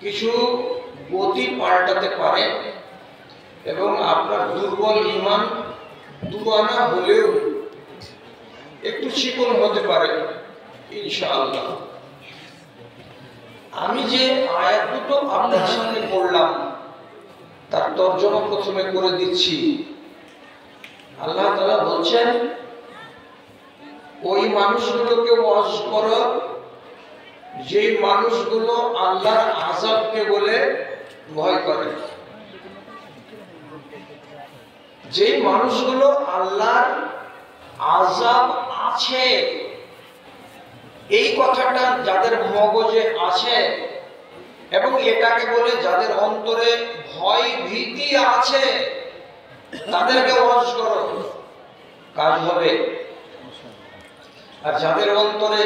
কিছু গতি পাল্টাতে পারে এবং আপনার দুর্বল ঈমান দুআনা হলেও একটু চিকন হতে পারে ইনশাআল্লাহ। আমি যে আয়াত দুটো আপনার সামনে পড়লাম তার তর্জমা প্রথমে করে দিচ্ছি। আল্লাহ তাআলা বলছেন, ওই মানুষগুলোকে ওয়াজ করো যে মানুষগুলো আল্লাহর আযাবকে বলে ভয় করে। যে মানুষগুলো আল্লাহর আযাব আছে এই কথাটা যাদের মগজে আছে এবং এটাকে বলে যাদের অন্তরে ভয় ভীতি আছে তাদেরকে ওয়াজ করো, কাজ হবে। আর যাদের অন্তরে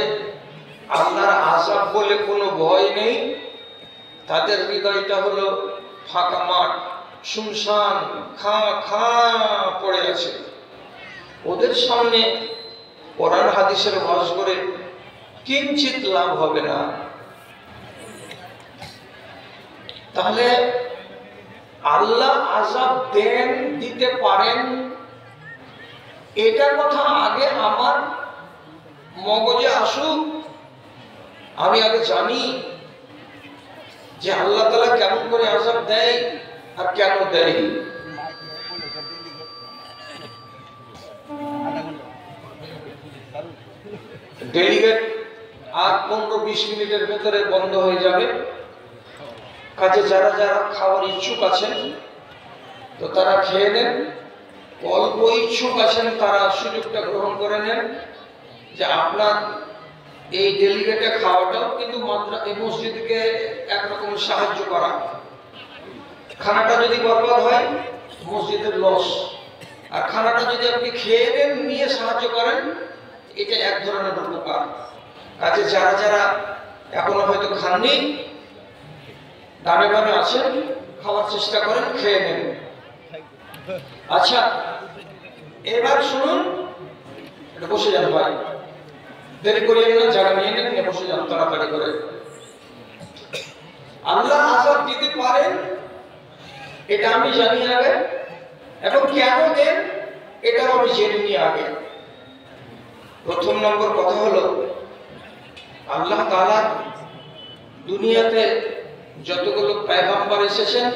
আল্লাহর আযাব বলে কোনো ভয় নেই, তাদের হৃদয়টা হলো ফাঁকা মাঠ, শুনশান, খা খা পড়ে আছে। ওদের সামনে কোরআন হাদিসের ওয়াজ করে কিঞ্চিত লাভ হবে না। তাহলে আল্লাহ আযাব দেন, দিতে পারেন, এটার কথা আগে আমার মগজে আসুক। আমি আগে জানি যে আল্লাহ তাআলা কেমন করে আযাব দেয় আর কেন দেয়। ডেলিগেট আর 15-20 মিনিটের ভেতরে বন্ধ হয়ে যাবে। কাজে যারা যারা খাওয়ার ইচ্ছুক আছেন তো তারা খেয়ে নেন, অল্প ইচ্ছুক আছেন তারা সুযোগটা গ্রহণ করে নেন যে আপনার এই ডেলিগেটে খাওয়াটাও কিন্তু এই মসজিদকে একরকম সাহায্য করা। খানাটা যদি বরবাদ হয় মসজিদের লস, আর খানাটা যদি আপনি খেয়ে নেন, নিয়ে সাহায্য করেন, এটা এক ধরনের উপকার। কাজে যারা যারা এখনো হয়তো খাননি, ডানে বামে আছেন, খাওয়ার চেষ্টা করেন, খেয়ে নেন। আচ্ছা, এবার শুনুন, এটা বসে যান ভাই, দেরি করিয়েন না, জায়গা নিয়ে নেন, বসে যান তাড়াতাড়ি করে। আল্লাহ আযাব দিতে পারেন এটা আমি জানি আগে, এবং কেন দেন এটাও আমি জেনে নিই আগে। প্রথম নম্বর কথা হলো, আল্লাহ তাআলা দুনিয়াতে যতগুলো পয়গম্বর এসেছেন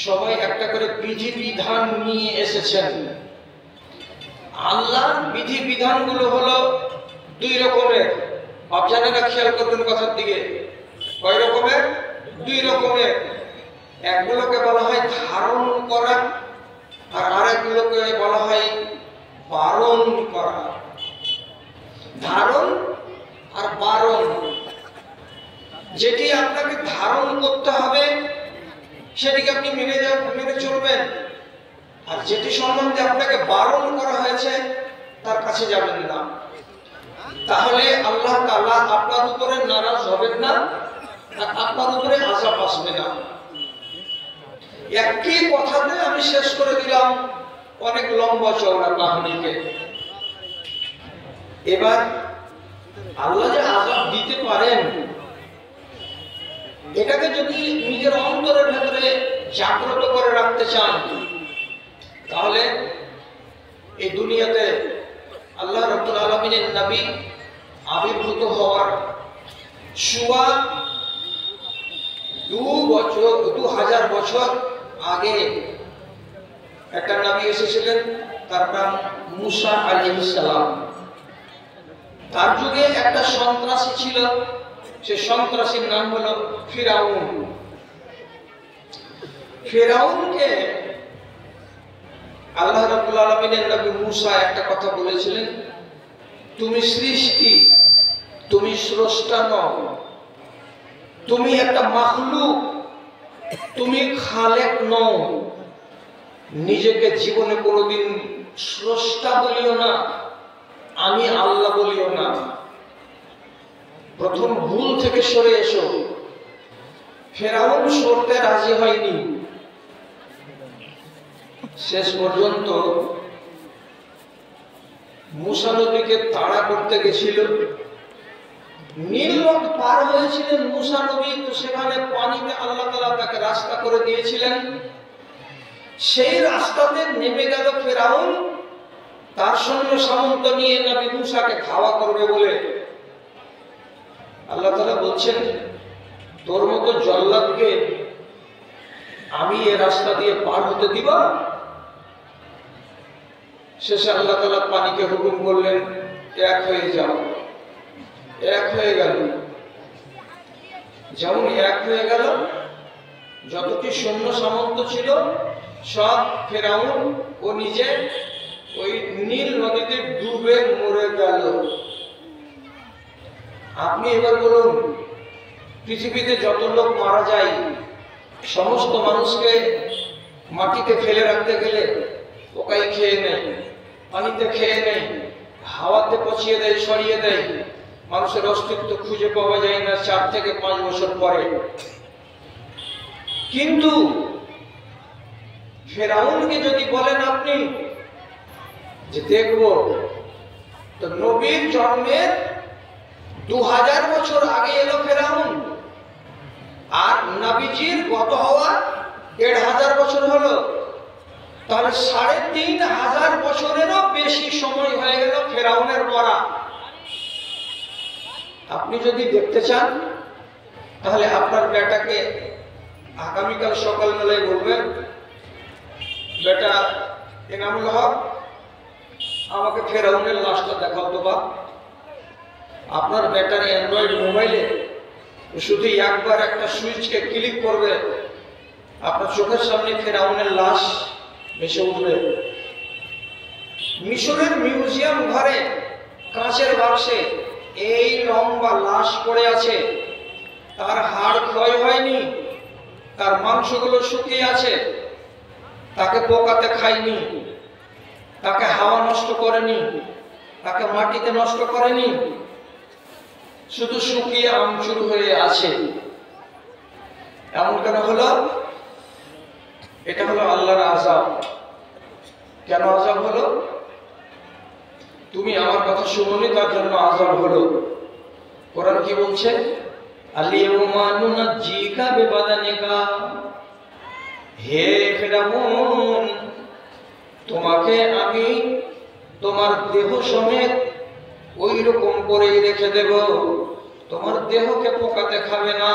সবাই একটা করে বিধি বিধান নিয়ে এসেছেন। আল্লাহর বিধি বিধানগুলো হলো দুই রকমের। আপনারা খেয়াল করবেন কথার দিকে, কয় রকমের? দুই রকমের। একগুলোকে বলা হয় ধারণ করা, আর আরেকগুলোকে বলা হয় বারণ করা। ধারণ আর বারণ। যেটি আপনাকে ধারণ করতে হবে সেটিকে আপনি মেনে চলবেন, আর যেটি সম্বন্ধে আপনাকে বারণ করা হয়েছে তার কাছে যাবেন না। তাহলে আল্লাহ তাআলা আপনার উপরে নারাজ হবেন না, আর আপনার উপরে আযাব আসবে না। একই কথাতে আমি শেষ করে দিলাম অনেক লম্বা চওড়া কাহিনীকে। এবার আল্লাহ যে আযাব দিতে পারেন এটাকে যদি নিজের অন্তরের ভেতরে জাগ্রত করে রাখতে চান, তাহলে এই দুনিয়াতে আল্লাহ রাব্বুল আলামিনের নবী আবির্ভূত হওয়ার সুয়া 2000 বছর আগে একটা নবী এসেছিলেন, তার নাম মুসা আলাইহিস সালাম। তার যুগে একটা সন্ত্রাসী ছিল, সে সন্ত্রাসীর নাম হলো ফিরাউন। ফিরাউনকে আল্লাহ রাব্বুল আলামিনের নবী মুসা একটা কথা বলেছিলেন, তুমি সৃষ্টি, তুমি স্রষ্টা নও, তুমি একটা মাখলুক, তুমি খালেক নও। নিজেকে জীবনে কোনোদিন স্রষ্টা বলিও না, আমি আল্লাহ বলিও না। প্রথম ভুল থেকে সরে এসো। ফেরাউন সরতে রাজি হয়নি। শেষ পর্যন্ত মুসা নবীকে তাড়া করতে গেছিল, নীল নদ পার হয়েছিলেন মুসা নবী, তো সেখানে পানিতে আল্লাহ তাআলা তাকে রাস্তা করে দিয়েছিলেন। সেই রাস্তাতে নেমে গেল ফেরাউন তার সৈন্য সামন্ত নিয়ে নবী মুসাকে ধাওয়া করবে বলে। আল্লাহ তাআলা বলছেন, তোর মতো জল্লাদকে আমি এই রাস্তা দিয়ে পার হতে দিব? শেষে আল্লাহ তাআলা পানিকে হুকুম করলেন, এক হয়ে যাও। এক হয়ে গেল। যেমন এক হয়ে গেল, যতটি সৈন্য সামন্ত ছিল সব ফেরাউন ও নিজে ওই নীল নদীতে ডুবে মরে গেল। আপনি এবার বলুন, পৃথিবীতে যত লোক মারা যায়, সমস্ত মানুষকে মাটিতে ফেলে রাখতে গেলে পোকাই খেয়ে নেয়, পানিতে খেয়ে নেয়, হাওয়াতে পচিয়ে দেয়, সরিয়ে দেয়, মানুষের অস্তিত্ব খুঁজে পাওয়া যায় না 4 থেকে 5 বছর পরে। কিন্তু ফেরাউনকে যদি বলেন আপনি যে দেখব, তো নবীর জন্মের 2000 বছর আগে এলো ফেরাউন, আর নবীজির গত হওয়া 1500 বছর হলো, তাহলে 3500 বছরেরও বেশি সময় হয়ে গেল ফেরাউনের মরা। আপনি যদি দেখতে চান তাহলে আপনার বেটাকে আগামীকাল সকালবেলায় বলবেন, বেটা এনামুল হক, আমাকে ফেরাউনের লাশটা দেখাও তো বাপ। আপনার বেটার অ্যান্ড্রয়েড মোবাইলে শুধু একবার একটা সুইচকে ক্লিক করবে, আপনার চোখের সামনে ফেরাউনের লাশ ভেসে উঠবে। মিশরের মিউজিয়াম ঘরে কাঁচের বাক্সে এই লম্বা লাশ পড়ে আছে, তার হাড় ক্ষয় হয়নি, তার মাংসগুলো শুকিয়ে আছে, তাকে পোকাতে খায়নি, তাকে হাওয়া নষ্ট করেনি, তাকে মাটিতে নষ্ট করেনি, শুধু শুকিয়ে আমচুর হয়ে আছে। এমন কেন হলো? এটা হলো আল্লাহর আযাব। কেন আযাব হলো? তুমি আমার কথা শুনোনি, তার জন্য আযাব হলো। কোরআন কি বলছে? আল-ইয়াওমা নুনাজ্জিকা বিবাদানিকা, হে ফেরাউন, তোমাকে আমি তোমার দেহ সমেত ওই রকম করেই রেখে দেব। তোমার দেহকে পোকাতে খাবে না,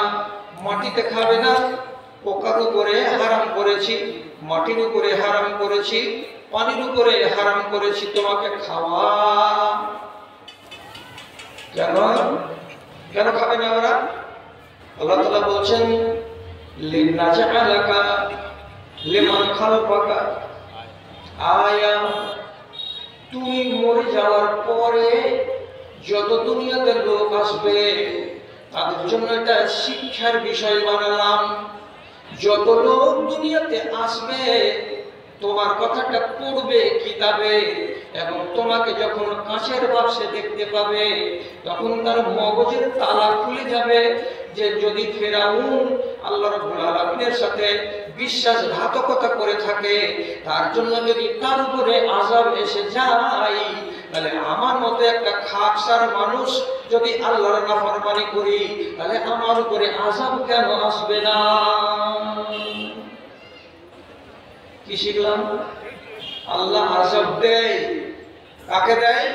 মাটিতে খাবে না। পোকার উপরে হারাম করেছি, মাটির উপরে হারাম করেছি, পানির উপরে হারাম করেছি তোমাকে খাওয়া। কেন কেন খাবে না ওরা? আল্লাহ তাআলা বলছেন, লিনাজআলাকা লিমান খালাকাকা আয়া, তুমি মরে যাওয়ার পরে যত দুনিয়াতে লোক আসবে তাদের জন্য এটা শিক্ষার বিষয় বানালাম। যত লোক দুনিয়াতে আসবে তোমার কথাটা পড়বে কিতাবে, এবং তোমাকে যখন কাঁচের বাক্সে দেখতে পাবে তখন তার মগজের তালা খুলে যাবে যে যদি ফেরাউন আল্লাহ রাব্বুল আলামিনের সাথে বিশ্বাসঘাতকতা করে থাকে, তার জন্য যদি তার উপরে আযাব এসে যায়, তাহলে আমার মতো একটা খাকসার মানুষ যদি আল্লাহর নাফরমানি করি, তাহলে আমার উপরে আযাব কেন আসবে না? কি শিখলাম? আল্লাহ আযাব দেয়। কাকে দেয়?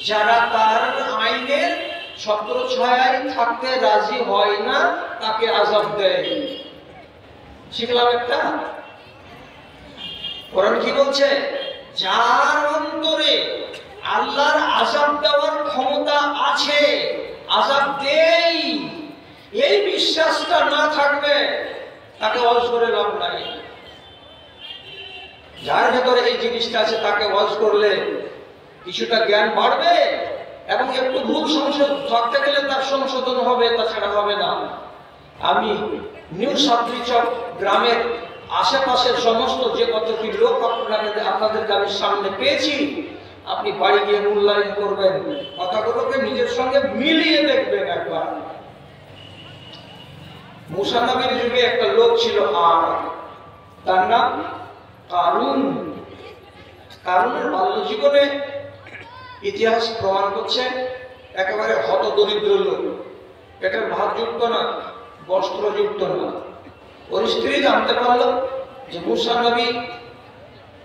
যারা তার আইনের ছত্রছায়ায় থাকতে রাজি হয় না, তাকে আযাব দেয়। শিখলাম একটা। কোরআন কি বলছে? যার অন্তরে আল্লাহর আযাব দেওয়ার ক্ষমতা আছে, আযাব দেই, এই বিশ্বাসটা না থাকবে, তাকে ওয়াজ করে লাভ নাই। যার ভেতরে এই জিনিসটা আছে তাকে ওয়াজ করলে কিছুটা জ্ঞান বাড়বে, এবং একটু ভুল সংশোধন থাকতে গেলে তার সংশোধন হবে, তাছাড়া হবে না। আমি নিউ সাবরিচক গ্রামের আশেপাশের সমস্ত যে কতটি লোক আপনাদের গ্রামের সামনে পেয়েছি, আপনি বাড়ি গিয়ে মূল্যায়ন করবেন, কথাগুলোকে নিজের সঙ্গে মিলিয়ে দেখবেন একবার। মুসা নবীর যুগে একটা লোক ছিল, আর তার নাম কারুন। কারুনের বাল্য জীবনে ইতিহাস প্রমাণ করছে একেবারে হত দরিদ্র লোক, পেটের ভাত জুটতো না, বস্ত্র জুটতো না। ওর স্ত্রী জানতে পারলো যে মুসা নবী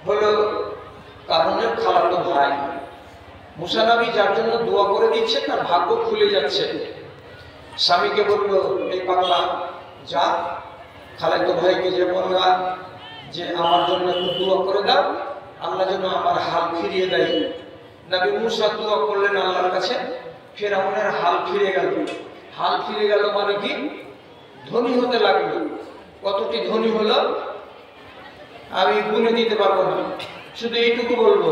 হলো কারণের খালাতো ভাই। মুসা নবী যার জন্য দোয়া করে দিচ্ছে তার ভাগ্য খুলে যাচ্ছে। স্বামীকে বলল, এই পাগলা যা, খালাতো ভাইকে যে বললা যে আমার জন্য একটু দোয়া করে দাও, আল্লাহ যেন আমার হাল ফিরিয়ে দেয়। নবী মুসা দোয়া করলেন আল্লাহর কাছে, ফিরআউনের হাল ফিরে গেল। হাল ফিরে গেল মানে কি? ধনী হতে লাগলো। কতটি ধনী হলো আমি গুনে দিতে পারবো না, শুধু এইটুকু বলবো,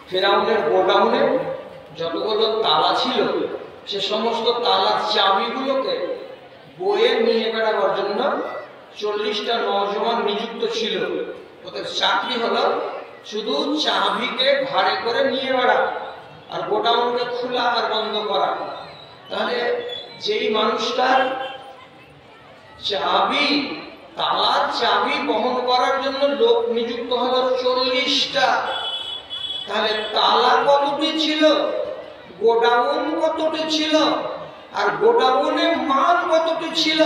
ফিরআউনের গোডাউনে যতগুলো তালা ছিল সে সমস্ত তালার চাবিগুলোকে বয়ে নিয়ে বেড়াবার জন্য 40টা নওজওয়ান নিযুক্ত ছিল। ওদের চাকরি হলো শুধু চাবিকে ঘাড়ে করে নিয়ে বেড়া আর গোডাউনকে খোলা আর বন্ধ করা। তাহলে যেই মানুষটার চাবি, তালার চাবি বহন করার জন্য লোক নিযুক্ত হলো 40টা, তাহলে তালা কতটি ছিল, গোডাউন কতটি ছিল, আর গোডাউনে মাল কতটি ছিল,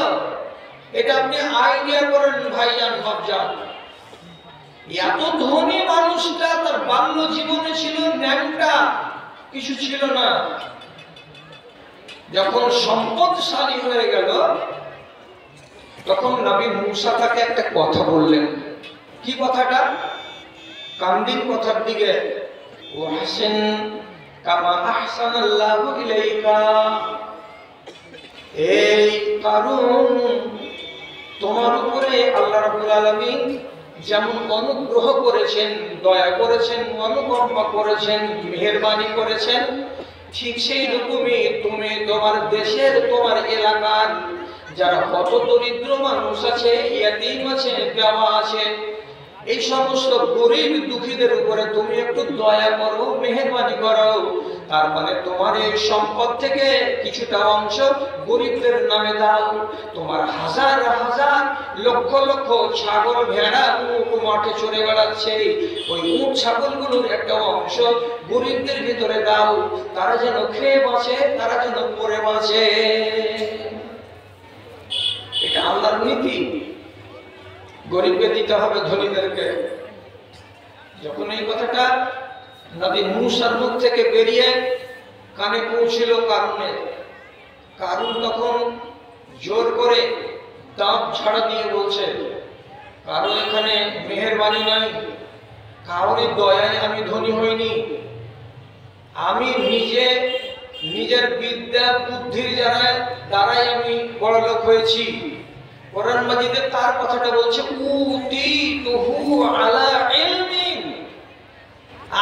এটা আপনি আইডিয়া করেন ভাইজান ভাবজান। এত ধনী মানুষটা তার বাল্য জীবনে ছিল ন্যাংটা, কিছু ছিল না। যখন সম্পদশালী হয়ে গেল তখন নবী মুসা তাকে একটা কথা বললেন। কি কথাটা? কান্দিন কথার দিকে, ওয়াহসিন কামা আহসানাল্লাহু ইলাইকা, এই কারুন তোমার উপরে আল্লাহ রাব্বুল আলামিন যেমন অনুগ্রহ করেছেন, দয়া করেছেন, অনুকম্পা করেছেন, মেহেরবানি করেছেন, ঠিক সেই রকমই তুমি তোমার দেশের, তোমার এলাকার যারা কত দরিদ্র মানুষ আছে, ইয়াতীম আছে, বেওয়া আছে, এই সমস্ত গরিব দুঃখীদের উপরে তুমি একটু দয়া করো, মেহেরবানি করো। তার মানে তোমার এই সম্পদ থেকে কিছুটা অংশ গরিবদের নামে দাও। তোমার হাজার হাজার লক্ষ লক্ষ ছাগল ভেড়া উট মাঠে চড়ে বেড়াচ্ছে, ওই উট ছাগলগুলোর একটা অংশ গরিবদের ভিতরে দাও, তারা যেন খেয়ে বাঁচে, তারা যেন পরে বাঁচে। এটা আল্লাহর নীতি। গরিবকে দিতে হবে, ধনীদেরকে। যখন এই কথাটা নবী মুসার মুখ থেকে বেরিয়ে কানে পৌঁছিল কারুনের, কারুন তখন জোর করে দাঁত ঝাড়া দিয়ে বলছে, কারো এখানে মেহেরবানি নাই, কারোর দয়ায় আমি ধনী হইনি, আমি নিজের বিদ্যা বুদ্ধির দ্বারাই আমি বড় লোক হয়েছি। কোরআন মাজিদে তার কথাটা বলছে, উতিতুহু আলা ইলমিন,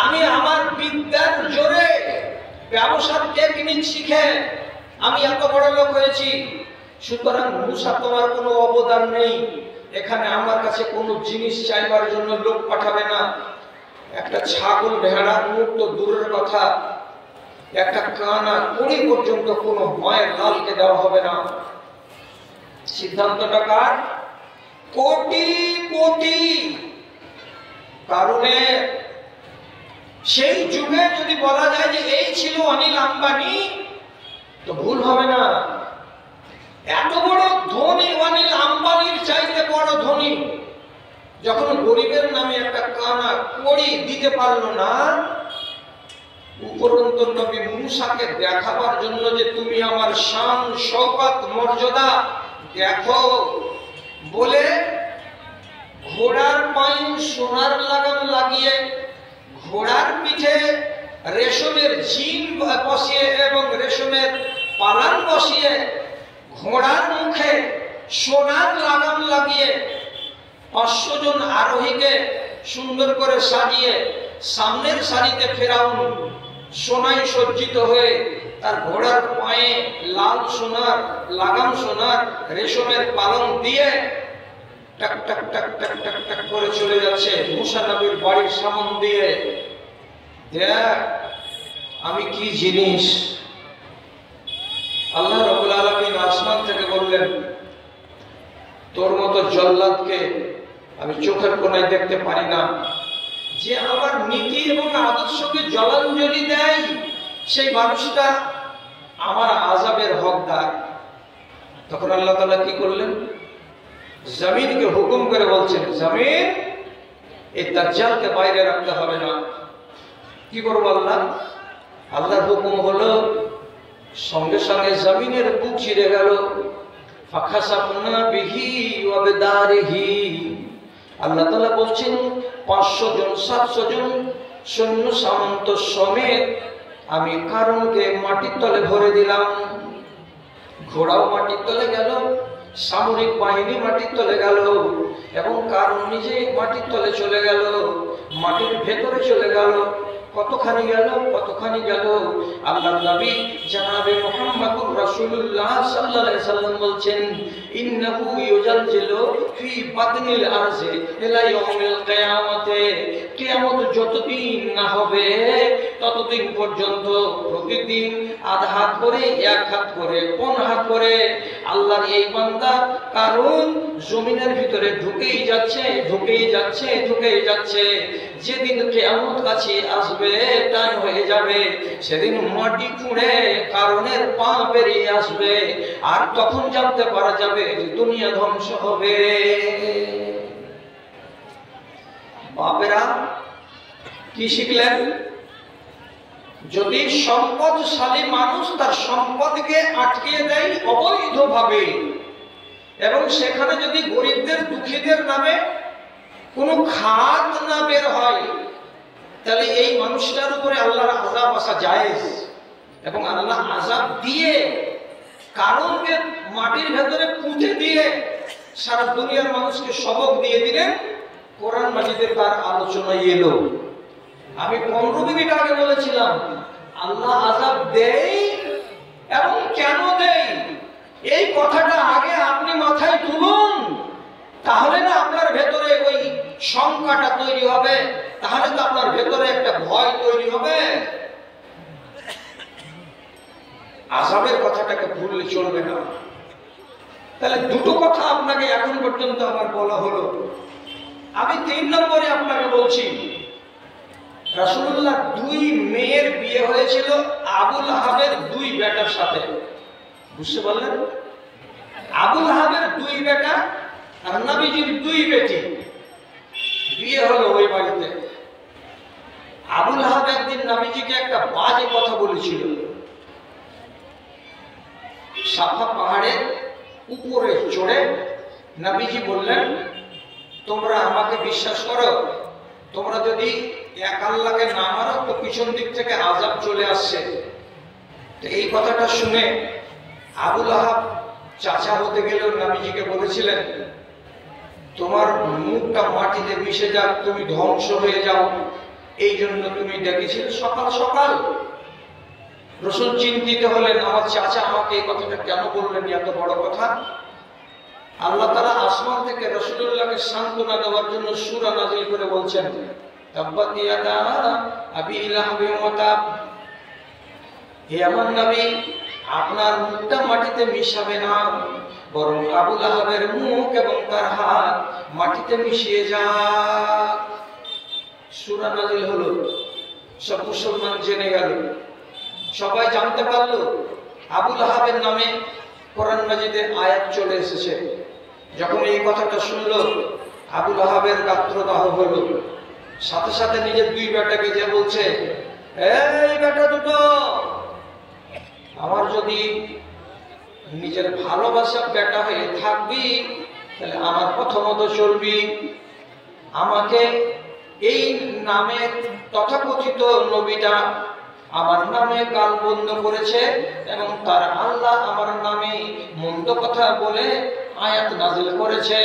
আমি আমার বিদ্যার জোরে, ব্যবসার টেকনিক শিখে আমি এত বড় লোক হয়েছি। সুতরাং মুসা তোমার কোনো অবদান নেই, এখানে আমার কাছে কোনো জিনিস চাইবার জন্য লোক পাঠাবে না। একটা ছাগল ভেড়া উট তো দূরের কথা, একটা কানা কুড়ি পর্যন্ত কোনো মায়ের লালকে দেওয়া হবে না। সিদ্ধান্তটা কার? কোটি কোটি কারণে। সেই যুগে যদি বলা যায় যে এই ছিল অনিল আম্বানি, তো ভুল হবে না। এত বড় ধনী অনিল আম্বানির চাইতে বড় ধনী যখন গরিবের নামে একটা কানা কড়ি দিতে পারলো না, উপরন্ত নবী মুসাকে দেখাবার জন্য যে তুমি আমার শান শওকত মর্যাদা দেখো বলে ঘোড়ার পায়ে সোনার লাগাম লাগিয়ে, ঘোড়ার পিঠে রেশমের ঝিল বসিয়ে এবং রেশমের পালান বসিয়ে, ঘোড়ার মুখে সোনার লাগাম লাগিয়ে 500 জন আরোহীকে সুন্দর করে সাজিয়ে সামনের সারিতে ফেরাউন সোনায় সজ্জিত হয়ে তার ঘোড়ার পায়ে লাল সোনার লাগাম, সোনার রেশমের পালং দিয়ে টাক টাক টাক টাক টাক টাক করে চলে যাচ্ছে মুসা নবীর বাড়ির সামনে দিয়ে। দেখ আমি কি জিনিস। আল্লাহ রাব্বুল আলামিন আসমান থেকে বললেন, তোর মতো জল্লাদকে আমি চোখের কোণায় দেখতে পারি না, যে আমার নীতি এবং আদর্শকে জলাঞ্জলি দেয়, সেই মানুষটা আমার আযাবের হকদার। তখন আল্লাহ তাআলা কি করলেন? জমিনকে হুকুম করে বলছেন, জমিন এই দাজ্জালকে বাইরে রাখতে হবে না। কি করবো আল্লাহ? আল্লাহর হুকুম হলো, সঙ্গে সঙ্গে জমিনের বুক চিরে গেল। ফাখাসাফনা বিহি ওয়া বিদারিহি। আল্লাহ তাআলা বলছেন 500 জন 700 জন সৈন্য সামন্ত সমেত আমি কারণকে মাটির তলে ভরে দিলাম। ঘোড়াও মাটির তলে গেল, সামরিক বাহিনী মাটির তলে গেল, এবং কারণ নিজে মাটির তলে চলে গেল, মাটির ভেতরে চলে গেল। কতখানি গেল, কতখানি গেল। আল্লাহর নবী জনাবে মুহাম্মদুর রাসূলুল্লাহ সাল্লাল্লাহু আলাইহি সাল্লাম বলছেন, ইন্নাহু ইউজালজিলু ফি বাতনিল আরজি ইলা ইয়াউমিল কিয়ামাতে। কিয়ামত যতদিন না হবে ততদিন পর্যন্ত প্রতিদিন আধা হাত করে, এক হাত করে, কোন হাত করে আল্লাহর এই বান্দা কারণ জমিনের ভিতরে ঢুকেই যাচ্ছে, ঢুকেই যাচ্ছে, ঢুকেই যাচ্ছে। যেদিন কিয়ামত কাছে আসবে, টান হয়ে যাবে, সেদিন মাটি খুঁড়ে কারণের পা বেরিয়ে আসবে, আর তখন জানতে পারা যাবে যে দুনিয়া ধ্বংস হবে। বাপেরা কি শিখলেন? যদি সম্পদশালী মানুষ তার সম্পদকে আটকিয়ে দেয় অবৈধভাবে, এবং সেখানে যদি গরিবদের দুঃখীদের নামে কোনো খাত না বের হয়, তাহলে এই মানুষটার উপরে আল্লাহর আযাব আসা জায়েজ। এবং আল্লাহ আযাব দিয়ে কারণকে মাটির ভেতরে পুঁতে দিয়ে সারা দুনিয়ার মানুষকে সবক দিয়ে দিলেন। কোরআন মাজিদে তার আলোচনা এলো। আমি 15 মিনিট আগে বলেছিলাম, আল্লাহ আযাব দেয় এবং কেন দেয় এই কথাটা আগে আপনি মাথায় তুলুন, তাহলে না আপনার ভেতরে ওই শঙ্কাটা তৈরি হবে, তাহলে তো আপনার ভেতরে একটা ভয় তৈরি হবে। আযাবের কথাটাকে ভুললে চলবে না। তাহলে দুটো কথা আপনাকে এখন পর্যন্ত আমার বলা হলো। আমি 3 নম্বরে আপনাকে বলছি, রাসূলুল্লাহ 2 মেয়ের বিয়ে হয়েছিল আবুল আহাবের 2 বেটার সাথে। বুঝতে পারলেন? আবুল আহাবের 2 বেটা আর নবীজির 2 বেটি বিয়ে হলো ওই বাড়িতে। আবুল আহাব একদিন নবীজিকে একটা বাজে কথা বলেছিল। সাফা পাহাড়ের উপরে চড়ে নবীজি বললেন, তোমরা আমাকে বিশ্বাস করো, তোমরা যদি এক আল্লাহকে না মারো তো পিছন দিক থেকে আযাব চলে আসছে। এই কথাটা শুনে আবুল আহাব চাচা হতে গেলেও নবীজিকে বলেছিলেন, তোমার মুখটা মাটিতে মিশে যাক, তুমি ধ্বংস হয়ে যাও, এই জন্য তুমি ডেকেছিলে সকাল সকাল। রাসূল চিন্তিত হলেন, আমার চাচা আমাকে এই কথাটা কেন বললেন, এত বড় কথা। আল্লাহ তাআলা আসমান থেকে রাসূলুল্লাহকে সান্ত্বনা দেওয়ার জন্য সূরা নাযিল করে বলছেন, তাব্বাত ইয়াদা আবি লাহাবি ওয়া তাব। হে আমার নবী, আপনার মুখটা মাটিতে মিশাবে না, বরং আবুল আহাবের মুখ এবং তার হাত মাটিতে মিশিয়ে যাক। সূরা নাযিল হলো, সব মুসলমান জেনে গেল, সবাই জানতে পারলো আবুল আহাবের নামে কোরআন মাজিদে আয়াত চলে এসেছে। যখন এই কথাটা শুনলো আবুল আহাবের গাত্রদাহ হলো। সাথে সাথে নিজের 2 বেটাকে যে বলছে, এই বেটা দুটো, আমার যদি নিজের ভালোবাসার বেটা হয়ে থাকবি তাহলে আমার কথা মতো চলবি। আমাকে এই নামের তথাকথিত নবীটা আমার নামে গাল বন্ধ করেছে এবং তার আল্লাহ আমার নামে মন্দ কথা বলে আয়াত নাযিল করেছে।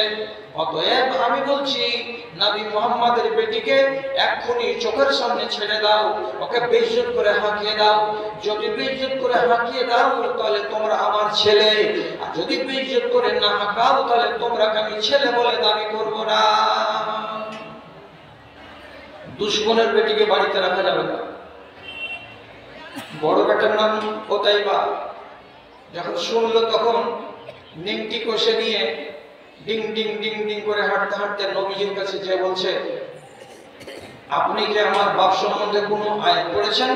অতএব আমি বলছি, নবী মুহাম্মাদের বেটিকে এক্ষুনি চোখের সামনে ছেড়ে দাও, ওকে বেইজ্জত করে হাঁকিয়ে দাও। যদি বেইজ্জত করে হাঁকিয়ে দাও তাহলে তোমরা আমার ছেলে, আর যদি বেইজ্জত করে না হাঁকাও তাহলে তোমরা আমি ছেলে বলে দাবি করব না। দুশমনের বেটিকে বাড়িতে রাখা যাবে না। বড় বেটার নাম ওতাইবা। যখন শুনলো তখন নিংটি কষে নিয়ে ডিং ডিং ডিং ডিং করে হাঁটতে হাঁটতে নবীজির কাছে যে বলছে, আপনি কি আমার বাপ সম্বন্ধে কোনো আয়াত পড়েছেন?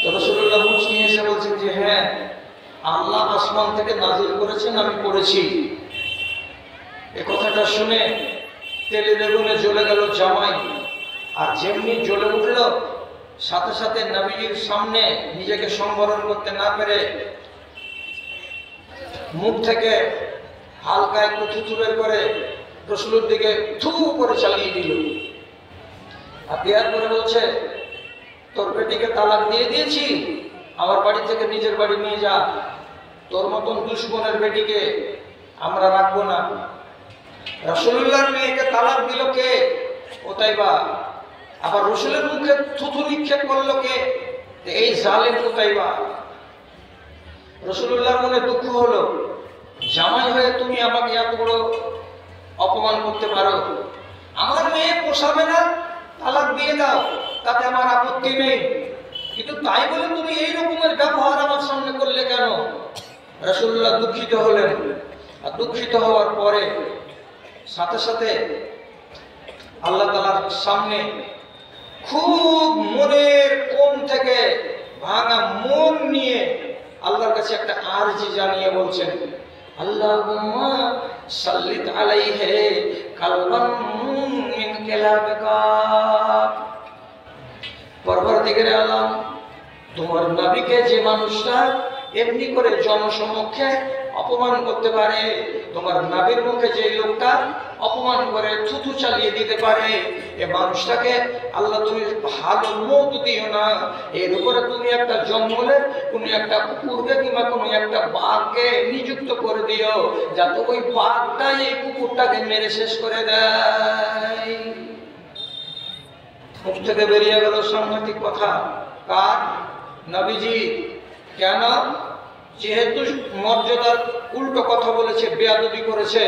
তো রাসূলুল্লাহ মুচকি হেসে বলছেন যে হ্যাঁ, আল্লাহ আসমান থেকে নাজিল করেছেন, আমি পড়েছি। এ কথাটা শুনে তেলে বেগুনে জ্বলে গেল জামাই। আর যেমনি জ্বলে উঠল, সাথে সাথে নবীজির সামনে নিজেকে সংবরণ করতে না পেরে মুখ থেকে হালকা একটু থুথু বের করে রাসূলের দিকে থু করে চালিয়ে দিল। আর দেওয়ার পরে বলছে, তোর বেটিকে তালাক দিয়ে দিয়েছি, আমার বাড়ি থেকে নিজের বাড়ি নিয়ে যা। তোর মতন দুশ্মনের বেটিকে আমরা রাখবো না। রাসূলুল্লাহর মেয়েকে তালাক দিল কে? উতাইবা। আবার রাসূলের মুখে থুথু নিক্ষেপ করলো কে? এই জালেম উতাইবা। রাসূলুল্লাহর মনে দুঃখ হলো, জামাই হয়ে তুমি আমাকে এত বড় অপমান করতে পারো? আমার মেয়ে পোষাবে না, তালাক দিয়ে দাও, তাতে আমার আপত্তি নেই, কিন্তু তাই বলে তুমি এই রকমের ব্যবহার আমার সামনে করলে কেন? রাসূলুল্লাহ দুঃখিত হলেন। আর দুঃখিত হওয়ার পরে সাথে সাথে আল্লাহ তাআলার সামনে খুব মনের কোণ থেকে ভাঙা মন নিয়ে আল্লাহর কাছে একটা আরজি জানিয়ে বলছেন, আল্লাহুম্মা সাল্লিত আলাইহি কালবান মিন কালাবিকা। পরবর্তীকারে আলম, তোমার নবীকে যে মানুষটা এমনি করে জনসমক্ষে অপমান করতে পারে, তোমার নবীর মুখে যে লোকটা অপমান করে থুথু চালিয়ে দিতে পারে, এই মানুষটাকে আল্লাহ তুমি ভালো মত দিও না। এর উপরে তুমি একটা জঙ্গলে কোনো একটা কুকুরকে কিংবা কোনো একটা বাঘকে নিযুক্ত করে দিও, যাতে ওই বাঘটা এই কুকুরটাকে মেরে শেষ করে দেয়। মুখ থেকে বেরিয়ে গেল সাংঘাতিক কথা। কার? নবীজি। কেন? যেহেতু মর্যাদার উল্টো কথা বলেছে, বেয়াদবি করেছে,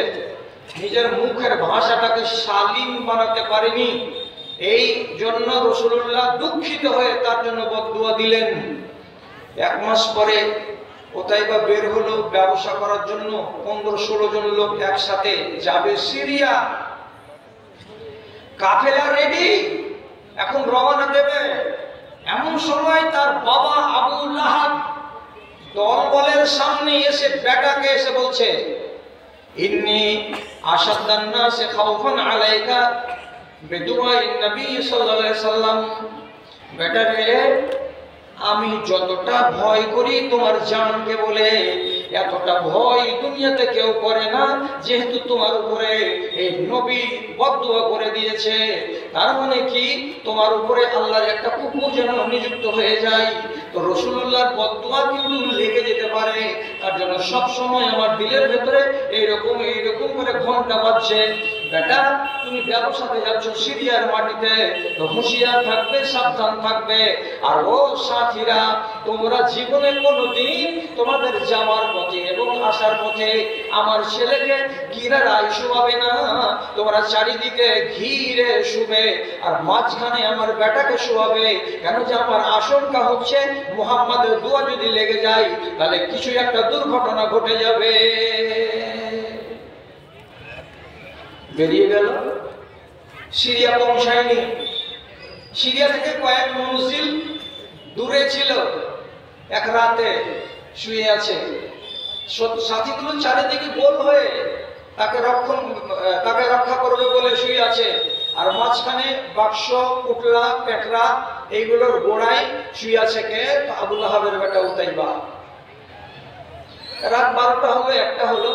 নিজের মুখের ভাষাটাকে শালীন বানাতে পারেনি, এই জন্য রাসূলুল্লাহ দুঃখিত হয়ে তার জন্য বদদুয়া দিলেন। 1 মাস পরে উতাইবা বের হলো ব্যবসা করার জন্য। 15-16 জন লোক একসাথে যাবে সিরিয়া। কাফেলা রেডি, এখন রওনা দেবে। এমন সময় তার বাবা আবু লাহাব দলবলের সামনে এসে বেটাকে এসে বলছে, ইন্নী আশাদ্দান নাসি খাউফান আলাইকা বিদুআইন নবী সাল্লাল্লাহু আলাইহি সাল্লাম। বেটা রে, আমি যতটা ভয় করি তোমার জানকে বলে, এতটা ভয় দুনিয়াতে কেউ করে না, যেহেতু তোমার উপরে এই নবী বদদুয়া করে দিয়েছে। তার মানে কি, তোমার উপরে আল্লাহর একটা কুকুর যেন নিযুক্ত হয়ে যায়। তো রাসূলুল্লাহর বদদুয়া কিন্তু লেগে যেতে পারে, তার জন্য সব সময় আমার দিলের ভেতরে এইরকম করে ঘন্টা বাজছে। বেটা, তুমি ব্যবসাতে যাচ্ছ সিরিয়ার মাটিতে, তো হুঁশিয়ার থাকবে, সাবধান থাকবে। আর ও সাথীরা, তোমরা জীবনে কোনোদিন তোমাদের যাওয়ার পথে এবং আসার পথে আমার ছেলেকে কিনারায় শোয়াবে না, তোমরা চারিদিকে ঘিরে শুবে, আর মাঝখানে আমার বেটাকে শোয়াবে। কেন যে আমার আশঙ্কা হচ্ছে মুহাম্মাদের দোয়া যদি লেগে যায়, তাহলে কিছু একটা দুর্ঘটনা ঘটে যাবে। বেরিয়ে গেল, সিরিয়া পৌঁছায়নি। সিরিয়া থেকে কয়েক মঞ্জিল দূরে ছিল। এক রাতে শুয়ে আছে, সাথীগুলো চারিদিকে গোল হয়ে তাকে রক্ষা করবে বলে শুয়ে আছে। আর মাঝখানে বাক্স, পুটলা, পেটরা এইগুলোর গোড়ায় শুয়ে আছে কে? আবু লাহাবের বেটা উতাইবা। রাত 12টা হলো, 1টা হলো,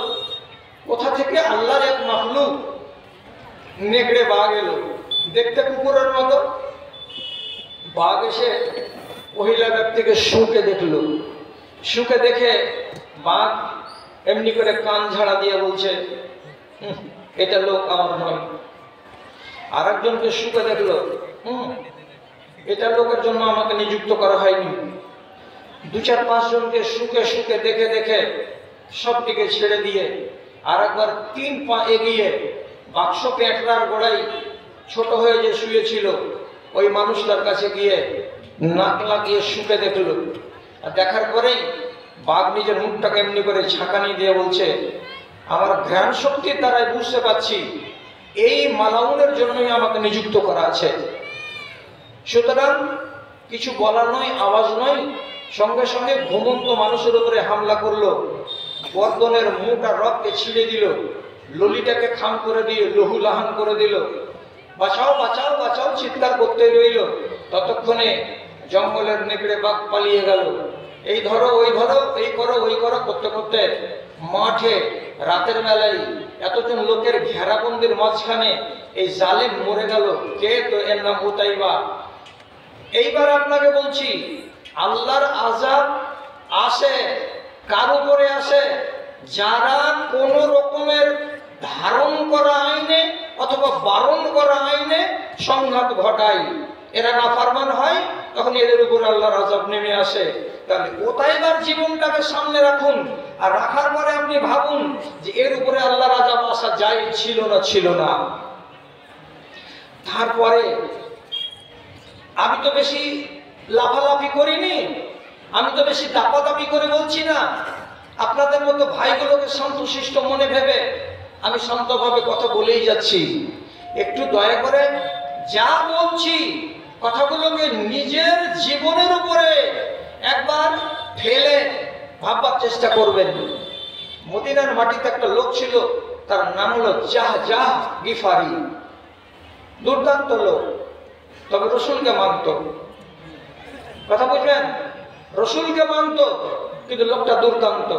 কোথা থেকে আল্লাহর এক মাখলুক নেকড়ে বাঘ এলো, দেখতে কুকুরের মতো। বাঘ এসে মহিলা ব্যক্তিকে শুকে দেখলো। শুকে দেখে বাঘ এমনি করে কান ঝাড়া দিয়ে বলছে, এটা লোক আমার নয়। আর একজনকে শুকে দেখলো, এটা লোকের জন্য আমাকে নিযুক্ত করা হয়নি। 2-4-5 জনকে শুকে দেখে দেখে সবটিকে ছেড়ে দিয়ে আর একবার 3 পা এগিয়ে বাক্স পেটরার গোড়ায় ছোট হয়ে যে শুয়েছিল ওই মানুষটার কাছে গিয়ে নাক লাগিয়ে শুকে দেখলো। আর দেখার পরেই বাঘ নিজের মুখটাকে এমনি করে ঝাঁকানি দিয়ে বলছে, আমার জ্ঞান শক্তির দ্বারাই বুঝতে পারছি এই মালাউনের জন্যই আমাকে নিযুক্ত করা আছে। সুতরাং কিছু বলার নয়, আওয়াজ নয়, সঙ্গে সঙ্গে ঘুমন্ত মানুষের উপরে হামলা করলো, গর্দনের মুখ আর রক্তকে ছিঁড়ে দিল, ললিটাকে খাম করে দিয়ে লহু লাহান করে দিল। বাঁচাও বাঁচাও বাঁচাও চিৎকার করতে রইল। ততক্ষণে জঙ্গলের নেকড়ে বাঘ পালিয়ে গেল। এই ধরো ওই ধরো, এই করো ওই করো করতে করতে মাঠে রাতের বেলায় এতজন লোকের ঘেরাবন্দির মাঝখানে এই জালেম মরে গেল। কে? তো এর নাম উতাইবা। এইবার আপনাকে বলছি, আল্লাহর আযাব আসে কার উপরে আসে? যারা কোন রকমের ধারণ করা আইনে অথবা বারণ করা আইনে সংঘাত ঘটায়, এরা নাফরমান হয়, তখন এদের উপরে আল্লাহর আযাব নেমে আসে। তাহলে উতাইবার জীবনটাকে সামনে রাখুন, আর রাখার পরে আপনি ভাবুন যে এর উপরে আল্লাহর আযাব আসা যায় ছিল না ছিল না। তারপরে আমি তো বেশি লাফালাফি করিনি, আমি তো বেশি দাপাদাপি করে বলছি না। আপনাদের মতো ভাইগুলোকে শান্তশিষ্ট মনে ভেবে আমি শান্তভাবে কথা বলেই যাচ্ছি। একটু দয়া করে যা বলছি কথাগুলোকে নিজের জীবনের উপরে একবার ফেলে ভাববার চেষ্টা করবেন। মদিনার মাটিতে একটা লোক ছিল, তার নাম হলো জাহজাহ গিফারি। দুর্দান্ত লোক, তবে রসুলকে মানত। কথা বুঝবেন? রসুলকে মানত, কিন্তু লোকটা দুর্দান্ত।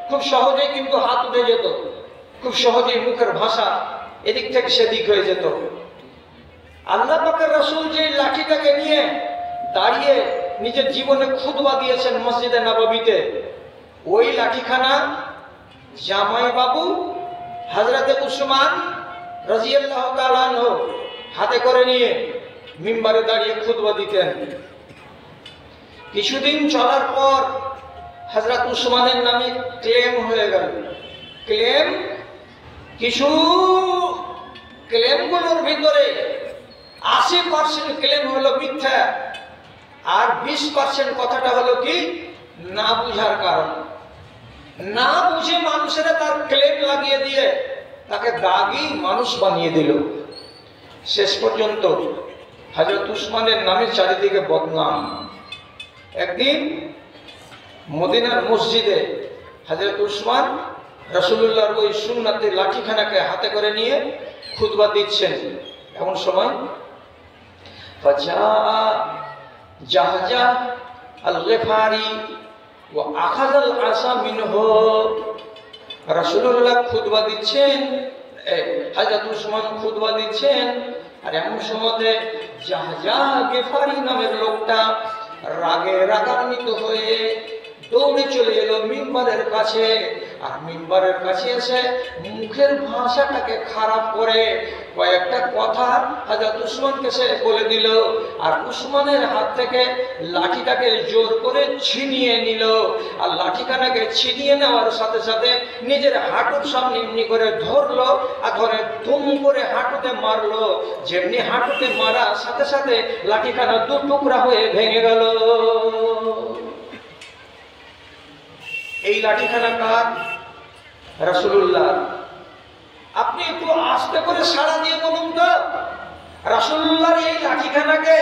খুব সহজেই কিন্তু হাত উঠে যেত, খুব সহজেই মুখের ভাষা এদিক থেকে সেদিক হয়ে যেত। আল্লাহ পাকের রসুল যে লাঠিটাকে নিয়ে দাঁড়িয়ে নিজের জীবনে খুতবা দিয়েছেন মসজিদে নববীতে, ওই লাঠিখানা জামাই বাবু হযরতে উসমান রাদিয়াল্লাহু তাআলা আনহু হাতে করে নিয়ে মিম্বারে দাঁড়িয়ে খুতবা দিতেন। কিছুদিন চলার পর হযরত উসমানের নামে ক্লেম হয়ে গেল। কিছু ক্লেমগুলোর ভিতরে 80% ক্লেম হলো মিথ্যা, আর 20% কথাটা হলো কি না বুঝার কারণ। না বুঝে মানুষেরা তার ক্লেম লাগিয়ে দিয়ে তাকে দাগি মানুষ বানিয়ে দিল। শেষ পর্যন্ত হযরত উসমানের নামে চারিদিকে বদনাম। একদিন মদিনার মসজিদে হযরত উসমান রাসূলুল্লাহর ওই সুন্নতি লাঠিখানাকে হাতে করে নিয়ে খুতবা দিচ্ছেন। এমন সময় ফাজা জাহজাহ আল-গিফারি ওয়া আখাযাল আসা মিনহু। রাসূলুল্লাহ খুতবা দিচ্ছেন, হযরত উসমান খুতবা দিচ্ছেন, আর এমন সময় জাহজাহ গিফারি নামের লোকটা রাগে রাগান্বিত হয়ে দৌড়ে চলে এলো মিম্বারের কাছে। আর মিম্বারের কাছে এসে মুখের ভাষাটাকে খারাপ করে কয়েকটা কথা হযরত উসমানকে সে বলে দিল। আর উসমানের হাত থেকে লাঠিটাকে জোর করে ছিনিয়ে নিল। আর লাঠিখানাকে ছিনিয়ে নেওয়ার সাথে সাথে নিজের হাঁটুর সামনে এমনি করে ধরলো, আর ধরে দুম করে হাঁটুতে মারলো। যেমনি হাঁটুতে মারার সাথে সাথে লাঠিখানা দু টুকরা হয়ে ভেঙে গেল। এই লাঠিখানা কার? রাসূলুল্লাহ। আপনি একটু আস্তে করে সাড়া দিয়ে বলুন তো, রাসূলুল্লাহর এই লাঠিখানাকে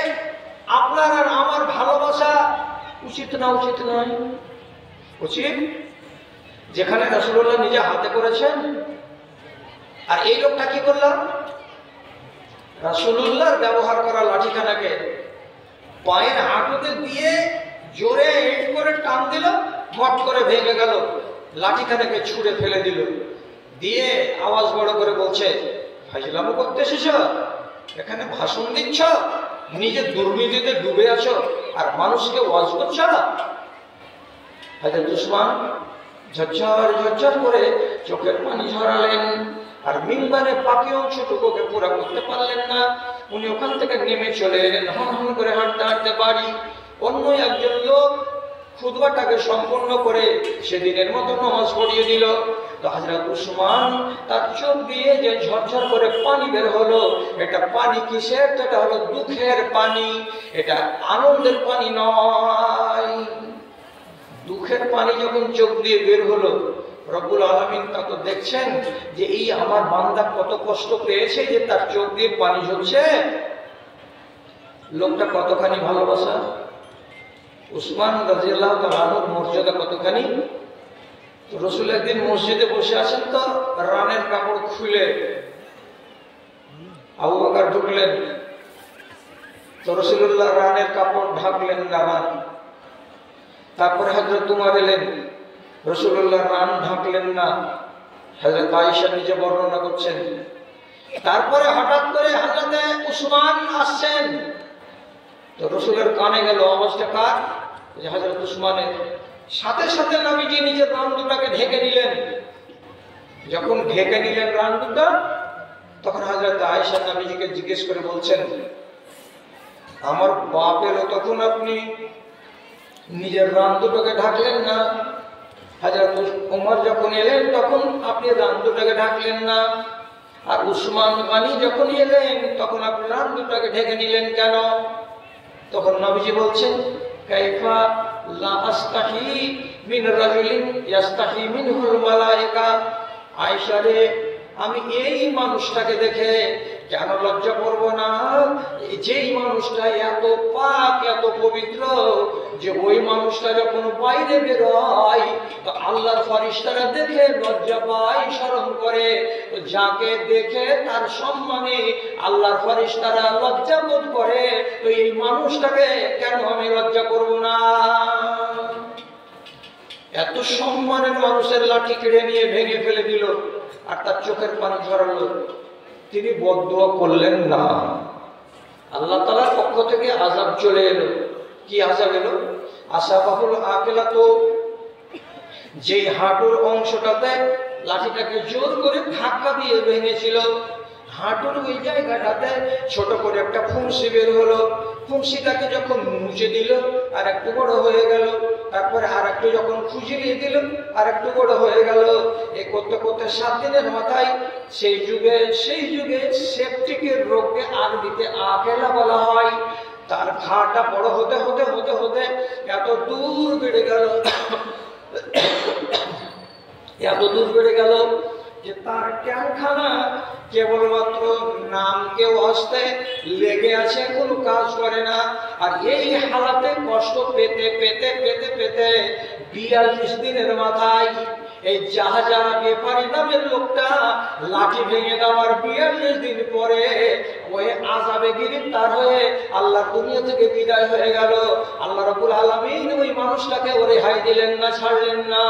আপনার আর আমার ভালোবাসা উচিত না উচিত নয়? উচিত। যেখানে রাসূলুল্লাহ নিজে হাতে করেছেন। আর এই লোকটা কি করলাম? রাসূলুল্লাহর ব্যবহার করা লাঠিখানাকে পায়ের হাঁটুতে দিয়ে জোরে হেড করে টান দিল, মট করে ভেঙে গেল। লাঠিখানাকে ছুঁড়ে ফেলে দিল, দিয়ে আওয়াজ বড় করে বলছে, ফাজলামো করতে এসেছ? এখানে ভাষণ দিচ্ছ? নিজে দুর্নীতিতে ডুবে আছো আর মানুষকে ওয়াজ করছ? হযরত উসমান ঝরঝর ঝরঝর করে চোখের পানি ঝরালেন। আর মিম্বারে বাকি অংশটুকুকে পুরা করতে পারলেন না। উনি ওখান থেকে নেমে চলে এলেন হন হন করে হাঁটতে হাঁটতে বাড়ি। অন্য একজন লোক খুতবাটাকে সম্পূর্ণ করে সেদিনের মতো নামাজ পড়িয়ে দিল। তো হযরত উসমান তার চোখ দিয়ে যে ঝরঝর করে পানি বের হলো, এটা পানি কিসের? এটা হলো দুঃখের পানি, এটা আনন্দের পানি নয়। দুঃখের পানি যখন চোখ দিয়ে বের হলো, রব্বুল আলামিন তা তো দেখছেন যে এই আমার বান্দা কত কষ্ট পেয়েছে যে তার চোখ দিয়ে পানি ঝরছে। লোকটা কতখানি ভালোবাসা। উসমান রাদিয়াল্লাহু তাআলা আনহুর মর্যাদা কতখানি। তো রাসূল একদিন মসজিদে বসে আছেন, তো রানের কাপড় খুলে আবু বকর ঢুকলেন। তো রাসূলুল্লাহ রানের কাপড় ঢাকলেন রান। তারপরে হযরত উমর এলেন, রাসূলুল্লাহ রান ঢাকলেন না। হযরত আয়েশা নিজে বর্ণনা করছেন। তারপরে হঠাৎ করে হযরত উসমান আসছেন। তো রাসূলের কানে গেল আওয়াজটা কার, যে হযরত উসমানের। সাথে সাথে নবীজি নিজের রান দুটাকে ঢেকে নিলেন। যখন ঢেকে নিলেন রান দুটা, তখন হযরত আয়েশা নবীজিকে জিজ্ঞেস করে বলছেন, আমার বাপ এলো তখন আপনি নিজের রান দুটোকে ঢাকলেন না, হযরত ওমর যখন এলেন তখন আপনি রান দুটাকে ঢাকলেন না, আর উসমান গনি যখন এলেন তখন আপনি রান দুটাকে ঢেকে নিলেন কেন? তখন নবীজি বলছেন, কাইফা লা আস্তাহি মিন রাজুলিন ইয়াস্তাহি মিনহুল মালায়েকা। আয়েশা রে, আমি এই মানুষটাকে দেখে কেন লজ্জা করব না, যেই মানুষটা এত পাক এত পবিত্র, যে ওই মানুষটা যখন বাইরে বেরোয় তো আল্লাহর ফেরেশতারা দেখে লজ্জা পায়, শরম করে। তো যাকে দেখে তার সম্মানে আল্লাহর ফেরেশতারা লজ্জা বোধ করে, তো এই মানুষটাকে কেন আমি লজ্জা করব না? এত সম্মানের মানুষের লাঠি কেড়ে নিয়ে ভেঙে ফেলে দিল, আর তার চোখের পানি ঝরালো। তিনি বদদুয়া করলেন না। আল্লাহ তাআলার পক্ষ থেকে আযাব চলে এলো। কি আযাব এলো? আসাবাহুল আকিলা, তো যেই হাঁটুর অংশটাতে লাঠিটাকে জোর করে ধাক্কা দিয়ে ভেঙেছিল, হাঁটুর ওই জায়গাটাতে ছোট করে একটা ফুঁসি বের হলো। ফুঁসিটাকে যখন মুছে দিল আর একটু বড় হয়ে গেল, তারপরে আর একটু যখন খুঁজিয়ে দিল আর একটু বড় হয়ে গেল। এই করতে করতে 7 দিনের মাথায় সেই যুগে সেপটিকের রোগকে আরবিতে আকেলা বলা হয়। তার ঘাটা বড় হতে হতে হতে হতে এত দূর বেড়ে গেল, এত দূর বেড়ে গেল যে তার ক্যানখানা কেবলমাত্র নামকেও আসতে লেগে আছে, কোনো কাজ করে না। আর এই হালাতে কষ্ট পেতে পেতে পেতে পেতে 42 দিনের মাথায় এই জাহাজা বেপারি নামের লোকটা লাঠি ভেঙে দেওয়ার 42 দিন পরে ওই আযাবে গ্রেফতার হয়ে আল্লাহ দুনিয়া থেকে বিদায় হয়ে গেল। আল্লাহ রাব্বুল আলামিন ওই মানুষটাকে রেহাই দিলেন না, ছাড়লেন না।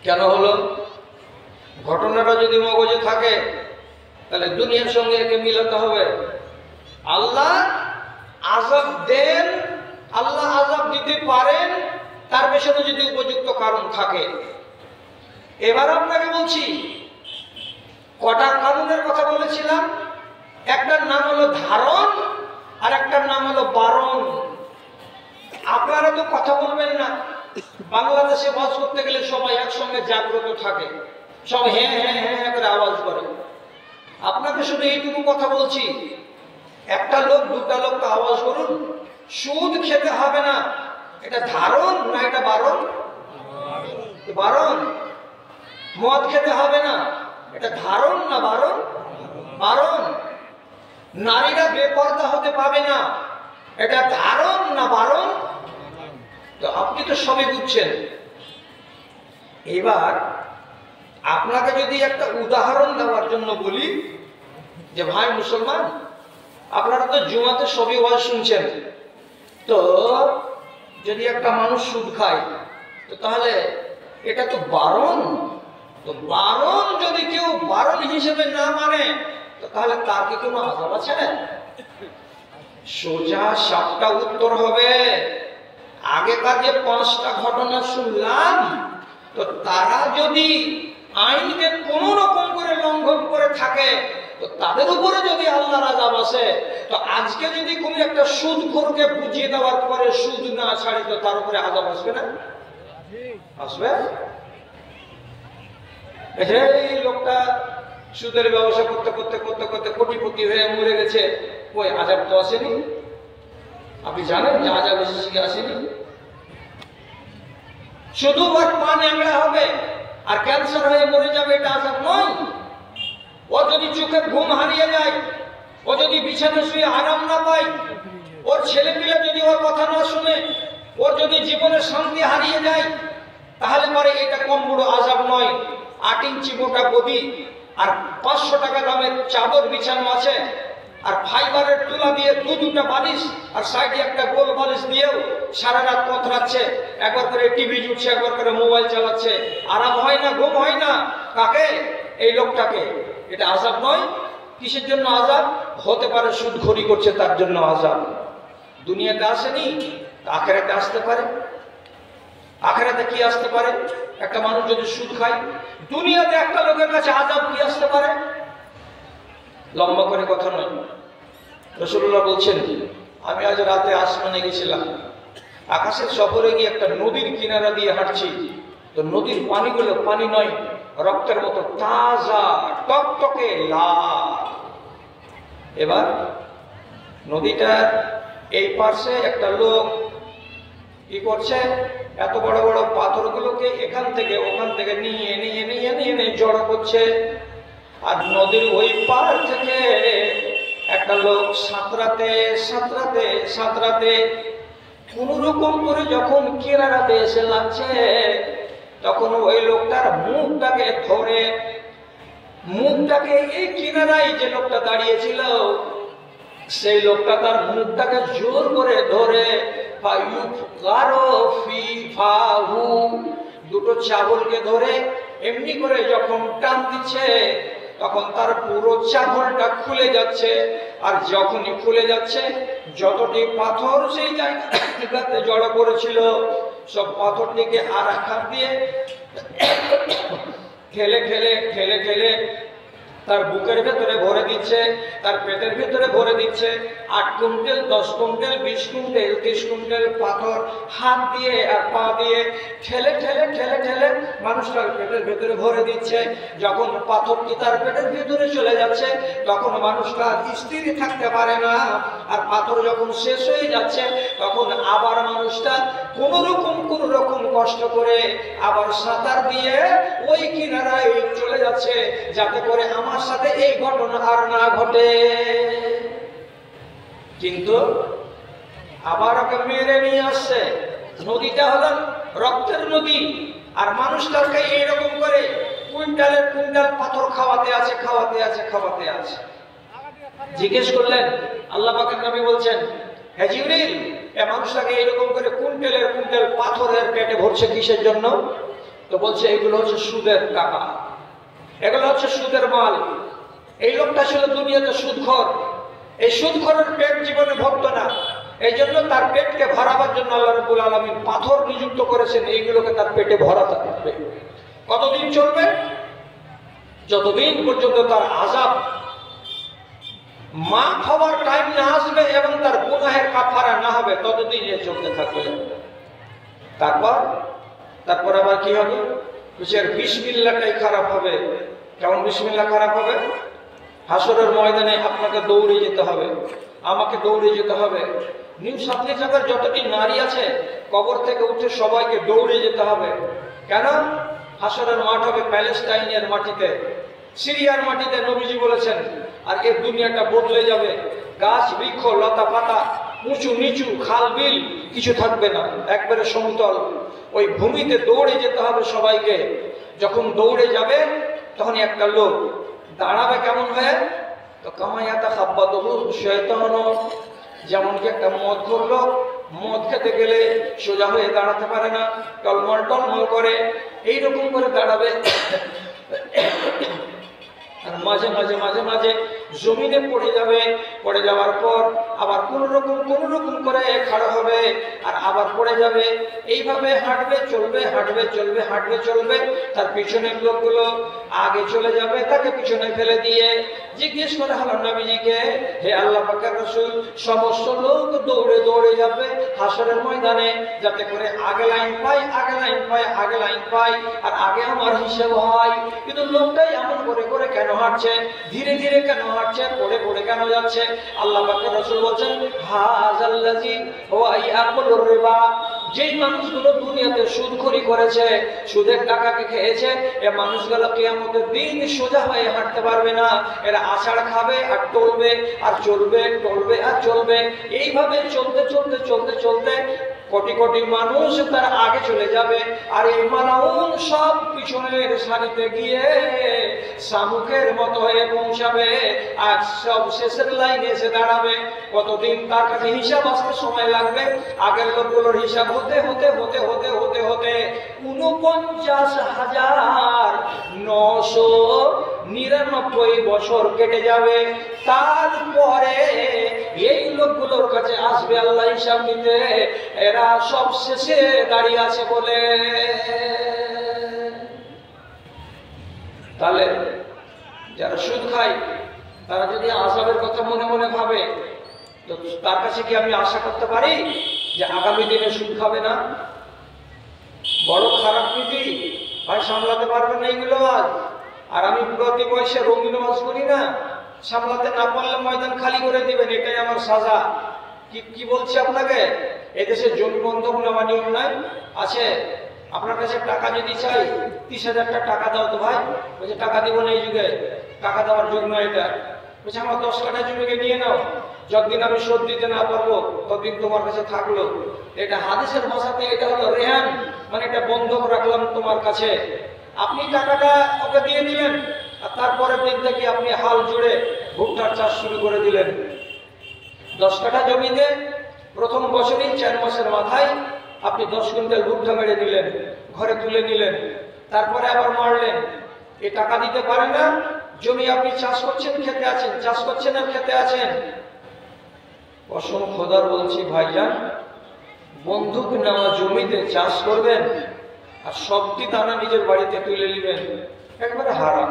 কেন হলো? ঘটনাটা যদি মগজে থাকে তাহলে দুনিয়ার সঙ্গে একে মিলাতে হবে। আল্লাহ আযাব দেন, আল্লাহ আযাব দিতে পারেন, তার পেছনে যদি উপযুক্ত কারণ থাকে। এবার আপনাকে বলছি, কটা কারণের কথা বলেছিলাম। একটার নাম হলো ধারণ, আর একটার নাম হলো বারণ। আপনারা তো কথা বলবেন না। বাংলাদেশে বাস করতে গেলে সবাই একসঙ্গে জাগ্রত থাকে, সব হ্যাঁ হ্যাঁ হ্যাঁ করে আওয়াজ করে। আপনাকে শুধু এইটুকু কথা বলছি, একটা লোক দুটা লোক আওয়াজ করুন, সুদ খেতে হবে না। এটা ধারণ না এটা বারণ? বারণ। মদ খেতে হবে না, এটা ধারণ না বারণ? বারণ। নারীরা বেপর্দা হতে পাবে না, এটা ধারণ না বারণ? তো আপনি তো সবই বুঝছেন। এবার আপনাকে যদি একটা উদাহরণ দেওয়ার জন্য বলি, যে ভাই মুসলমান, আপনারা তো জুমাতে সবই ওয়াজ শুনছেন, তো যদি একটা মানুষ সুদ খায় তো তাহলে এটা তো বারণ। তো বারণ যদি কেউ বারণ হিসেবে না মানে, তো তাহলে তার কি কোনো আযাব আছে? সোজা 7টা উত্তর হবে। আগেকার যে 5টা ঘটনা শুনলাম, তো তারা যদি আইনকে কোন রকম করে লঙ্ঘন করে থাকে, তো তাদের উপরে যদি আল্লাহর আযাব আসে, তো আজকে যদি কোনো একটা সুদখোরকে বুঝিয়ে দেওয়ার পরে সুদ না ছাড়ে, তো তার উপরে আযাব আসবে না? আসবে। এই লোকটা সুদের ব্যবসা করতে করতে করতে করতে কোটিপতি হয়ে মরে গেছে, ওই আযাব তো আসেনি। আপনি জানেন যে আযাব এসেছে কি আসেনি? শুধু ওর পা ন্যাংরা হবে আর ক্যান্সার হয়ে মরে যাবে, এটা আযাব নয়। ও যদি চোখের ঘুম হারিয়ে যায়, ও যদি বিছানায় শুয়ে আরাম না পায়, ওর ছেলে পিলে যদি ওর কথা না শুনে, ওর যদি জীবনের শান্তি হারিয়ে যায়, তাহলে পরে এটা কম বড় আযাব নয়। 8 ইঞ্চি মোটা গদি আর 500 টাকা দামের চাদর বিছানো আছে, আর ফাইবারের তুলা দিয়ে দুটা বালিশ আর সাইডে একটা গোল বালিশ দিয়েও সারা রাত কতরাচ্ছে, একবার করে টিভি জুটছে, একবার করে মোবাইল চালাচ্ছে, আরাম হয় না, ঘুম হয় না। কাকে? এই লোকটাকে। এটা আযাব নয়। কিসের জন্য আযাব? হতে পারে সুদখোরি করছে, তার জন্য আযাব। দুনিয়াতে আসেনি, আখিরাতে আসতে পারে। আখিরাতে কি আসতে পারে? একটা মানুষ যদি সুদ খায়, দুনিয়াতে একটা লোকের কাছে আযাব কি আসতে পারে? লম্বা করে কথা নয়, রাসূলুল্লাহ বলছেন, আমি আজ রাতে আসমানে গেছিলাম, আকাশের সফরে গিয়ে একটা নদীর কিনারা দিয়ে হাঁটছি, তো নদীর পানিগুলো পানি নয়, রক্তের মতো তাজা টকটকে লাল। এবার নদীটার এই পাশে একটা লোক কি করছে, এত বড় বড় পাথরগুলোকে এখান থেকে ওখান থেকে নিয়ে নিয়ে নিয়ে নিয়ে নিয়ে জড়ো করছে। আর নদীর ওই পার থেকে একটা লোক সাঁতরাতে সাঁতরাতে সাঁতরাতে কোন রকম করে যখন কিনারাতে এসে লাগছে, তখন ওই লোকটার মুখটাকে ধরে, মুখটাকে এই কিনারায় যে লোকটা দাঁড়িয়েছিল, সেই লোকটা তার মুখটাকে জোর করে ধরে দুটো চাবলকে ধরে এমনি করে যখন টান দিচ্ছে, তখন তার পুরো চাবলটা খুলে যাচ্ছে। আর যখনই খুলে যাচ্ছে, যতটি পাথর সেই জায়গাতে জড়ো করেছিল, সব পাথরটিকে আর এক হাত দিয়ে ঠেলে ঠেলে ঠেলে ঠেলে তার বুকের ভেতরে ভরে দিচ্ছে, তার পেটের ভেতরে ভরে দিচ্ছে। 8 কুইন্টাল, 10 কুইন্টাল, 20 কুইন্টাল, 30 কুইন্টাল পাথর হাত দিয়ে আর পা দিয়ে ঠেলে ঠেলে ঠেলে ঠেলে মানুষটার পেটের ভেতরে ভরে দিচ্ছে। যখন পাথরটি তার পেটের ভেতরে চলে যাচ্ছে, তখন মানুষটা স্থির থাকতে পারে না। আর পাথর যখন শেষ হয়ে যাচ্ছে, তখন আবার মানুষটা কোন রকম কষ্ট করে আবার সাঁতার দিয়ে ওই কিনারায় চলে যাচ্ছে, যাতে করে আমার সাথে এই ঘটনা আর না ঘটে। কিন্তু আবার ওকে মেরে নিয়ে আসছে। নদীটা হলো রক্তের নদী, আর মানুষটাকে এইরকম করে কুইন্টালের কুইন্টাল পাথর খাওয়াতে আছে, খাওয়াতে আছে, খাওয়াতে আছে। জিজ্ঞেস করলেন, আল্লাহ পাকের নবী বলছেন, হে জিবরিল, এই মানুষটাকে এইরকম করে কুইন্টালের কুইন্টাল পাথরের পেটে ভরছে কিসের জন্য? তো বলছে, এগুলো হচ্ছে সুদের টাকা, এগুলো হচ্ছে সুদের মাল। এই লোকটা ছিল দুনিয়াতে সুদখোর। এই সুদখোরের পেট জীবনে ভরত না, এই জন্য তার পেটকে ভরাবার জন্য আল্লাহ রাব্বুল আলামিন পাথর নিযুক্ত করেছেন, এইগুলোকে তার পেটে ভরাতে হবে। কতদিন চলবে? যতদিন পর্যন্ত তার আযাব মাফ হওয়ার টাইম না আসবে এবং তার গুনাহের কাফারা না হবে, ততদিন এ চলতে থাকবে। তারপর আবার কি হবে? বিসমিল্লাহটাই খারাপ হবে। কেমন বিসমিল্লাহ খারাপ হবে? হাসরের ময়দানে আপনাকে দৌড়ে যেতে হবে, আমাকে দৌড়ে যেতে হবে। নিউ সাতলিচাপের যতটি নারী আছে, কবর থেকে উঠে সবাইকে দৌড়ে যেতে হবে। কেন? হাসরের মাঠ হবে প্যালেস্টাইনের মাটিতে, সিরিয়ার মাটিতে, নবীজি বলেছেন। আর এই দুনিয়াটা বদলে যাবে, গাছ বৃক্ষ লতা পাতা, উঁচু নিচু, খাল বিল কিছু থাকবে না, একবারে সমতল। ওই ভূমিতে দৌড়ে যেতে হবে সবাইকে। যখন দৌড়ে যাবে, তখন একটা লোক দাঁড়াবে কেমন হয়ে? তো কামাইয়াতা খাব্বাতুহু শাইতান, যেমন কি একটা মদখোর লোক মদ খেতে গেলে সোজা হয়ে দাঁড়াতে পারে না, টলমল টলমল করে, এইরকম করে দাঁড়াবে। আর মাঝে মাঝে মাঝে মাঝে জমিনে পড়ে যাবে, পড়ে যাওয়ার পর আবার কোন রকম করে খাড়া হবে, আর আবার পড়ে যাবে। এইভাবে হাঁটবে চলবে, হাঁটবে চলবে, হাঁটবে চলবে। তার পিছনের লোকগুলো আগে চলে যাবে, তাকে পিছনে ফেলে দিয়ে জিজ্ঞেস করা হলো নবীজিকে, হে আল্লাহ পাকের রাসূল, সমস্ত লোক দৌড়ে দৌড়ে যাবে হাসরের ময়দানে, যাতে করে আগে লাইন পাই, আগে লাইন পাই, আগে লাইন পাই, আর আগে আমার হিসাব হয়। কিন্তু লোকটাই এমন করে করে কেন হাঁটছে, ধীরে ধীরে কেন হাঁটছে, পড়ে পড়ে কেন যাচ্ছে? আল্লাহ পাকের রাসূল বলেন, হাযাল্লাযী ওয়া ইয়াকুলুর রিবা, যেই মানুষগুলো দুনিয়াতে সুদখোরি করেছে, সুদের টাকাকে খেয়েছে, এ মানুষগুলো কিয়ামতের দিন সোজা হয়ে হাঁটতে পারবে না। এরা আষাঢ় খাবে আর টলবে আর চলবে, টলবে আর চলবে। এইভাবে চলতে চলতে চলতে চলতে কোটি কোটি মানুষ তার আগে চলে যাবে, আর এই মালাউন সব পিছনের সারিতে গিয়ে শামুকের মতো হয়ে পৌঁছাবে, আর সব শেষের লাইনে এসে দাঁড়াবে। কতদিন তার কাছে হিসাব আসতে সময় লাগবে? আগের লোকগুলোর হিসাব হতে হতে হতে হতে হতে হতে 49,999 বছর কেটে যাবে। তারপরে এই লোকগুলোর কাছে আসবে আল্লাহ হিসাব নিতে। এরা সব শেষে দাঁড়িয়ে আছে বলে। তাহলে যারা সুদ খায় তারা যদি আযাবের কথা মনে মনে ভাবে, তো তার কাছে কি আমি আশা করতে পারি যে আগামী দিনে সুদ খাবে না? বড় খারাপ নীতি ভাই, সামলাতে পারবেন না এইগুলো আজ। আর আমি প্রতি বয়সে রঙিন ওয়াজ করি না, সামলাতে না পারলে ময়দান খালি করে দিবেন, এটাই আমার সাজা। কি বলছি আপনাকে, এদেশে জমি বন্ধক নেওয়া নিয়ম নাই আছে। আপনার কাছে টাকা যদি চাই, 30,000 টাকা দাও তো ভাই। বলছে টাকা দিব না, এই যুগে টাকা দেওয়ার যুগ নয় এটা। বলছে আমার 10 কাঠা জমিকে নিয়ে নাও, যতদিন আমি শোধ দিতে না পারবো ততদিন তোমার কাছে থাকলো। এটা হাদিসের ভাষাতে এটা হলো রেহান, মানে এটা বন্ধক রাখলাম তোমার কাছে। আপনি টাকাটা ওকে দিয়ে দিলেন, আর তারপরের দিন থেকে আপনি হাল জুড়ে ভুট্টার চাষ শুরু করে দিলেন। 10 কাঠা জমিতে প্রথম বছরই 4 মাসের মাথায় আপনি 10 কুইন্টাল ভুট্টা মেরে নিলেন, ঘরে তুলে নিলেন। তারপরে আবার মারলেন। এ টাকা দিতে পারে না, জমি আপনি চাষ করছেন, খেতে আছেন, চাষ করছেন আর খেতে আছেন। কসম খোদার বলছি ভাইজান, বন্ধুক নেওয়া জমিতে চাষ করবেন আর সবটি দানা নিজের বাড়িতে তুলে নেবেন, একবারে হারাম,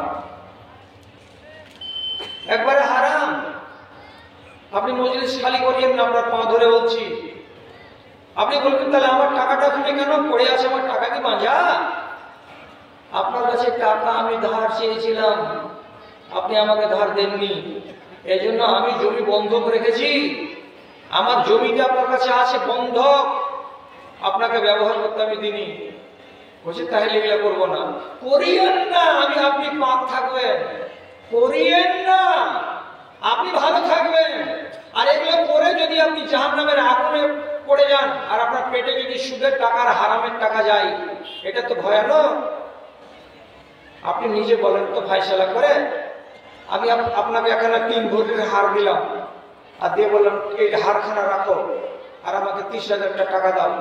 একবারে হারাম। আপনি মজলিস খালি করিয়েন না, আপনার পা ধরে বলছি। আপনি বলবেন তাহলে আমার টাকাটা ওখানে কেন পড়ে আছে, আমার টাকা কি মাজা? আপনার কাছে টাকা আমি ধার চেয়েছিলাম, আপনি আমাকে ধার দেননি, এই জন্য আমি জমি বন্ধক রেখেছি। আমার জমিটা আপনার কাছে আছে বন্ধক, আপনাকে ব্যবহার করতে আমি দিইনি। বলছি তাহলে এগুলো করবো না। করিয়েন না, আমি আপনি পাক থাকবেন। করিয়েন না, আপনি ভালো থাকবেন। আর এগুলো করে যদি আপনি জাহান্নামের আগুনে পড়ে যান, আর আপনার পেটে যদি সুদের টাকা আর হারামের টাকা যায়, এটা তো ভয়ানক। আপনি নিজে বলেন তো, ফায়সালা করে আমি আপনাকে এখানে 3 ভরির হার দিলাম, আর দিয়ে বললাম এই হারখানা রাখো আর আমাকে 30,000 টাকা দাও।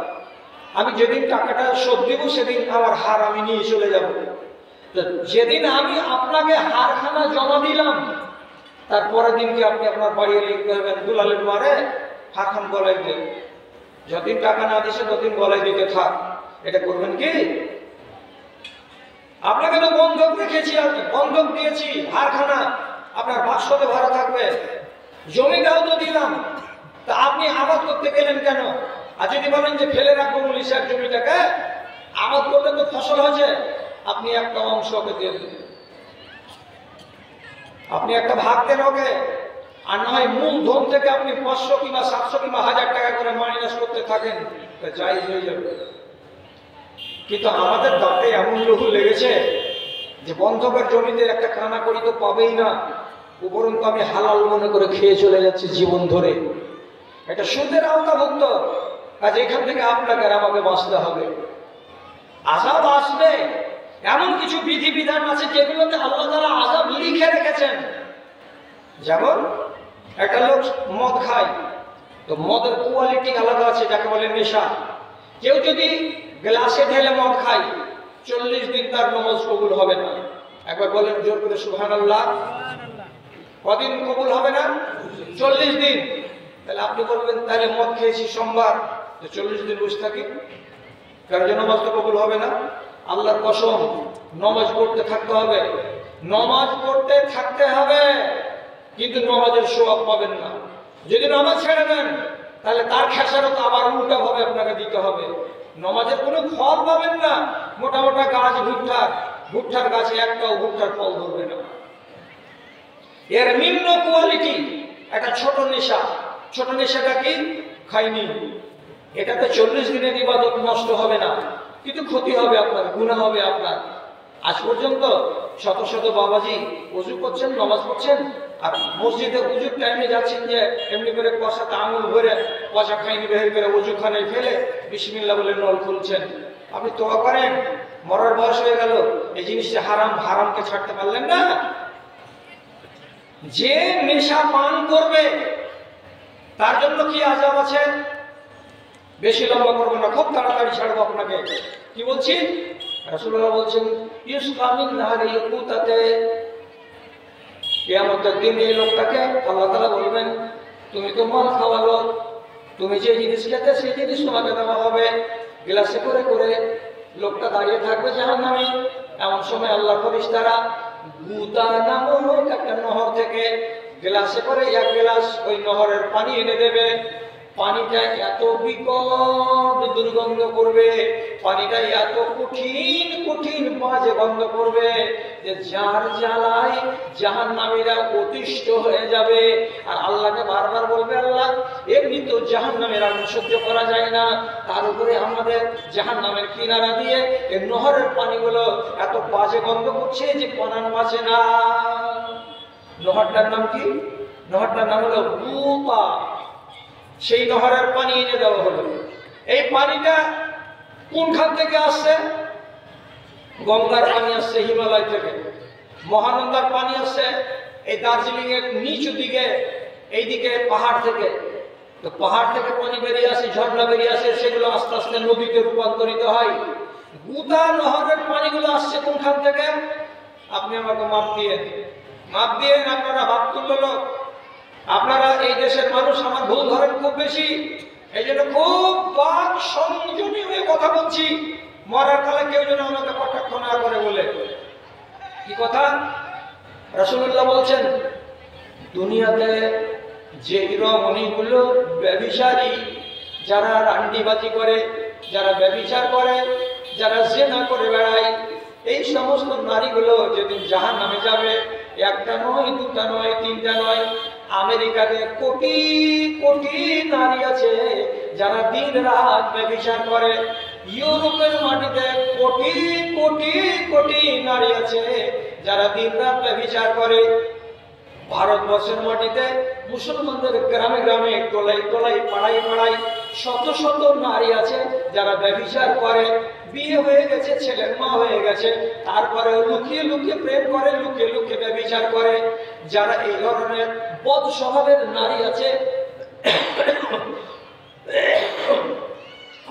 আমি যেদিন টাকাটা শোধ দিব সেদিন আমার হার আমি নিয়ে চলে যাব। যেদিন আমি আপনাকে হারখানা জমা দিলাম, তারপরের দিনকে আপনি আপনার বাড়ি লিখতে হবেন দুলালের মারে হারখান গলায় দিয়ে। যতদিন টাকা না দিছে ততদিন গলায় দিতে থাক। এটা করবেন কি? আপনাকে তো বন্ধক রেখেছি, আমি বন্ধক দিয়েছি হারখানা, আপনার বাক্সতে ভরা থাকবে। জমিটাও তো দিলাম, তা আপনি আবাদ করতে গেলেন কেন? আর যদি বলেন যে ফেলে রাখবো মুলিশের জমিটাকে, আবাদ করলে তো ফসল হয়েছে, আপনি একটা অংশ ওকে দিয়ে দেন, আপনি একটা ভাগ দেন ওকে। আর না হয় মূলধন থেকে আপনি 500 কিংবা 700 কিংবা 1000 টাকা করে মাইনাস করতে থাকেন, জায়েজ হয়ে যাবে। কিন্তু আমাদের দাঁতে এমন লহু লেগেছে যে বন্ধকের জমিতে একটা কানা করি তো পাবেই না, উপরন্তু আমি হালাল মনে করে খেয়ে চলে যাচ্ছি জীবন ধরে। এটা সুদের আওতাভুক্ত। কাজে এখান থেকে আপনাকে আর আমাকে বাঁচতে হবে। আযাব আসবে, এমন কিছু বিধিবিধান আছে যেগুলোতে আল্লাহ তাআলা আযাব লিখে রেখেছেন। যেমন একটা লোক মদ খায়, তো মদের কোয়ালিটি আলাদা আছে, যাকে বলে নেশা। কেউ যদি গ্লাসে ঢেলে মদ খায়, 40 দিন তার নামাজ কবুল হবে না। একবার বলেন জোর করে সুবহানাল্লাহ। কদিন কবুল হবে না? 40 দিন। তাহলে আপনি বলবেন তাহলে মদ খেয়েছি সোমবার, 40 দিন বসে থাকি, কারণ নামাজ তো কবুল হবে না। আল্লাহর কসম, নামাজ পড়তে থাকতে হবে, নামাজ পড়তে থাকতে হবে, কিন্তু নামাজের সওয়াব পাবেন না। যদি নামাজ ছেড়ে দেন তাহলে তার খেসারত আবার উল্টা ভাবে আপনাকে দিতে হবে। নামাজের কোনো ফল পাবেন না। মোটা মোটা গাছ ভুট্টার গাছে একটাও ভুট্টার ফল ধরবে না। এর নিম্ন কোয়ালিটি একটা ছোট নেশা। ছোট নেশাটা কি? খাইনি, এটাতে 40 দিনের ইবাদত নষ্ট হবে না, কিন্তু ক্ষতি হবে আপনার, গুনাহ হবে আপনার। আজ পর্যন্ত শত শত বাবাজি ওযু করছেন, নামাজ পড়ছেন, আর মসজিদে উজুর টাইমে যাচ্ছেন যে এমনি করে কষাতে আঙুল ভরে কষা খাইনি বের করে ওযুখানে ফেলে বিসমিল্লাহ বলে নল খুলছেন। আপনি তোয়া করেন, মরার বয়স হয়ে গেল, এই জিনিসটা হারাম, হারামকে ছাড়তে পারলেন না। যে নেশা পান করবে তার জন্য কি আযাব আছে? বেশি লম্বা করবো না, খুব তাড়াতাড়ি ছাড়বো আপনাকে। কি বলছি? রাসূলুল্লাহ বলছেন ইউসকা মিন নাহারি ইয়াকুতাতে, কিয়ামতের দিন এই লোকটাকে আল্লাহ তাআলা বলবেন তুমি তো মদ খাওয়া লোক, তুমি যে জিনিস খেতে সেই জিনিস তোমাকে দেওয়া হবে। গ্লাসে করে করে লোকটা দাঁড়িয়ে থাকবে জাহান্নামে। এমন সময় আল্লাহ ফেরেশতারা গুতা নামক একটা নহর থেকে গ্লাসে করে এক গ্লাস ওই নহরের পানি এনে দেবে। পানিটা এত বিকট দুর্গন্ধ করবে, পানিটা এত কঠিন কঠিন বাজে গন্ধ করবে যে যার জ্বালায় জাহান্নামীরা অতিষ্ঠ হয়ে যাবে। আর আল্লাহকে বারবার বলবে আল্লাহ এমনি তো জাহান্নামের আগুন সহ্য করা যায় না, তার উপরে আমাদের জাহান্নামের কিনারা দিয়ে এই নহরের পানিগুলো এত বাজে গন্ধ করছে যে প্রাণ বাঁচে না। নহরটার নাম কি? নহরটার নাম হলো গুতা। সেই নহরের পানি এনে দেওয়া হলো। এই পানিটা কোনখান থেকে আসছে? গঙ্গার পানি আসছে হিমালয় থেকে, মহানন্দার পানি আসছে এই দার্জিলিং এর নিচু দিকে, এইদিকে পাহাড় থেকে। তো পাহাড় থেকে পানি বেরিয়ে আসে, ঝর্ণা বেরিয়ে আসে, সেগুলো আস্তে আস্তে নদীতে রূপান্তরিত হয়। গুতা নহরের পানিগুলো আসছে কোনখান থেকে? আপনি আমাকে মাপ দিয়ে আপনারা ভাব তুলল লোক, আপনারা এই দেশের মানুষ আমার ভুল ধরেন খুব বেশি, এই জন্য খুব বাক সংযমী হয়ে কথা বলছি। মরার কালে কেউ যেন আমাকে কটাক্ষ না করে বলে। কি কথা? রাসূলুল্লাহ বলছেন দুনিয়াতে যে রমণীগুলো ব্যভিচারী, যারা রান্ডিবাজি করে, যারা ব্যভিচার করে, যারা জিনা করে বেড়ায়, এই সমস্ত নারীগুলো যেদিন জাহান্নামে যাবে, একটা নয়, দুটা নয়, তিনটা নয়, আমেরিকাতে কোটি কোটি নারী আছে যারা দিন রাত ব্যভিচার করে। ইউরোপের মাটিতে কোটি কোটি কোটি নারী আছে যারা দিন রাত ব্যভিচার করে। ভারতবর্ষের মাটিতে মুসলমানদের গ্রামে গ্রামে টোলাই টোলাই পাড়াই পাড়াই শত শত নারী আছে যারা ব্যভিচার করে। বিয়ে হয়ে গেছে, ছেলের মা হয়ে গেছে, তারপরে লুকিয়ে লুকিয়ে প্রেম করে, লুকিয়ে লুকিয়ে ব্যভিচার করে। যারা এই ধরনের বদ স্বভাবের নারী আছে,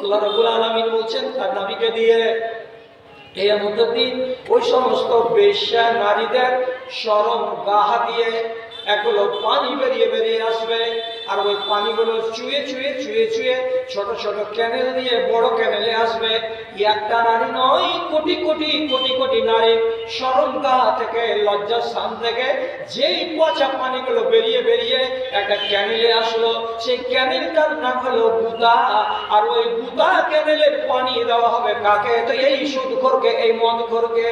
আল্লাহ রাব্বুল আলামিন বলছেন তার নবীকে দিয়ে কিয়ামতের দিন ওই সমস্ত বেশ্যা নারীদের শরম গাহা দিয়ে এগুলো পানি বেরিয়ে বেরিয়ে আসবে। আর ওই পানিগুলো চুয়ে চুয়ে চুয়ে চুয়ে ছোট ছোট ক্যানেল দিয়ে বড় ক্যানেলে আসবে। একটা নারী নয়, কোটি কোটি কোটি কোটি নারী শরম গাহা থেকে, লজ্জার স্থান থেকে যেই পচা পানিগুলো বেরিয়ে বেরিয়ে একটা ক্যানেলে আসলো, সেই ক্যানেলটার নাম হলো গুতা। আর ওই গুতা ক্যানেলের পানি দেওয়া হবে কাকে? তো এই সুদখোরকে, এই মদখোরকে।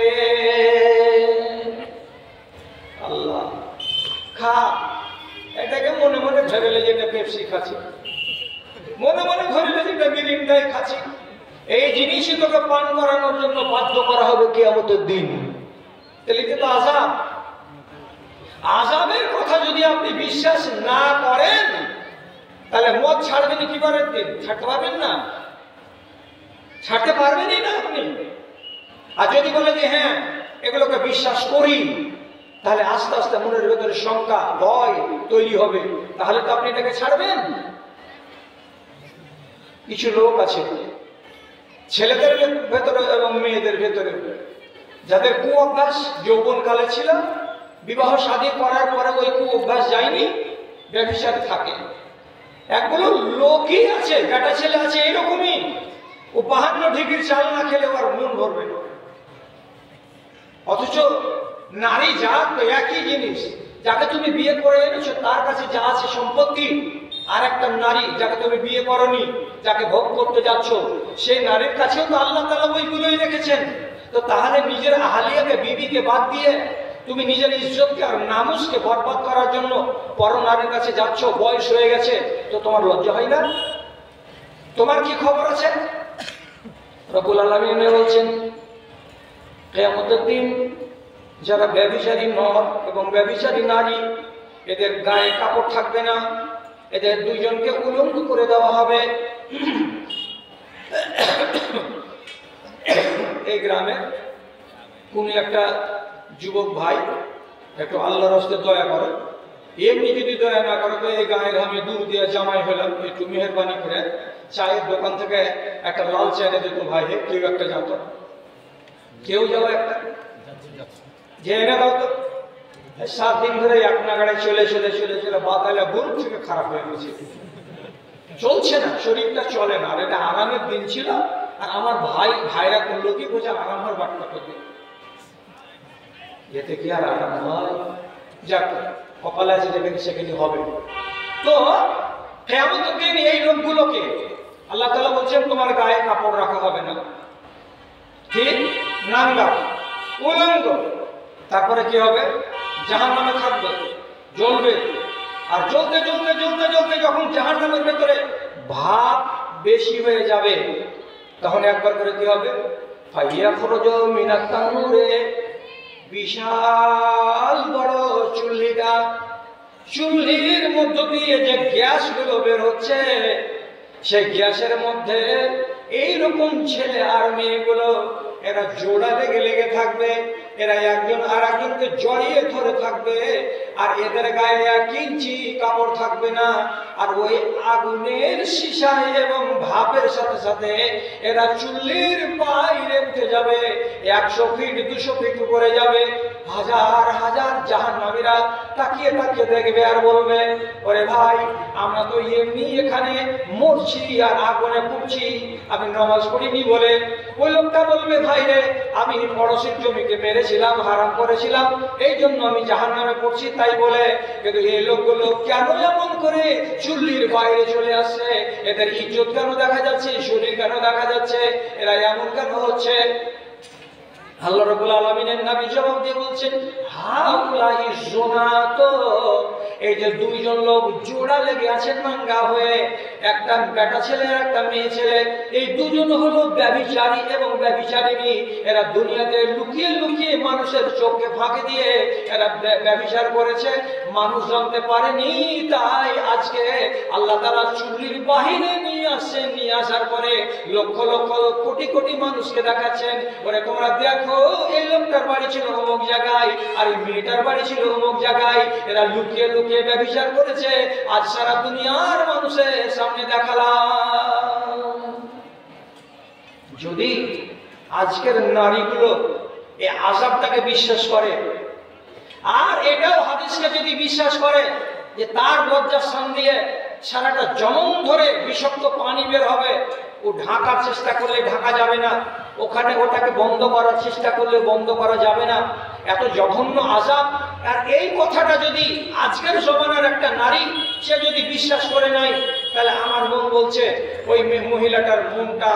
আল্লাহ খা, এটাকে মনে মনে ধরেলে যেটা পেপসি খাচ্ছি, মনে মনে ধরেলে যেটা মিরিন্ডাই খাচ্ছি, এই জিনিসই তোকে পান করানোর জন্য বাধ্য করা হবে কিয়ামতের দিন। তাহলে কিন্তু আযাব, আযাবের কথা যদি আপনি বিশ্বাস না করেন তাহলে মদ ছাড়বেন কি করেন? দিন ছাড়তে পারবেন না, ছাড়তে পারবেনই না আপনি। আর যদি বলে যে হ্যাঁ এগুলোকে বিশ্বাস করি, তাহলে আস্তে আস্তে মনের ভেতরে শঙ্কা, ভয় তৈরি হবে, তাহলে তো আপনি এটাকে ছাড়বেন। কিছু লোক আছে ছেলেদের ভেতরে এবং মেয়েদের ভেতরে যাদের কু অভ্যাস যৌবনকালে ছিল, বিবাহ শাদী করার পরে ওই কু অভ্যাস যায়নি, ব্যভিচার থাকে। একগুলো লোকই আছে, বেটা ছেলে আছে এরকমই, ও 52 ডিগ্রি চাল না খেলে আর মন ভরবে না। অথচ নারী জাত তো একই জিনিস, যাকে তুমি বিয়ে করে এনেছো তার কাছে যা আছে সম্পত্তি, আর একটা নারী যাকে তুমি বিয়ে করনি, যাকে ভোগ করতে যাচ্ছ, সেই নারীর কাছেও তো আল্লাহ তাআলা ওইগুলোই রেখেছেন। তো তাহলে নিজের আহলিয়াকে, বিবিকে বাদ দিয়ে তুমি নিজের ইজ্জতকে আর নামুসকে বরবাদ করার জন্য পর নারীর কাছে যাচ্ছ, বয়স হয়ে গেছে, তো তোমার লজ্জা হয় না? তোমার কি খবর আছে? রব্বুল আলামিন বলছেন কিয়ামতের দিন যারা ব্যভিচারী নর এবং ব্যভিচারী নারী, এদের গায়ে কাপড় থাকবে না, এদের দুইজনকে উলঙ্গ করে দেওয়া হবে। এই গ্রামে কোন একটা যুবক ভাই একটু আল্লাহর রাস্তে দয়া করে, এমনি যদি দয়া না করে তো এই গায়ে ঘামে দূর দিয়ে জামাই হলাম, একটু মেহরবানি করে চায়ের দোকান থেকে একটা লাল চা এনে দিত ভাই, কেউ একটা যাতো, কেউ যাও একটা যে এনে দাও তো। 7 দিন ধরে এক নাগাড়ায় চলে চলে চলে চলে বাতালা গরু থেকে খারাপ হয়ে গেছে, চলছে না, শরীরটা চলে না। আর এটা আরামের দিন ছিল, আর আমার ভাইরা করলো কি বোঝা আরাম হওয়ার বাট্টা করবে, এতে কি আর আরাম হয়? যাক, কপালে আছে যেখানে সেখানে হবে। তো কিয়ামতের দিন এই লোকগুলোকে আল্লাহ তাআলা বলছেন তোমার গায়ে কাপড় রাখা হবে না, ঠিক নাঙ্গা উলঙ্গ। তারপরে কি হবে? জাহান্নামে থাকবে, জ্বলবে। আর জ্বলতে জ্বলতে জ্বলতে জ্বলতে যখন জাহান্নামের ভেতরে ভাব বেশি হয়ে যাবে, তখন একবার করে কি হবে? ফাইয়াখরুজু মিনাত তানুরে, বিশাল বড় চুল্লিটা, চুল্লির মধ্য দিয়ে যে গ্যাসগুলো বের হচ্ছে, সেই গ্যাসের মধ্যে এইরকম ছেলে আর মেয়েগুলো এরা জোড়া লেগে লেগে থাকবে, এরা একজন আর একজনকে জড়িয়ে ধরে থাকবে, আর এদের গায়ে 1 ইঞ্চি কাপড় থাকবে না। আর ওই আগুনের শিশায় এবং ভাপের সাথে সাথে এরা চুল্লির বাইরে উঠে যাবে, 100 ফিট 200 ফিট উপরে যাবে। হাজার হাজার জাহান্নামীরা তাকিয়ে তাকিয়ে দেখবে আর বলবে, ওরে ভাই, আমরা তো এমনি এখানে মরছি আর আগুনে পুড়ছি, আমি নামাজ পড়িনি বলে। ওই লোকটা বলবে, ভাই রে, আমি পড়োশির জমিকে মেরেছিলাম, হারাম করেছিলাম, এই জন্য আমি জাহান্নামে পড়ছি তাই বলে। কিন্তু এই লোকগুলো কেন এমন করে চুল্লির বাইরে চলে আসছে? এদের ইজ্জত কেন দেখা যাচ্ছে? শরীর কেন দেখা যাচ্ছে? এরা এমন কেন হচ্ছে? আল্লাহ রাব্বুল আলামিনের নবী জবাব দিয়ে বলছেন, হাউলাই জুনাত, এই যে দুইজন লোক জোড়া লেগে আছেন নাঙ্গা হয়ে, একটা বেটা ছেলে আর একটা মেয়ে ছেলে, এই দুজন হলো ব্যভিচারী এবং ব্যভিচারিণী। এরা দুনিয়াতে লুকিয়ে লুকিয়ে মানুষের চোখে ফাঁকি দিয়ে এরা ব্যভিচার করেছে, মানুষ জানতে পারেনি। তাই আজকে আল্লাহ তাআলা চুল্লির বাহিরে নিয়ে আসছেন, নিয়ে আসার পরে লক্ষ লক্ষ কোটি কোটি মানুষকে দেখাচ্ছেন, ওরে তোমরা দেখো, এই লোকটার বাড়ি ছিল অমুক জায়গায়, আর এই মেয়েটার বাড়ি ছিল অমুক জায়গায়, এরা লুকিয়ে লুকিয়ে ব্যভিচার করেছে, আজ সারা দুনিয়ার মানুষের সামনে দেখালাম। যদি আজকের নারীগুলো এই আযাবটাকে বিশ্বাস করে, আর এটাও হাদিসকে যদি বিশ্বাস করে যে তার লজ্জাস্থান দিয়ে সারাটা জনম ধরে বিষাক্ত পানি বের হবে, ও ঢাকার চেষ্টা করলে ঢাকা যাবে না, ওখানে ওটাকে বন্ধ করার চেষ্টা করলে বন্ধ করা যাবে না, এত জঘন্য আযাব। আর এই কথাটা যদি আজকের জমানার একটা নারী সে যদি বিশ্বাস করে নাই, তাহলে আমার মন বলছে ওই মহিলাটার মনটা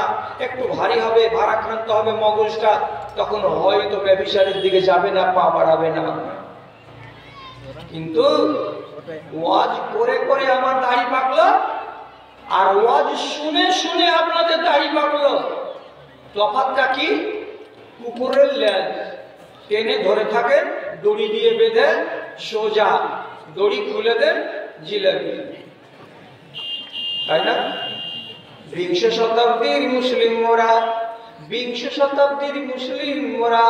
একটু ভারী হবে, ভারাক্রান্ত হবে মগজটা, তখন হয়তো ব্যভিচারের দিকে যাবে না, পা বাড়াবে না। কিন্তু ওয়াজ করে করে আমার দাড়ি পাকলো, আর ওয়াজ শুনে শুনে আপনাদের দাড়ি পাকলো। তফাৎটা কি? কুকুরের লেজ টেনে ধরে থাকেন, দড়ি দিয়ে বেঁধে সোজা, দড়ি খুলে দেন, জিলাপি, তাই না? বিংশ শতাব্দীর মুসলিম মোরা, বিংশ শতাব্দীর মুসলিম মোরা,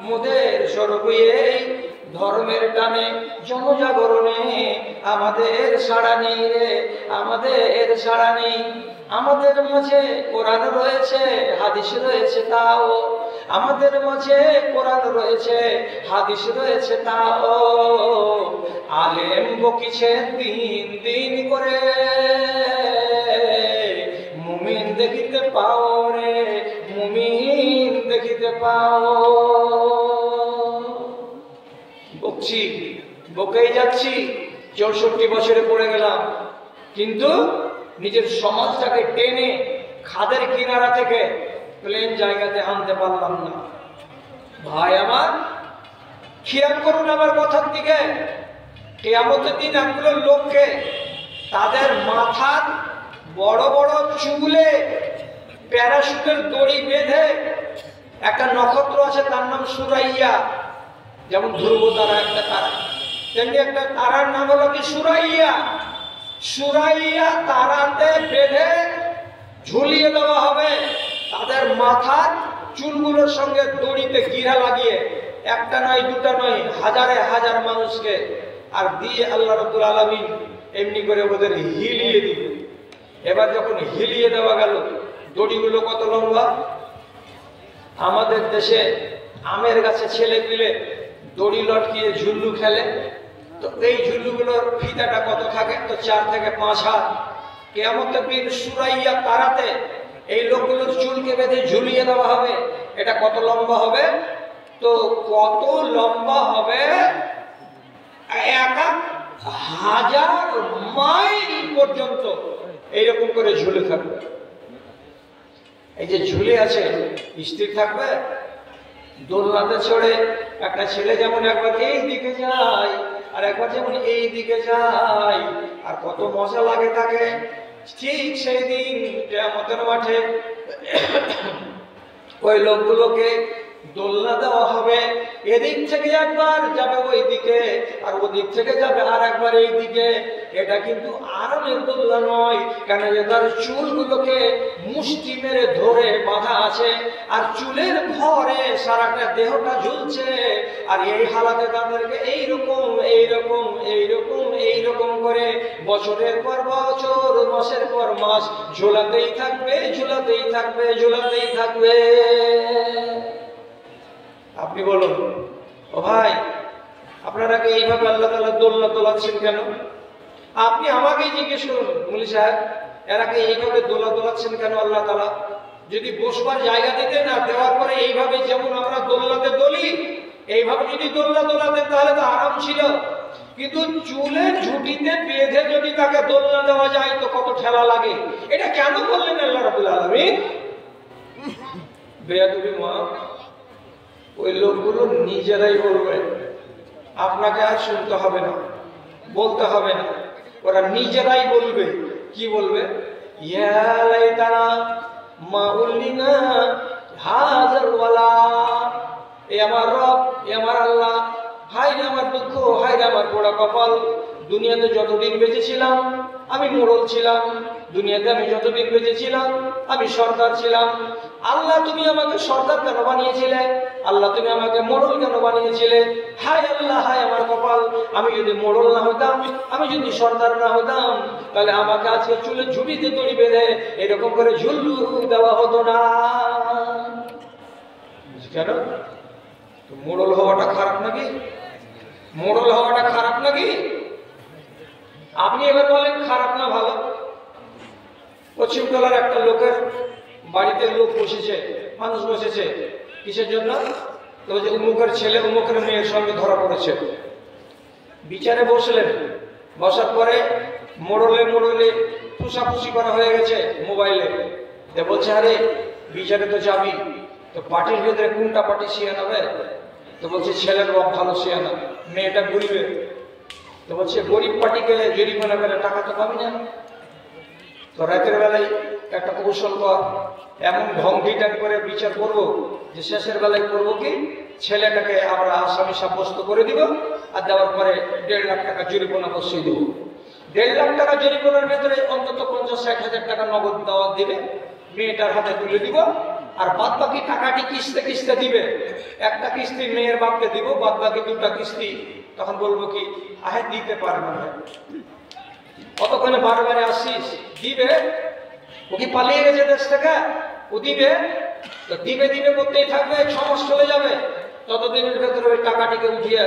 মোদের স্বরূপে ধর্মের টানে জনজাগরণে আমাদের সাড়া নেই রে, আমাদের সাড়া নেই। আমাদের মাঝে কোরআন রয়েছে, হাদিস রয়েছে, তাও আমাদের মাঝে কোরআন রয়েছে, হাদিস রয়েছে, তাও আলেম বকিছে দিন দিন করে, মুমিন দেখিতে পাও রে, মুমিন দেখিতে পাও। বকছি, বকেই যাচ্ছি, 64 বছরে পড়ে গেলাম, কিন্তু নিজের সমাজটাকে টেনে খাদের কিনারা থেকে প্লেন জায়গাতে আনতে পারলাম না। ভাই আমার, খেয়াল করুন আমার কথার দিকে। কিয়ামতের দিন একগুলো লোককে তাদের মাথার বড় বড় চুলে প্যারাশুটের দড়ি বেঁধে, একটা নক্ষত্র আছে তার নাম সুরাইয়া, যেমন ধ্রুব তারা একটা তারা, তেমনি একটা তারার নাম হলো কি সুরাইয়া। সুরাইয়া তারাতে বেঁধে ঝুলিয়ে দেওয়া হবে, তাদের মাথার চুলগুলোর সঙ্গে দড়িতে গিরা লাগিয়ে, একটা নয় দুটা নয়, হাজারে হাজার মানুষকে, আর দিয়ে আল্লাহ রাব্বুল আলামিন এমনি করে ওদের হিলিয়ে দিবে। এবার যখন হিলিয়ে দেওয়া গেল, দড়িগুলো কত লম্বা? আমাদের দেশে আমের গাছে ছেলে পিলে দড়ি লটকিয়ে ঝুল্লু খেলে, তো এই ঝুল্লুগুলোর ফিতাটা কত থাকে? তো 4 থেকে 5 হাত। কিয়ামতের দিন সুরাইয়া তারাতে এই লোকগুলোর চুলকে বেঁধে ঝুলিয়ে দেওয়া হবে। এটা কত লম্বা হবে? তো কত লম্বা হবে? 1000 মাইল পর্যন্ত এইরকম করে ঝুলে থাকবে। এই যে ঝুলে আছে, স্থির থাকবে? দোলনাতে চড়ে একটা ছেলে যেমন একবার এই দিকে যায় আর একবার যেমন এই দিকে যায়, আর কত মজা লাগে তাকে। ঠিক সেই দিন কিয়ামতের মাঠে ওই লোকগুলোকে দোলনা দেওয়া হবে, এদিক থেকে একবার যাবে ওই দিকে, আর ওদিক থেকে যাবে আর একবার এই দিকে। এটা কিন্তু আরামের দোলনা নয়, কেন যে তার চুলগুলোকে মুষ্টি মেরে ধরে বাঁধা আছে, আর চুলের ভরে সারাটা দেহটা ঝুলছে। আর এই হালাতে তাদেরকে এইরকম এইরকম এইরকম এইরকম করে বছরের পর বছর, মাসের পর মাস ঝোলাতেই থাকবে, ঝোলাতেই থাকবে, ঝোলাতেই থাকবে। আপনি বলুন, ও ভাই, আপনারা কি এইভাবে আল্লাহ তাআলা দোলনা তোলাচ্ছেন কেন? আপনি আমাকেই জিজ্ঞেস করুন, মুলি সাহেব, এরা কি এইভাবে দোলা তোলাচ্ছেন কেন আল্লাহ তাআলা? যদি বসবার জায়গা দিতেন না, দেওয়ার পরে এইভাবে যেমন আমরা দোলনাতে দোলি, এইভাবে যদি দোলনা তোলাতেন তাহলে তো আরাম ছিল। কিন্তু চুলের ঝুঁটিতে বেঁধে যদি তাকে দোলনা দেওয়া যায় তো কত ঠেলা লাগে। এটা কেন করলেন আল্লাহ রাব্বুল আলামিন? বেয়াদবি মা, ওই লোকগুলো নিজেরাই বলবে, আপনাকে আর শুনতে হবে না, বলতে হবে না, ওরা নিজেরাই বলবে। কি বলবে? ইয়া লাইতানা মা উল্লিনা হাযাল ওয়ালা, এ আমার রব, এ আমার আল্লাহ, হায় রে আমার দুঃখ, হায় রে আমার পোড়া কপাল। দুনিয়াতে যতদিন বেঁচেছিলাম আমি মোড়ল ছিলাম, দুনিয়াতে আমি যতদিন বেঁচেছিলাম আমি সর্দার ছিলাম। আল্লাহ তুমি আমাকে সর্দার কেন বানিয়েছিলে? আল্লাহ তুমি আমাকে মোড়ল কেন বানিয়েছিলে? হায় আল্লাহ, হায় আমার কপাল, আমি যদি মোড়ল না হতাম, আমি যদি সর্দার না হতাম, তাহলে আমাকে আজকে চুলে ঝুড়িতে দড়ি বেঁধে এরকম করে ঝুল্লু দেওয়া হতো না। কেন? মোড়ল হওয়াটা খারাপ নাকি? মোড়ল হওয়াটা খারাপ নাকি? আপনি এবার বলেন খারাপ না ভালো? পশ্চিমতলার একটা লোকের বাড়িতে লোক বসেছে, মানুষ বসেছে, কিসের জন্য? তো যে উমুকের ছেলে উমুকের মেয়ের সঙ্গে ধরা পড়েছে, বিচারে বসলেন। বসার পরে মোড়লে মোড়লে ফুসাফুসি করা হয়ে গেছে মোবাইলে। বলছে, আরে বিচারে তো যাবি, তো পার্টির ভেতরে কোনটা পার্টি সিয়ান হবে? তো বলছে ছেলের বাপ ভালো সিয়ানা, মেয়েটা ঘুরবে। তো বলছে গরিব পার্টিকে জরিমানা করে টাকা তো পাবি না, তো রাতের বেলায় একটা কৌশল কর, এমন ঢঙ্গিটান করে বিচার করবো যে শেষের বেলায় করবো কি, ছেলেটাকে আমরা আসামি সাব্যস্ত করে দিব, আর দেওয়ার পরে 1.5 লাখ টাকা জরিমানা বসিয়ে দেবো। 1.5 লাখ টাকা জরিমানার ভেতরে অন্তত 50-60 হাজার টাকা নগদ দাওয়াত দিবে, মেয়েটার হাতে তুলে দিব, আর বাদ বাকি টাকাটি কিস্তে কিস্তে দিবে। একটা কিস্তি মেয়ের বাপকে দিব, বাদ বাকি 2টা কিস্তি তখন বলবো কি, আহে দিতে পারবে না, কতক্ষণে বারবারে আসিস, দিবে। ও কি পালিয়ে গেছে দেশ থেকে? ও দিবে, তো দিবে দিবে করতেই থাকবে, 6 মাস চলে যাবে। ততদিনের ভেতরে ওই টাকাটিকে উঠিয়ে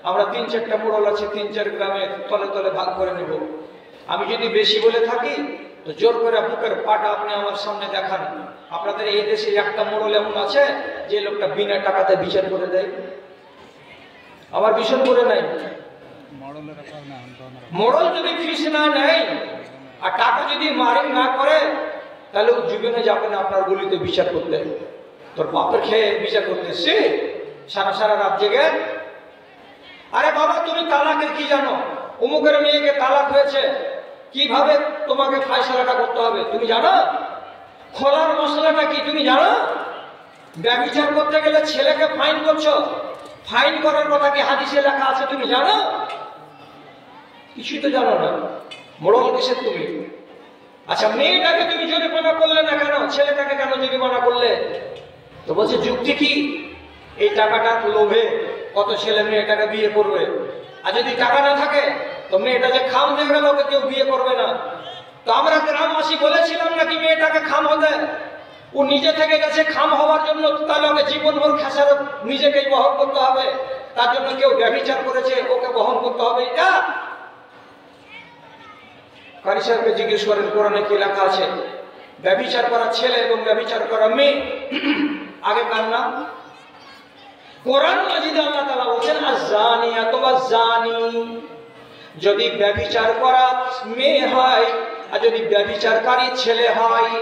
আমরা 3-4টা মোড়ল আছে 3-4 গ্রামে তলে তলে ভাগ করে নেব। আমি যদি বেশি বলে থাকি তো জোর করে বুকের পাটা আপনি আমার সামনে দেখান। আপনাদের এই দেশে একটা মোড়ল এমন আছে যে লোকটা বিনা টাকাতে বিচার করে দেয়, আবার বিচার করে নেয়। মোড়ল যদি ফিস না নেয় আর টাকা যদি মারিং না করে, তাহলে ও জীবনে যাবে না আপনার গলিতে বিচার করতে। তোর বাপের খেয়ে বিচার করতেছি সারা সারা রাত জেগে। আরে বাবা, তুমি তালাকের কি জানো? অমুকের মেয়েকে তালাক হয়েছে, কিভাবে তোমাকে ফয়সালাটা করতে হবে তুমি জানো? খোলার মশলাটা কি তুমি জানো? ব্যভিচার করতে গেলে ছেলেকে ফাইন করছো, ফাইন করার কথা কি হাদিসে লেখা আছে তুমি জানো? কিছুই তো জানো না, মোড়ল কিসের তুমি? আচ্ছা, মেয়েটাকে তুমি জরিমানা করলে না কেন, ছেলেটাকে কেন জরিমানা করলে? তো বলছে যুক্তি কি? এই টাকাটার লোভে কত ছেলে মেয়েটাকে বিয়ে করবে, আর যদি টাকা না থাকে তো মেয়েটা যে খাম হয়ে গেল, ওকে কেউ বিয়ে করবে না। তো আমরা গ্রামবাসী বলেছিলাম নাকি মেয়েটাকে খাম হতে? ও নিজে থেকে গেছে খাম হওয়ার জন্য, তাহলে ওকে জীবনভর খেসারত নিজেকেই বহন করতে হবে। তার জন্য কেউ ব্যভিচার করেছে, ওকে বহন করতে হবে। এটা কারি সাহেবকে জিজ্ঞেস করেন কোরআনে কি লেখা আছে? ব্যভিচার করা ছেলে এবং ব্যভিচার করা মেয়ে আগে কার নাম? কোরআন মাজিদে আল্লাহ তাআলা বলেন আয-যানিয়াতু ওয়াজ-যানি। যদি ব্যভিচার করা মেয়ে হয় আর যদি ব্যভিচারকারী ছেলে হয়,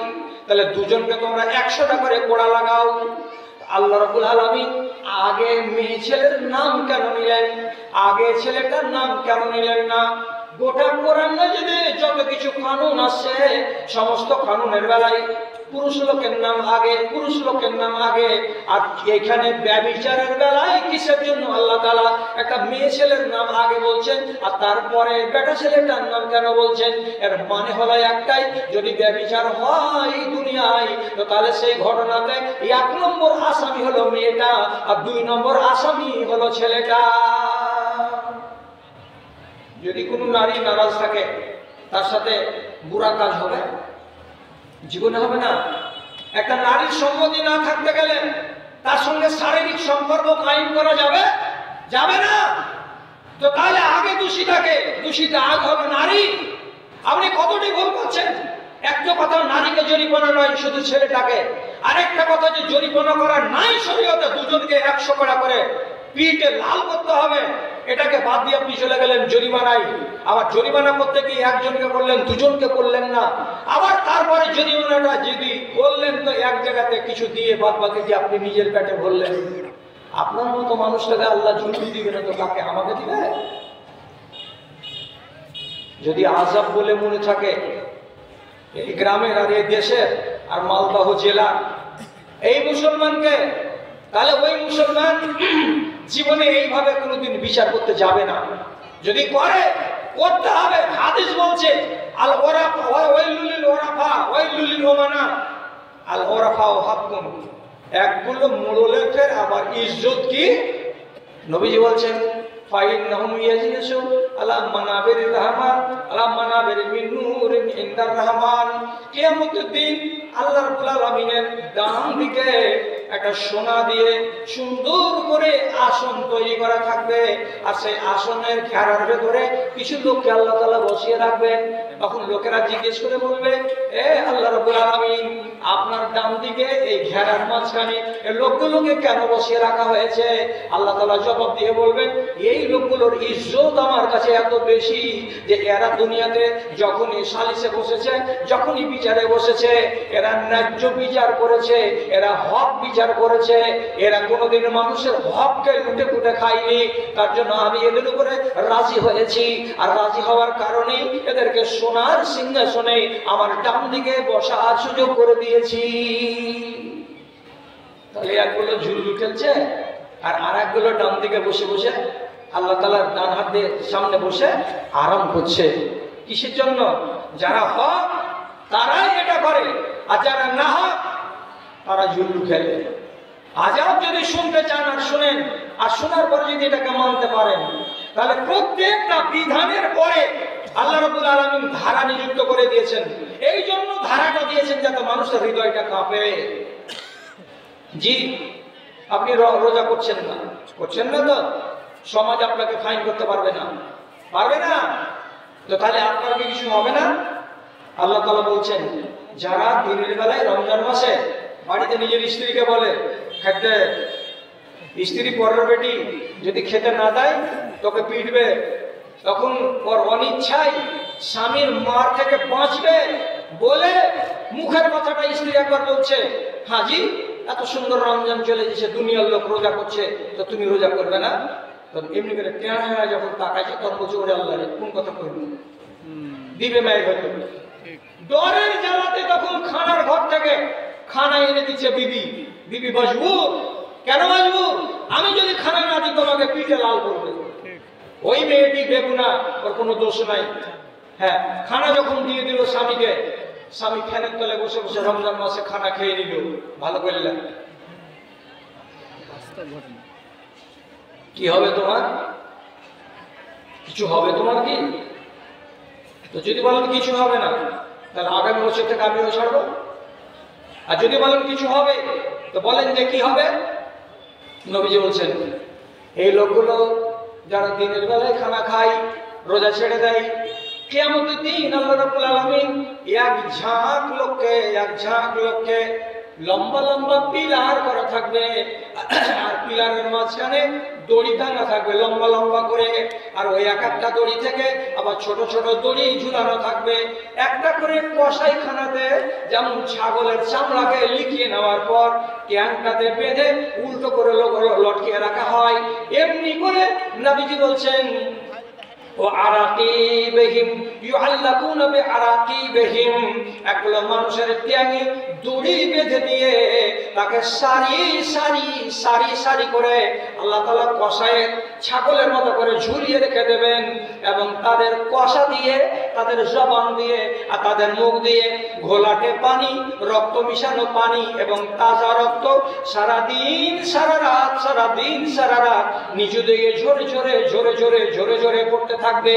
তাহলে দুজনকে তোমরা 100টা করে কোড়া লাগাও। আল্লাহ রাব্বুল আলামিন আগে মেয়ে ছেলের নাম কেন নিলেন, আগে ছেলেটার নাম কেন নিলেন না? গোটা কোরআন মাজিদে যত কিছু কানুন আছে, সমস্ত কানুনের বেলায় পুরুষ লোকের নাম আগে, পুরুষ লোকের নাম আগে। আর এখানে ব্যভিচারের বেলায় কিসের জন্য আল্লাহ তাআলা একটা মেয়ে ছেলের নাম আগে বলছেন আর তারপরে বেটা ছেলেটার নাম কেন বলছেন? এর মানে হলো একটাই, যদি ব্যভিচার হয় দুনিয়ায় তো তাহলে সেই ঘটনাতে 1 নম্বর আসামি হলো মেয়েটা আর 2 নম্বর আসামি হলো ছেলেটা। যদি কোনো নারী নারাজ থাকে তার সাথে বুরা কাজ হবে? জীবনে হবে না। একটা নারীর সম্মতি না থাকতে গেলে তার সঙ্গে শারীরিক সম্পর্ক কায়েম করা যাবে? যাবে না। তো তাহলে আগে দোষীটাকে, দোষীটা আগে হবে নারী। আপনি কতটি ভুল করছেন? একটা কথা নারীকে জরিমানা নয়, শুধু ছেলেটাকে। আরেকটা কথা যে জরিমানা করা নাই শরীয়তে, দুজনকে 100 করা করে পিঠে লাল করতে হবে, এটাকে বাদ দিয়ে আপনি চলে গেলেন জরিমানায়। আবার জরিমানা করতে গিয়ে একজনকে করলেন, দুজনকে করলেন না। আবার তারপরে জরিমানাটা যদি করলেন তো এক জায়গাতে কিছু দিয়ে বাদ বাকি দিয়ে আপনি নিজের পেটে ভরলেন। আপনার মতো মানুষটাকে আল্লাহ জুলুম দিবে না তো কাকে? আমাকে দিবে? যদি আযাব বলে মনে থাকে এই গ্রামের আর এই দেশের আর মালদহ জেলা এই মুসলমানকে, তাহলে ওই মুসলমান জীবনে এইভাবে কোনোদিন বিচার করতে যাবে না। যদি করে, করতে হবে। হাদিস বলছে আল ওরাফা ওয়াইলুল লিল ওরাফা ওয়াইলুল লিল ওমানা। আল ওরাফা ও হাক্কুন, একগুলো মোড়লের আবার ইজ্জত কি? নবীজি বলছেন ফাইন্নাহুম ইয়াজলিসু আলা মানাবিরির রহমান আলা মানাবির মিন নূরিন ইনদার রহমান। কিয়ামতের দিন আল্লাহ রাব্বুল আলামিনের ডান দিকে একটা সোনা দিয়ে সুন্দর করে আসন তৈরি করা থাকবে, আর সেই আসনের ঘেরার ভেতরে কিছু লোককে আল্লাহ তাআলা বসিয়ে রাখবেন। তখন লোকেরা জিজ্ঞেস করে বলবে, এ আল্লাহ রাব্বুল আলামিন, আপনার ডান দিকে এই ঘেরার মাঝখানে এই লোকগুলোকে কেন বসিয়ে রাখা হয়েছে? আল্লাহ তাআলা জবাব দিয়ে বলবেন, এই লোকগুলোর ইজ্জত আমার কাছে এত বেশি যে এরা দুনিয়াতে যখনই সালিসে বসেছে, যখনই বিচারে বসেছে, এরা ন্যায্য বিচার করেছে, এরা হক বিচার করেছে, এরা কোনোদিন মানুষের হককে লুটে পুটে খায়নি। তার জন্য আমি এদের উপরে রাজি হয়েছি, আর রাজি হওয়ার কারণেই এদেরকে সোনার সিংহাসনে আমার ডান দিকে বসার সুযোগ করে দিয়েছি। তাহলে একগুলো ঝুলু খেলছে আর আর একগুলো ডান দিকে বসে বসে আল্লাহ তাআলার ডান হাত দিয়ে সামনে বসে আরাম করছে। কিসের জন্য? যারা হক তারাই এটা করে, আর যারা না হক তারা ঝুলু খেলে। আযাব যদি শুনতে চান আর শুনেন, আর শোনার পরে যদি এটাকে মানতে পারেন, তাহলে প্রত্যেকটা বিধানের পরে আল্লাহ রাব্বুল আলামিন ধারা নিযুক্ত করে দিয়েছেন। এই জন্য ধারাটা দিয়েছেন যাতে মানুষের হৃদয়টা কাঁপে। জি, আপনি রোজা করছেন না, করছেন না তো সমাজ আপনাকে ফাইন করতে পারবে না, পারবে না। তো তাহলে আপনার কি কিছু হবে না? আল্লাহ তাআলা বলছেন, যারা দিনের বেলায় রমজান মাসে বাড়িতে নিজের স্ত্রীকে বলে খেতে, স্ত্রী পরের বেটি যদি খেতে না দেয় তোকে পিটবে, তখন ওর অনিচ্ছায় স্বামীর মার থেকে বাঁচবে বলে মুখের কথাটা স্ত্রী একবার বলছে, হাজি এত সুন্দর রমজান চলে যাচ্ছে, দুনিয়ার লোক রোজা করছে, তো তুমি রোজা করবে না? তখন এমনি করে টেনা যখন তাকাইছে তখন বলছে, ওরে আল্লাহ রে, কোন কথা কইল? দিবে মেয়ে হয়তো ডরের জ্বালাতে তখন খানার ঘর থেকে খানা এনে দিচ্ছে বিবি। বিবি মজবুর, কেন মজবুর? আমি যদি খানা না দিই তোমাকে পিঠে লাল করবে। ওই মেয়েটি বেগুনা, ওর কোনো দোষ নাই। হ্যাঁ, খানা যখন দিয়ে দিল স্বামীকে, স্বামী ফ্যানের তলে বসে বসে রমজান মাসে খানা খেয়ে নিল। ভালো করলেন, কি হবে তোমার? কিছু হবে তোমার কি? তো যদি বলেন কিছু হবে না, তাহলে আগামী বছর থেকে আমিও ছাড়বো। আর যদি বলেন কিছু হবে, তো বলেন যে কি হবে। নবীজি বলছেন, এই লোকগুলো যারা দিনের বেলায় খানা খায়, রোজা ছেড়ে দেয়, কিয়ামতের দিন আল্লাহ রাব্বুল আলামিন এক ঝাঁক লোককে লম্বা লম্বা পিলার করা থাকবে, আর পিলারের মাঝখানে দড়ি টানা থাকবে লম্বা লম্বা করে, আর ওই এক একটা দড়ি থেকে আবার ছোট ছোট দড়ি ঝুলানো থাকবে। একটা করে কসাইখানাতে যেমন ছাগলের চামড়াকে লিখিয়ে নেওয়ার পর ক্যাংটাতে বেঁধে উল্টো করে লটকিয়ে রাখা হয়, এমনি করে নবীজি বলছেন একগুলো মানুষের ট্যাঙে দড়ি বেঁধে দিয়ে তাকে সারি সারি সারি সারি করে আল্লাহ তাআলা কষায়ের ছাগলের মতো করে ঝুলিয়ে রেখে দেবেন, এবং তাদের কষা দিয়ে, তাদের জবান দিয়ে আর তাদের মুখ দিয়ে ঘোলাটে পানি, রক্ত মিশানো পানি এবং তাজা রক্ত সারাদিন সারা রাত নিচু দিকে ঝরে ঝরে ঝরে ঝরে ঝরে ঝরে পড়তে থাকবে।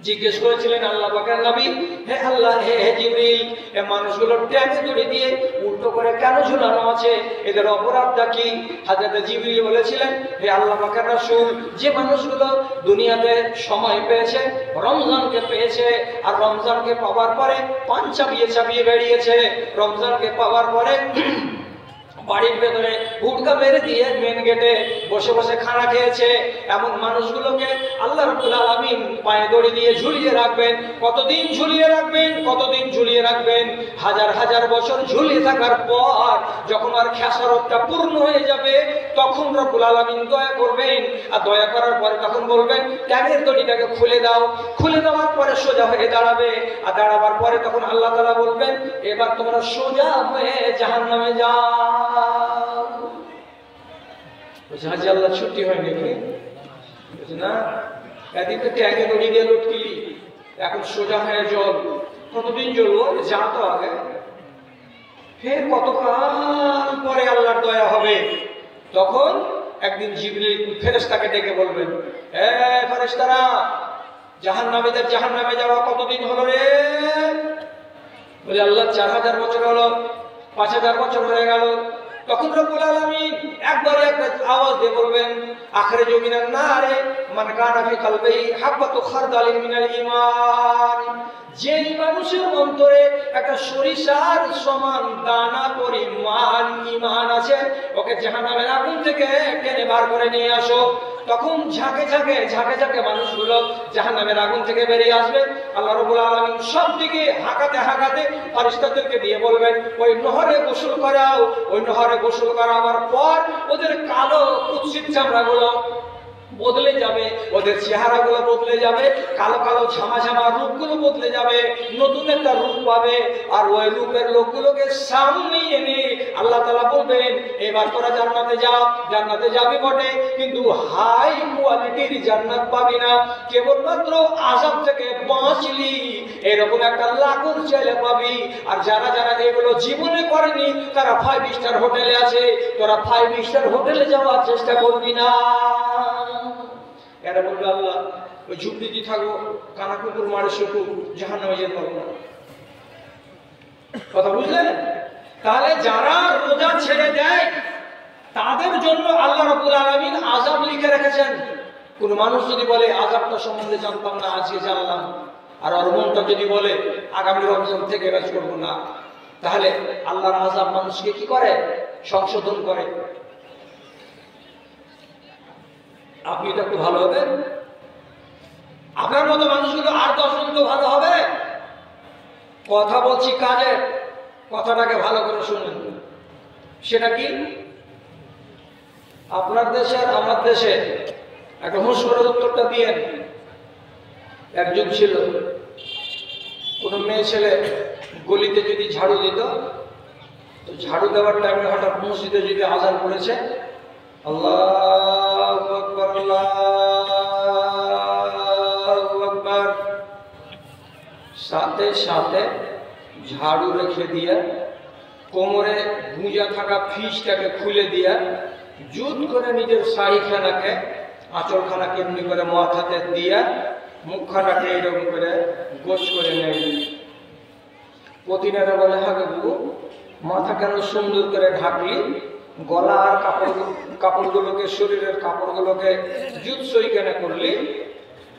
জিজ্ঞেস করেছিলেন আল্লাহ পাকের নবী, হে আল্লাহ, হে জিবরিল, এই মানুষগুলোর ট্যাঙে দড়ি দিয়ে উল্টো করে কেন ঝুলানো আছে? এদের অপরাধটা কি? হযরত জিবরিল বলেছিলেন, হে আল্লাহ পাকের রাসূল, যে মানুষগুলো দুনিয়াতে সময় পেয়েছে, রমজানকে পেয়েছে, আর রমজানকে পাওয়ার পরে পান চাপিয়ে চাপিয়ে বেরিয়েছে, রমজানকে পাওয়ার পরে বাড়ির ভেতরে হুড়কা মেরে দিয়ে মেন গেটে বসে বসে খানা খেয়েছে, এমন মানুষগুলোকে আল্লাহ রাব্বুল আলামিন পায়ে দড়ি দিয়ে ঝুলিয়ে রাখবেন। কতদিন ঝুলিয়ে রাখবেন? কতদিন ঝুলিয়ে রাখবেন? হাজার হাজার বছর ঝুলিয়ে থাকার পর যখন আর খেসারতটা পূর্ণ হয়ে যাবে, তখন রাব্বুল আলামিন দয়া করবেন, আর দয়া করার পরে তখন বলবেন ট্যাগের দড়িটাকে খুলে দাও। খুলে দেওয়ার পরে সোজা হয়ে দাঁড়াবে, আর দাঁড়াবার পরে তখন আল্লাহ তাআলা বলবেন, এবার তোমরা সোজা হয়ে জাহান্নামে যাও। হাজি আল্লাহ ছুটি হয়নি না, এদিন তো ট্যাগে দড়ি দিয়ে লটকিলি, এখন সোজা হয়ে জল। কতদিন জ্বলবো? যা তো আগে, ফের কতকাল পরে আল্লাহর দয়া হবে। তখন একদিন জিবরিল ফেরেশতাকে ডেকে বলবেন, এ ফেরেশতারা, জাহান্নামীদের জাহান্নামে যাওয়া কতদিন হলো রে? বলে আল্লাহ 4000 বছর হলো, 5000 বছর হয়ে গেল। তখন রব্বুল আলামিন একবারে একটা আওয়াজ দিয়ে বলবেন, আখরিজু মিনান নারে মান কানা ফি কলবিহি হাববাতু খারদালিন মিনাল ঈমান। যে মানুষের অন্তরে একটা সরিষার সমান দানা পরিমাণ ঈমান আছে, ওকে জাহান্নামের আগুন থেকে টেনে বার করে নিয়ে আসো। তখন ঝাঁকে ঝাঁকে মানুষগুলো জাহান্নামের আগুন থেকে বেরিয়ে আসবে। আল্লাহ রাব্বুল আলামিন সব দিকে হাঁকাতে ফেরেশতাদেরকে দিয়ে বলবেন, ওই নহরে গোসল করাও। ওই নহরে গোসল করাবার পর ওদের কালো কুৎসিত চামড়াগুলো বদলে যাবে, ওদের চেহারাগুলো বদলে যাবে, কালো কালো ঝামা ঝামা রূপগুলো বদলে যাবে, নতুন একটা রূপ পাবে। আর ওই রূপের লোকগুলোকে সামনে এনে আল্লাহ তাআলা বলবেন, এবার তোরা জান্নাতে যা। জান্নাতে যাবি বটে, কিন্তু হাই কোয়ালিটির জান্নাত পাবি না, কেবলমাত্র আযাব থেকে বাঁচলি এরকম একটা লাগুন ছেলে পাবি। আর যারা যারা এগুলো জীবনে করেনি, তারা 5 স্টার হোটেলে আছে, তোরা 5 স্টার হোটেলে যাওয়ার চেষ্টা করবি না। এরা বলবে, আল্লাহ, ওই ঝুপড়িতে থাকবো, কানা কুকুর মারে শুকু, জাহান্নামে যেতে পারবো না। কথা বুঝলেন? তাহলে যারা রোজা ছেড়ে দেয়, তাদের জন্য আল্লাহ রাব্বুল আলামিন আযাব লিখে রেখেছেন। কোন মানুষ যদি বলে আযাবটা সম্বন্ধে জানতাম না, আজকে জানলাম, আর ওর মনটা যদি বলে আগামী রমজান থেকে কাজ করবো না, তাহলে আল্লাহর আযাব মানুষকে কি করে? সংশোধন করে। আপনি তো একটু ভালো হবে, আপনার মতো মানুষগুলো আর 10 জন তো ভালো হবে। কথা বলছি কাজে, কথাটাকে ভালো করে শুনুন। সেটা কি? আপনার দেশে আর আমার দেশে একটা হুঁশ করে উত্তরটা দিয়েন। এক যুগ ছিল কোনো মেয়ে ছেলে গলিতে যদি ঝাড়ু দিত, তো ঝাড়ু দেওয়ার টাইমে হঠাৎ মসজিদে যদি আজান পড়েছে, আল্লাহু আকবার আল্লাহু আকবার, সাথে সাথে ঝাড়ু রেখে দিয়া কোমরে গুঁজা থাকা ফিসটাকে খুলে দিয়া জুত করে নিজের শাড়িখানাকে আঁচলখানাকে এমনি করে মাথাতে দিয়া মুখখানাকে এরকম করে গোছ করে নেয়। প্রতিনারা বলে, হ্যাঁ বাবু মাথা কেন সুন্দর করে ঢাকলি, গলা আর কাপড়গুলোকে, শরীরের কাপড়গুলোকে জুত সই কেন করলি?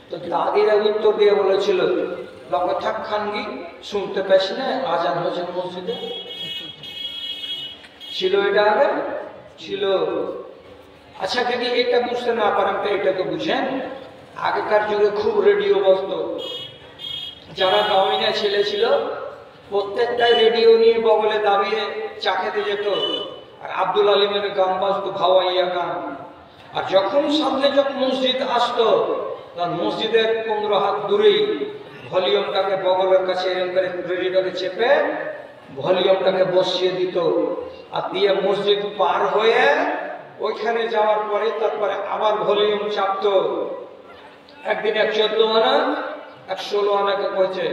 তো দাদিরা উত্তর দিয়ে বলেছিল, লগে থাক খানগি, শুনতে পাস না আজান হয়েছে মসজিদে? ছিল এটা আগে? ছিল। আচ্ছা, যদি এটা বুঝতে না পারেন তো এটা তো বুঝেন, আগেকার যুগে খুব রেডিও বসত। যারা গাঁওয়া ছেলে ছিল প্রত্যেকটাই রেডিও নিয়ে বগলে দাবিয়ে চা খেতে যেত। আর আব্দুল আলিমের গান বাজতো, ভাওয়াইয়া গান। আর যখন সামনে যখন মসজিদ আসতো, তখন মসজিদের 15 হাত দূরেই ভলিউমটাকে বগলের কাছে এরকম করে রেডিওটাকে চেপে ভলিউমটাকে বসিয়ে দিত। আর দিয়ে মসজিদ পার হয়ে ওইখানে যাওয়ার পরে তারপরে আবার ভলিউম চাপতো। একদিন এক 14 আনা এক 16 আনাকে কয়েছে,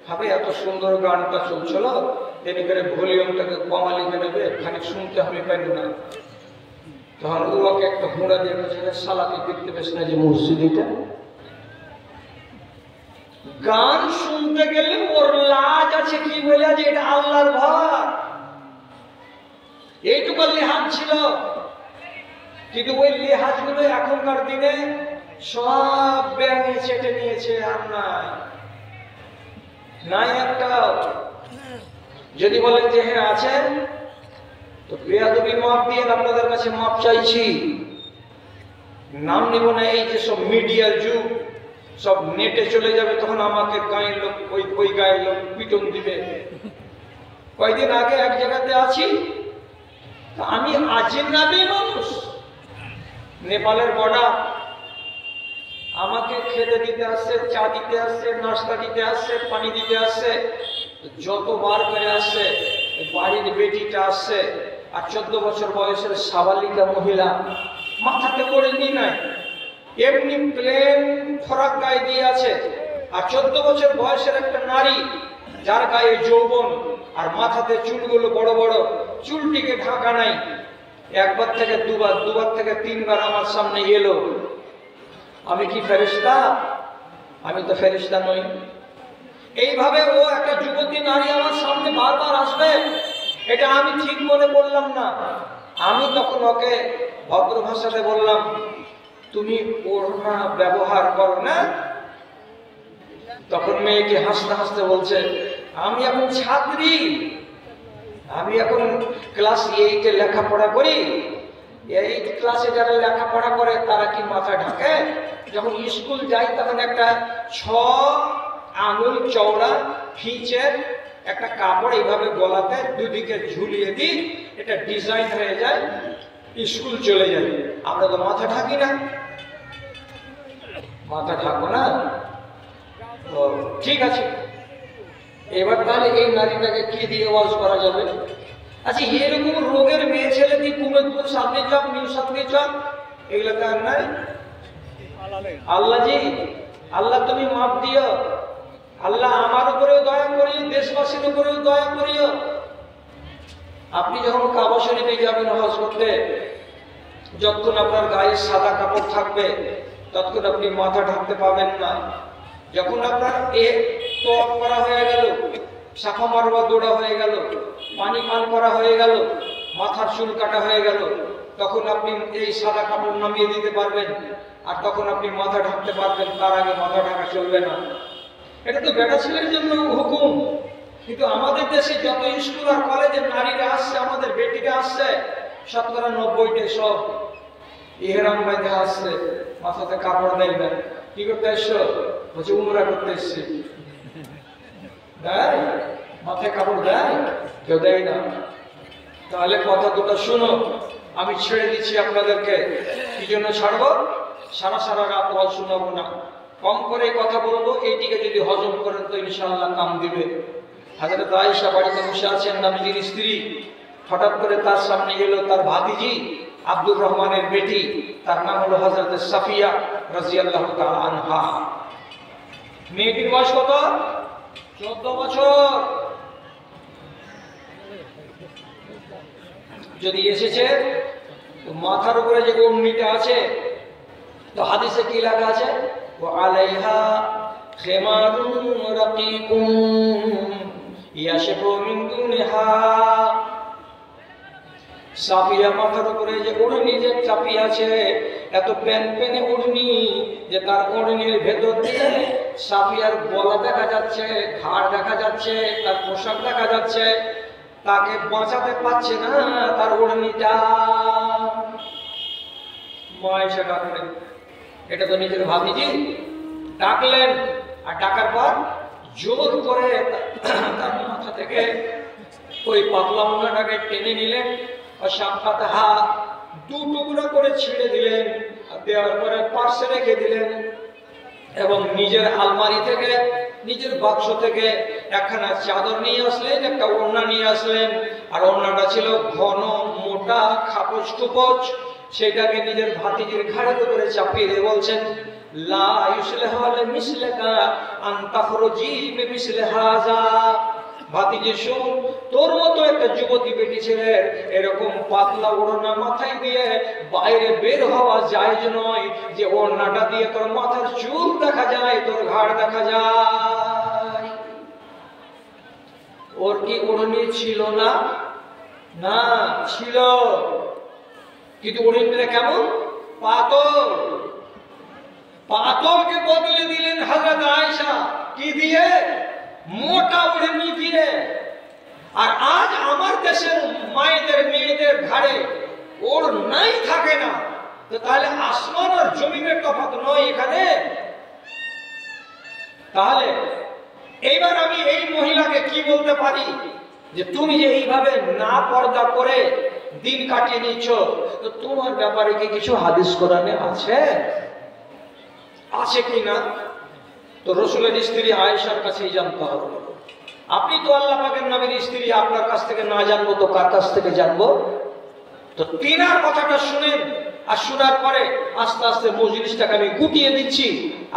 ভাবে এত সুন্দর গানটা চলছিল, তিনি করে ভলিউমটাকে কমালি নেবে, খানিক শুনতে আমি পাইল না। তখন ওকে একটা হুঁড়া দিয়ে গেছে, সালাকে দেখতে পেস না যে মসজিদটা? গান শুনতে গেলে ওর লাজ আছে কি বলে যে এটা আল্লাহর ঘর, এইটুকু লিহাজ ছিল। কিন্তু ওই লিহাজ গুলো এখনকার দিনে সব ব্যাঙে চেটে নিয়েছে, আর নাই নাই একটা। যদি বলেন যে হ্যাঁ আছেন, তো বেয়াদবি মাপ দিয়ে আপনাদের কাছে মাপ চাইছি। নাম নিব না, এই যে সব মিডিয়ার যুগ, সব নেটে চলে যাবে, তখন আমাকে গায়ের লোক ওই গায়ের লোক পিটন দিবে। কয়েকদিন আগে এক জায়গাতে আছি, আমি আজনাবি মানুষ, নেপালের বর্ডার, আমাকে খেতে দিতে আসছে, চা দিতে আসছে, নাস্তা দিতে আসছে, পানি দিতে আসছে। যতবার করে আসছে, বাড়ির বেটিটা আসছে, আর 14 বছর বয়সের সাবালিকা মহিলা, মাথাতে করে নি নাই, এমনি প্লেন ফরাক গায়ে দিয়ে আছে। আর 14 বছর বয়সের একটা নারী, যার গায়ে যৌবন আর মাথাতে চুলগুলো বড় বড়, চুলটিকে ঢাকা নাই। একবার থেকে দুবার, দুবার থেকে 3 বার আমার সামনে এলো। আমি কি ফেরেশতা? আমি তো ফেরেশতা নই। এইভাবে ও একটা যুবতী নারী আমার সামনে বারবার আসবে, এটা আমি ঠিক মনে করলাম না। আমি তখন ওকে ভদ্র ভাষাতে বললাম, তুমি ওড়না ব্যবহার করো না? তখন মেয়েটি হাসতে হাসতে বলছে, আমি এখন ছাত্রী, আমি এখন ক্লাস 8-এ লেখাপড়া করি। 8 ক্লাসে যারা লেখাপড়া করে তারা কি মাথা ঢাকে? যখন স্কুল যাই তখন একটা 6 আঙুল চওড়া ফিচের একটা কাপড় এইভাবে গলাতে দুদিকে ঝুলিয়ে দিই, এটা ডিজাইন হয়ে যায়, স্কুল চলে যায়। আমরা তো মাথা ঢাকি না, মাথা ঢাকবো না। ঠিক আছে, এবার তাহলে এই নারীটাকে কি দিয়ে ওয়াজ করা যাবে? আচ্ছা, এরকম রোগের মেয়ে ছেলে দিয়ে কুমেদপুর সামনে চক, নিউ সামনে চক, এগুলো তো আর নাই। আল্লাহ জি, আল্লাহ তুমি মাপ দিও, আল্লাহ আমার উপরেও দয়া করিও, দেশবাসীর উপরেও দয়া করিও। আপনি যখন কাবা শরীফে যাবেন হজ করতে, যতক্ষণ আপনার গায়ে সাদা কাপড় থাকবে ততক্ষণ আপনি মাথা ঢাকতে পাবেন না। যখন আপনার তওয়াফ করা হয়ে গেল, সাফা মারওয়া দৌড়া হয়ে গেল, পানি পান করা হয়ে গেল, মাথার চুল কাটা হয়ে গেল, তখন আপনি এই সাদা কাপড় নামিয়ে দিতে পারবেন, আর তখন আপনি মাথা ঢাকতে পারবেন। তার আগে মাথা ঢাকা চলবে না। এটা তো বেটা ছেলের জন্য হুকুম। কিন্তু আমাদের দেশে যত স্কুল আর কলেজে নারীরা আসছে, আমাদের বেটিরা আসছে, 90% সব ইহরাম বেঁধে আসছে, মাথাতে কাপড় দেয় না। কি করতে এসছো? বলছে উমরা করতে এসছি। দেয় মাথায় কাপড়? দেয় কেউ দেয় না। তাহলে কথা দুটো শুনো, আমি ছেড়ে দিচ্ছি আপনাদেরকে। কি জন্য ছাড়বো? সারা রাত ওয়াজ শোনাবো না, কম করে কথা বলবো, এইটিকে যদি হজম করেন তো ইনশাআল্লাহ কাম দিবে। হযরত আয়েশা বাড়িতে বসে আছেন, নবীজির স্ত্রী। হঠাৎ করে তার সামনে এলো তার ভাতিজি আব্দুর রহমানের বেটি, তার নাম হলো হযরত সাফিয়া রাদিয়াল্লাহু তাআলা আনহা। মেয়েটির বয়স কত? 14 বছর। যদি এসেছে তো মাথার উপরে যে ওড়নিটা আছে, তো হাদিসে কি লেখা আছে? ওয়া আলাইহা খিমারুন রাকিকুম ইয়াশফু মিন দুনিহা। সাফিয়া মাথার উপরে যে ওড়নি যে চাপি আছে, এত প্যানপ্যানে ওড়নি যে তার ওড়নির ভেতর দিয়ে সাফিয়ার গলা দেখা যাচ্ছে, ঘাড় দেখা যাচ্ছে, তার পোশাক দেখা যাচ্ছে। তাকে বাঁচাতে পারছে না তার ওড়নিটা। মা এসে ডাকলেন, এটা তো নিজের ভাতিজি। ডাকলেন, আর ডাকার পর জোর করে তার মাথা থেকে ওই পাতলা মোনাটাকে টেনে নিলেন, শাফাতাহা দু টুকরা করে ছিঁড়ে দিলেন, দেওয়ার পরে পার্শ্বে রেখে দিলেন এবং নিজের আলমারি থেকে, নিজের বাক্স থেকে একখানা চাদর নিয়ে আসলেন, একটা ওড়না নিয়ে আসলেন। আর ওড়নাটা ছিল ঘন মোটা খাপচ খুপচ। সেটাকে নিজের ভাতিজির ঘাড়ের উপরে চাপিয়ে দিয়ে বলছেন, লা ইউসলিহু মিসলাকা আন তাখরুজি বিমিসলি হাযা। ভাতিজি শোন, তোর মতো একটা যুবতী বেটি ছেলের এরকম পাতলা ওড়না মাথায় দিয়ে বাইরে বের হওয়া জায়েজ নয়, যে ওড়নাটা দিয়ে তোর মাথার চুল দেখা যায়, তোর ঘাড় দেখা যায়। ওর কি ওড়নি ছিল না? না, ছিল, কিন্তু ওড়নিটা কেমন? পাতল। পাতলকে বদলে দিলেন হযরত আয়েশা কি দিয়ে? মোটা ওড়নি দিয়ে। আর আজ আমার দেশের মায়েদের মেয়েদের ঘাড়ে ওড়নাই থাকে না, তো তাহলে আসমান আর জমিনের তফাৎ নয় এখানে? তাহলে এইবার আমি এই মহিলাকে কি বলতে পারি যে তুমি যে এইভাবে না পর্দা করে দিন কাটিয়ে নিচ্ছ, তো তোমার ব্যাপারে কি কিছু হাদিস কোরআনে আছে? আছে কি না? তো রাসূলের স্ত্রী আয়েশার কাছেই জানতে হবে। আপনি তো আল্লাহ পাকের নবীর স্ত্রী, আপনার কাছ থেকে না জানবো তো কার কাছ থেকে জানবো? তো তিনার কথাটা শুনেন, আর শোনার পরে আস্তে আস্তে মজলিসটাকে আমি গুটিয়ে দিচ্ছি।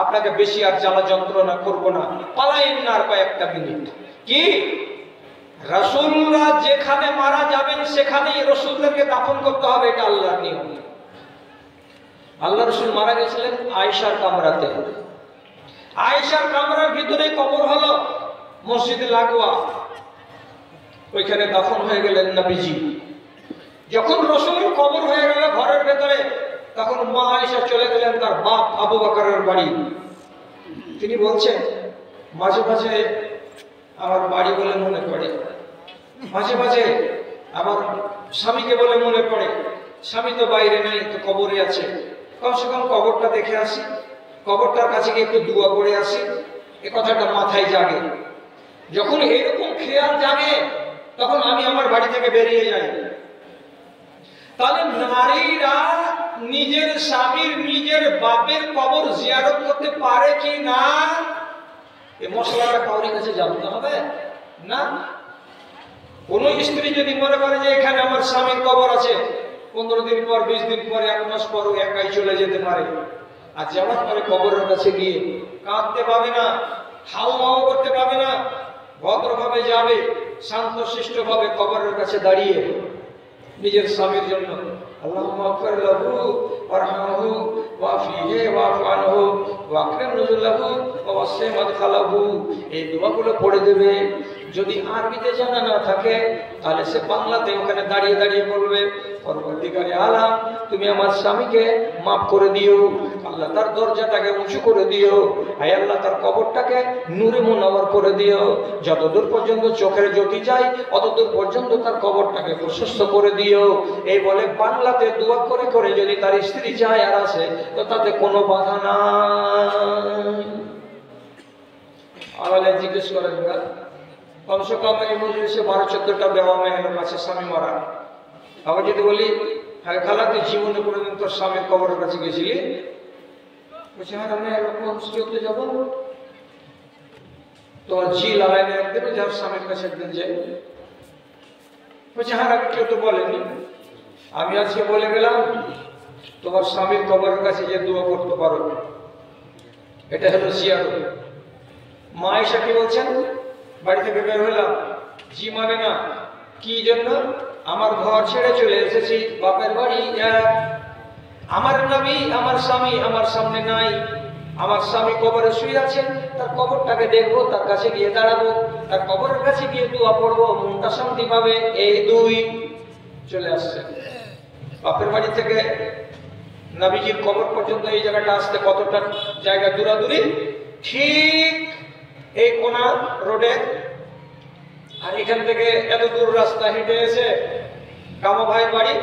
আপনাকে বেশি আর জ্বালা যন্ত্রণা করবো না, পালাইন না আর কয়েকটা মিনিট। কি রাসূলরা যেখানে মারা যাবেন সেখানেই রাসূলদেরকে দাফন করতে হবে, এটা আল্লাহর নিয়ম। আল্লাহ রাসূল মারা গেছিলেন আয়েশার কামরাতে। আয়েশার কামরার ভিতরে কবর হলো মসজিদে লাগোয়া, ওইখানে দাফন হয়ে গেলেন নবীজি। যখন রাসূলের কবর হয়ে গেল ঘরের ভেতরে, তখন মা আয়েশা চলে গেলেন তার বাপ আবু বকরের বাড়ি। তিনি বলছেন, মাঝে মাঝে আমার বাড়ি বলে মনে পড়ে, মাঝে মাঝে আমার স্বামীকে বলে মনে পড়ে। স্বামী তো বাইরে নেই, তো কবরে আছে, কমসে কম কবরটা দেখে আসি, কবরটার কাছে গিয়ে একটু দোয়া করে আসি, এ কথাটা মাথায় জাগে। যখন এরকম খেয়াল জাগে তখন আমি আমার বাড়ি থেকে বেরিয়ে যাই। তাহলে নারীরা নিজের স্বামীর, নিজের বাপের কবর জিয়ারত করতে পারে কি না? এই মশলাটা কাউরির কাছে জানতে হবে না। কোন স্ত্রী যদি মনে করে যে এখানে আমার স্বামীর কবর আছে, 15 দিন পর, 20 দিন পর, 1 মাস পর একাই চলে যেতে পারে। আর যাওয়ার পরে কবরের কাছে গিয়ে কাঁদতে পাবে না, হাও মাও করতে পাবে না, ভদ্রভাবে যাবে, শান্তশিষ্ট ভাবে কবরের কাছে দাঁড়িয়ে নিজের স্বামীর জন্য আল্লাহুম্মা গফির লাহু ওয়ারহামহু ওয়াফিহি ওয়াফু আনহু ওয়াকরিম নুজুলাহু ওয়া ওয়াসি মাদখালাহু, এই দোয়াগুলো পড়ে দেবে। যদি আরবিতে জানা না থাকে তাহলে সে বাংলাতে ওখানে দাঁড়িয়ে দাঁড়িয়ে বলবে, পরবর্তীকালে আলাম তুমি আমার স্বামীকে মাফ করে দিও, আল্লাহ তার দরজাটাকে উঁচু করে দিও, হায় আল্লাহ তার কবরটাকে নূরে মুনাওয়ার করে দিও, যতদূর পর্যন্ত চোখের জ্যোতি যায় অতদূর পর্যন্ত তার কবরটাকে প্রশস্ত করে দিও। এই বলে বাংলাতে দোয়া করে করে যদি তার স্ত্রী যায় আর আসে, তো তাতে কোনো বাধা নাই। আমাদের জিজ্ঞেস করেন, কমসে কম এই মজলিসে 12-14টা বেওয়া মেয়ের কাছে স্বামী মারা। আবার যদি বলি, হ্যাঁ খালা তুই জীবনে কোনোদিন তোর স্বামীর কবরের কাছে গেছিলি? বলছে হ্যাঁ আমি মানুষ কি করতে যাবো? তোমার জি লাগাই না একদিন যার স্বামীর কাছে একদিন যাই। বলছে হ্যাঁ আগে কেউ তো বলেনি, আমি আজকে বলে গেলাম তোমার স্বামীর কবরের কাছে যে দোয়া করতে পারো, এটা হলো জিয়ারত। মা এসে কি বলছেন, বাড়ি থেকে বের হলাম, জি মানে না, কি জন্য? আমার ঘর ছেড়ে চলে এসেছি বাপের বাড়ি, আমার নবী আমার স্বামী আমার সামনে নাই, আমার স্বামী কবরে শুয়ে আছেন, তার কবরটাকে দেখবো, তার কাছে গিয়ে দাঁড়াবো, তার কবরের কাছে গিয়ে দোয়া পড়বো, মনটা শান্তি পাবে। এই দুই চলে আসছে। বাপের বাড়ি থেকে নবীজির কবর পর্যন্ত এই জায়গাটা আসতে কতটা জায়গা দূরাদূরি, ঠিক এই কোনা রোডে। আর এখান থেকে এত দূর রাস্তা হেঁটে এসে কামা ভাইয়ের বাড়ি,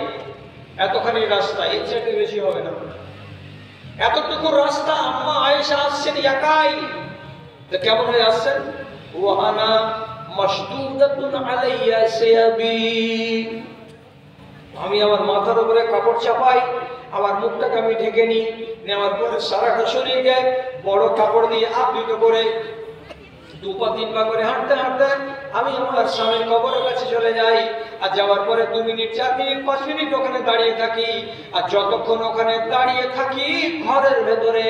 এতখানি রাস্তা, এর চাইতে বেশি হবে না। এতটুকু রাস্তা আম্মা আয়েশা আসছেন একাই। তো কেমন হয়ে আসছেন? ওয়ানা মাসদুদাতুন আলাইয়া সিয়াবি, আমি আমার মাথার উপরে কাপড় চাপাই, আমার মুখটাকে আমি ঢেকে নিই, নেওয়ার পরে সারাটা শরীরকে বড় কাপড় দিয়ে আবৃত করে 2 পা 3 পা করে হাঁটতে হাঁটতে আমি আমার স্বামীর কবরের কাছে চলে যাই। আর যাওয়ার পরে 2 মিনিট 4 মিনিট 5 মিনিট ওখানে দাঁড়িয়ে থাকি। আর যতক্ষণ ওখানে দাঁড়িয়ে থাকি ঘরের ভেতরে,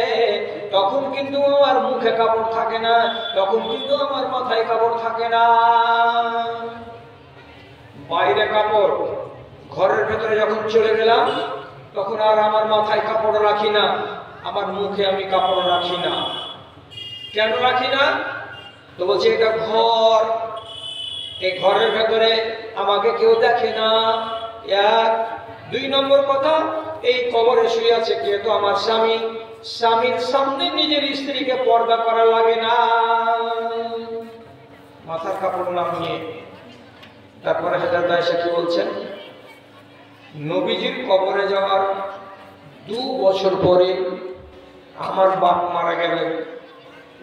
তখন কিন্তু আমার মুখে কাপড় থাকে না, তখন কিন্তু আমার মাথায় কাপড় থাকে না, বাইরে কাপড়। ঘরের ভেতরে যখন চলে গেলাম তখন আর আমার মাথায় কাপড় রাখি না, আমার মুখে আমি কাপড় রাখি না। কেন রাখি না? তো বলছে এটা ঘর, এই ঘরের ভেতরে আমাকে কেউ দেখে না। 1 2 নম্বর কথা, এই কবরে শুয়ে আছে কে? তো আমার স্বামী, স্বামীর সামনে নিজের স্ত্রীকে পর্দা করা লাগে না, মাথার কাপড় নামিয়ে। তারপরে হযরত আয়েশা কি বলছেন, নবীজির কবরে যাওয়ার 2 বছর পরে আমার বাপ মারা গেলেন।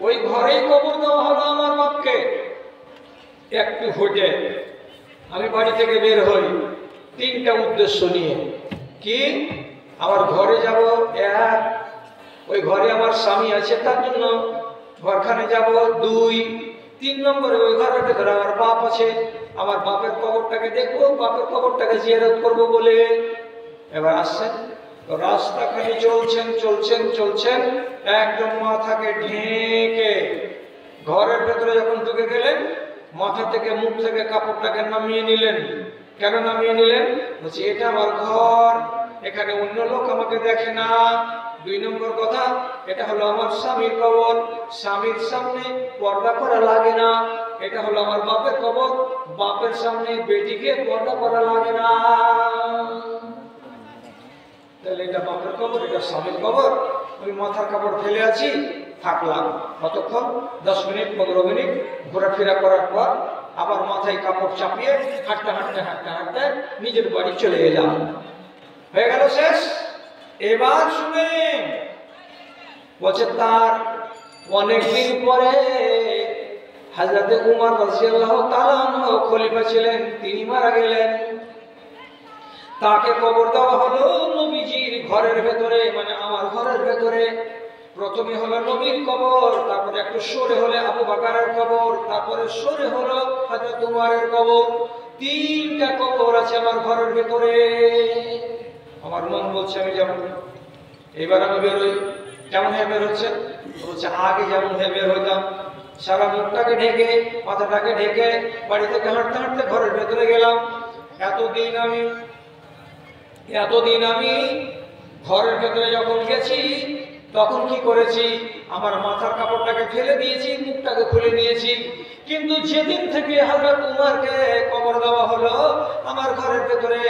ওই ঘরেই কবর দেওয়া হলো আমার বাপকে। একটু হেঁটে আমি বাড়ি থেকে বের হই 3টা উদ্দেশ্য নিয়ে। কি? আমার ঘরে যাব, 1 ওই ঘরে আমার স্বামী আছে তার জন্য ঘরখানে যাব, 2 3 নম্বরে ওই ঘরের ভেতরে আমার বাপ আছে, আমার বাপের কবরটাকে দেখবো, বাপের কবরটাকে জিয়ারত করবো বলে। এবার আসছেন তো রাস্তাখানি চলছেন চলছেন চলছেন, একদম মাথাকে ঢেকে ঘরের ভেতরে যখন ঢুকে গেলেন, মাথা থেকে মুখ থেকে কাপড়টাকে নামিয়ে নিলেন। কেন নামিয়ে নিলেন? বলছি এটা আমার ঘর, এখানে অন্য লোক আমাকে দেখে না। 2 নম্বর কথা, এটা হলো আমার স্বামীর কবর, স্বামীর সামনে পর্দা করা লাগে না। এটা হলো আমার বাপের কবর, বাপের সামনে বেটিকে পর্দা করা লাগে না। তাহলে এটা বাপের কবর, এটা স্বামীর কবর। ওই মাথার কাপড় ফেলে আছি, থাকলাম কতক্ষণ, 10 মিনিট 15 মিনিট ঘোরাফেরা করার পর আবার মাথায় কাপড় চাপিয়ে হাঁটতে হাঁটতে হাঁটতে হাঁটতে নিজের বাড়ি চলে এলাম। হয়ে গেল শেষ। এবার শুনেন, বলছে তার অনেকদিন পরে হযরতে উমর রাদিয়াল্লাহু তাআলা আনহু খলিফা ছিলেন, তিনি মারা গেলেন। তাকে কবর দেওয়া হলো নবীজির ঘরের ভেতরে, মানে আমার ঘরের ভেতরে। প্রথমে হলো নবীর কবর, তারপরে একটু সরে হলে আবু বকরের কবর, তারপরে সরে হলো হযরত উমরের কবর। 3টা কবর আছে আমার ঘরের ভেতরে। আমার মন বলছে আমি যাব। এবার আমি বেরোই। কেমন হয়ে বের হচ্ছে? বলছে আগে যেমন হয়ে বের হইতাম, সারা মুখটাকে ঢেকে মাথাটাকে ঢেকে বাড়ি থেকে হাঁটতে হাঁটতে ঘরের ভেতরে গেলাম। এতদিন আমি ঘরের ভেতরে যখন গেছি তখন কি করেছি? আমার মাথার কাপড়টাকে ফেলে দিয়েছি, মুখটাকে খুলে নিয়েছি। কিন্তু যেদিন থেকে হযরত উমরকে কবর দেওয়া হলো আমার ঘরের ভেতরে,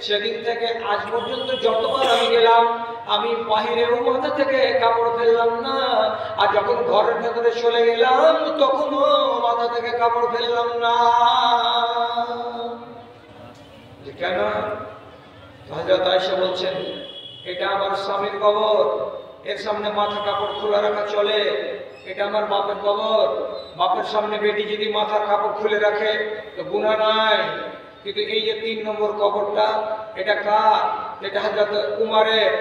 সেদিন থেকে আজ পর্যন্ত যতবার আমি গেলাম, আমি বাহিরেও মাথা থেকে কাপড় ফেললাম না। আর যখন ঘরের ভেতরে চলে গেলাম তখনও মাথা থেকে কাপড় ফেললাম না। কেন? হযরত আয়েশা বলছেন এটা আমার স্বামীর কবর, এর সামনে মাথা কাপড় খোলা রাখা চলে। এটা আমার বাপের কবর, বাপের সামনে বেটি যদি মাথার কাপড় খুলে রাখে তো গুনাহ নাই। কিন্তু এই যে 3 নম্বর কবরটা, এটা কার? এটা হযরত উমরের।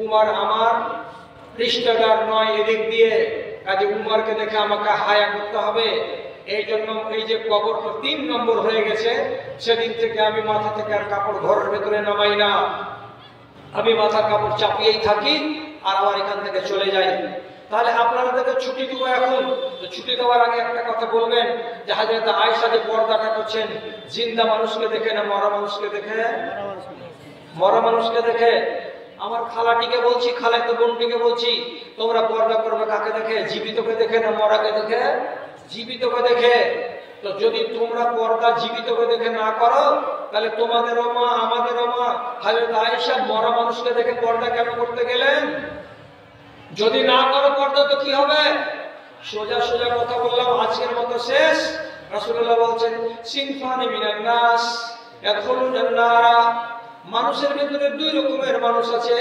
উমর আমার রিশতেদার নয় এদিক দিয়ে, কাজে উমরকে দেখে আমাকে হায়া করতে হবে। এই জন্য এই যে কবরটা 3 নম্বর হয়ে গেছে, সেদিন থেকে আমি মাথা থেকে আর কাপড় ঘরের ভেতরে নামাই না। আমি মাথার কাপড় চাপিয়েই থাকি আর আবার এখান থেকে চলে যাই। তাহলে আপনাদেরকে ছুটি দিব এখন। তো ছুটি দেওয়ার আগে একটা কথা বলবেন যে হযরত আয়েশা যে পর্দাটা করছেন, জিন্দা মানুষকে দেখে না মরা মানুষকে দেখে? মরা মানুষকে দেখে। আমার খালাটিকে বলছি, খালাতো বোনটিকে বলছি, তোমরা পর্দা করবে কাকে দেখে? জীবিতকে দেখে না মরাকে দেখে? জীবিতকে দেখে। তো যদি তোমরা পর্দা জীবিতকে দেখে না করো, তাহলে তোমাদেরও মা আমাদেরও মা হযরত আয়েশা মরা মানুষকে দেখে পর্দা কেন করতে গেলেন? যদি না করো পর্দা তো কি হবে? সোজা সোজা কথা বললাম, আজকের মতো শেষ। রাসূলুল্লাহ বলছেন সিনফানি মিনান নাস ইয়াদখুলুন নারা, মানুষের ভিতরে 2 রকমের মানুষ আছে,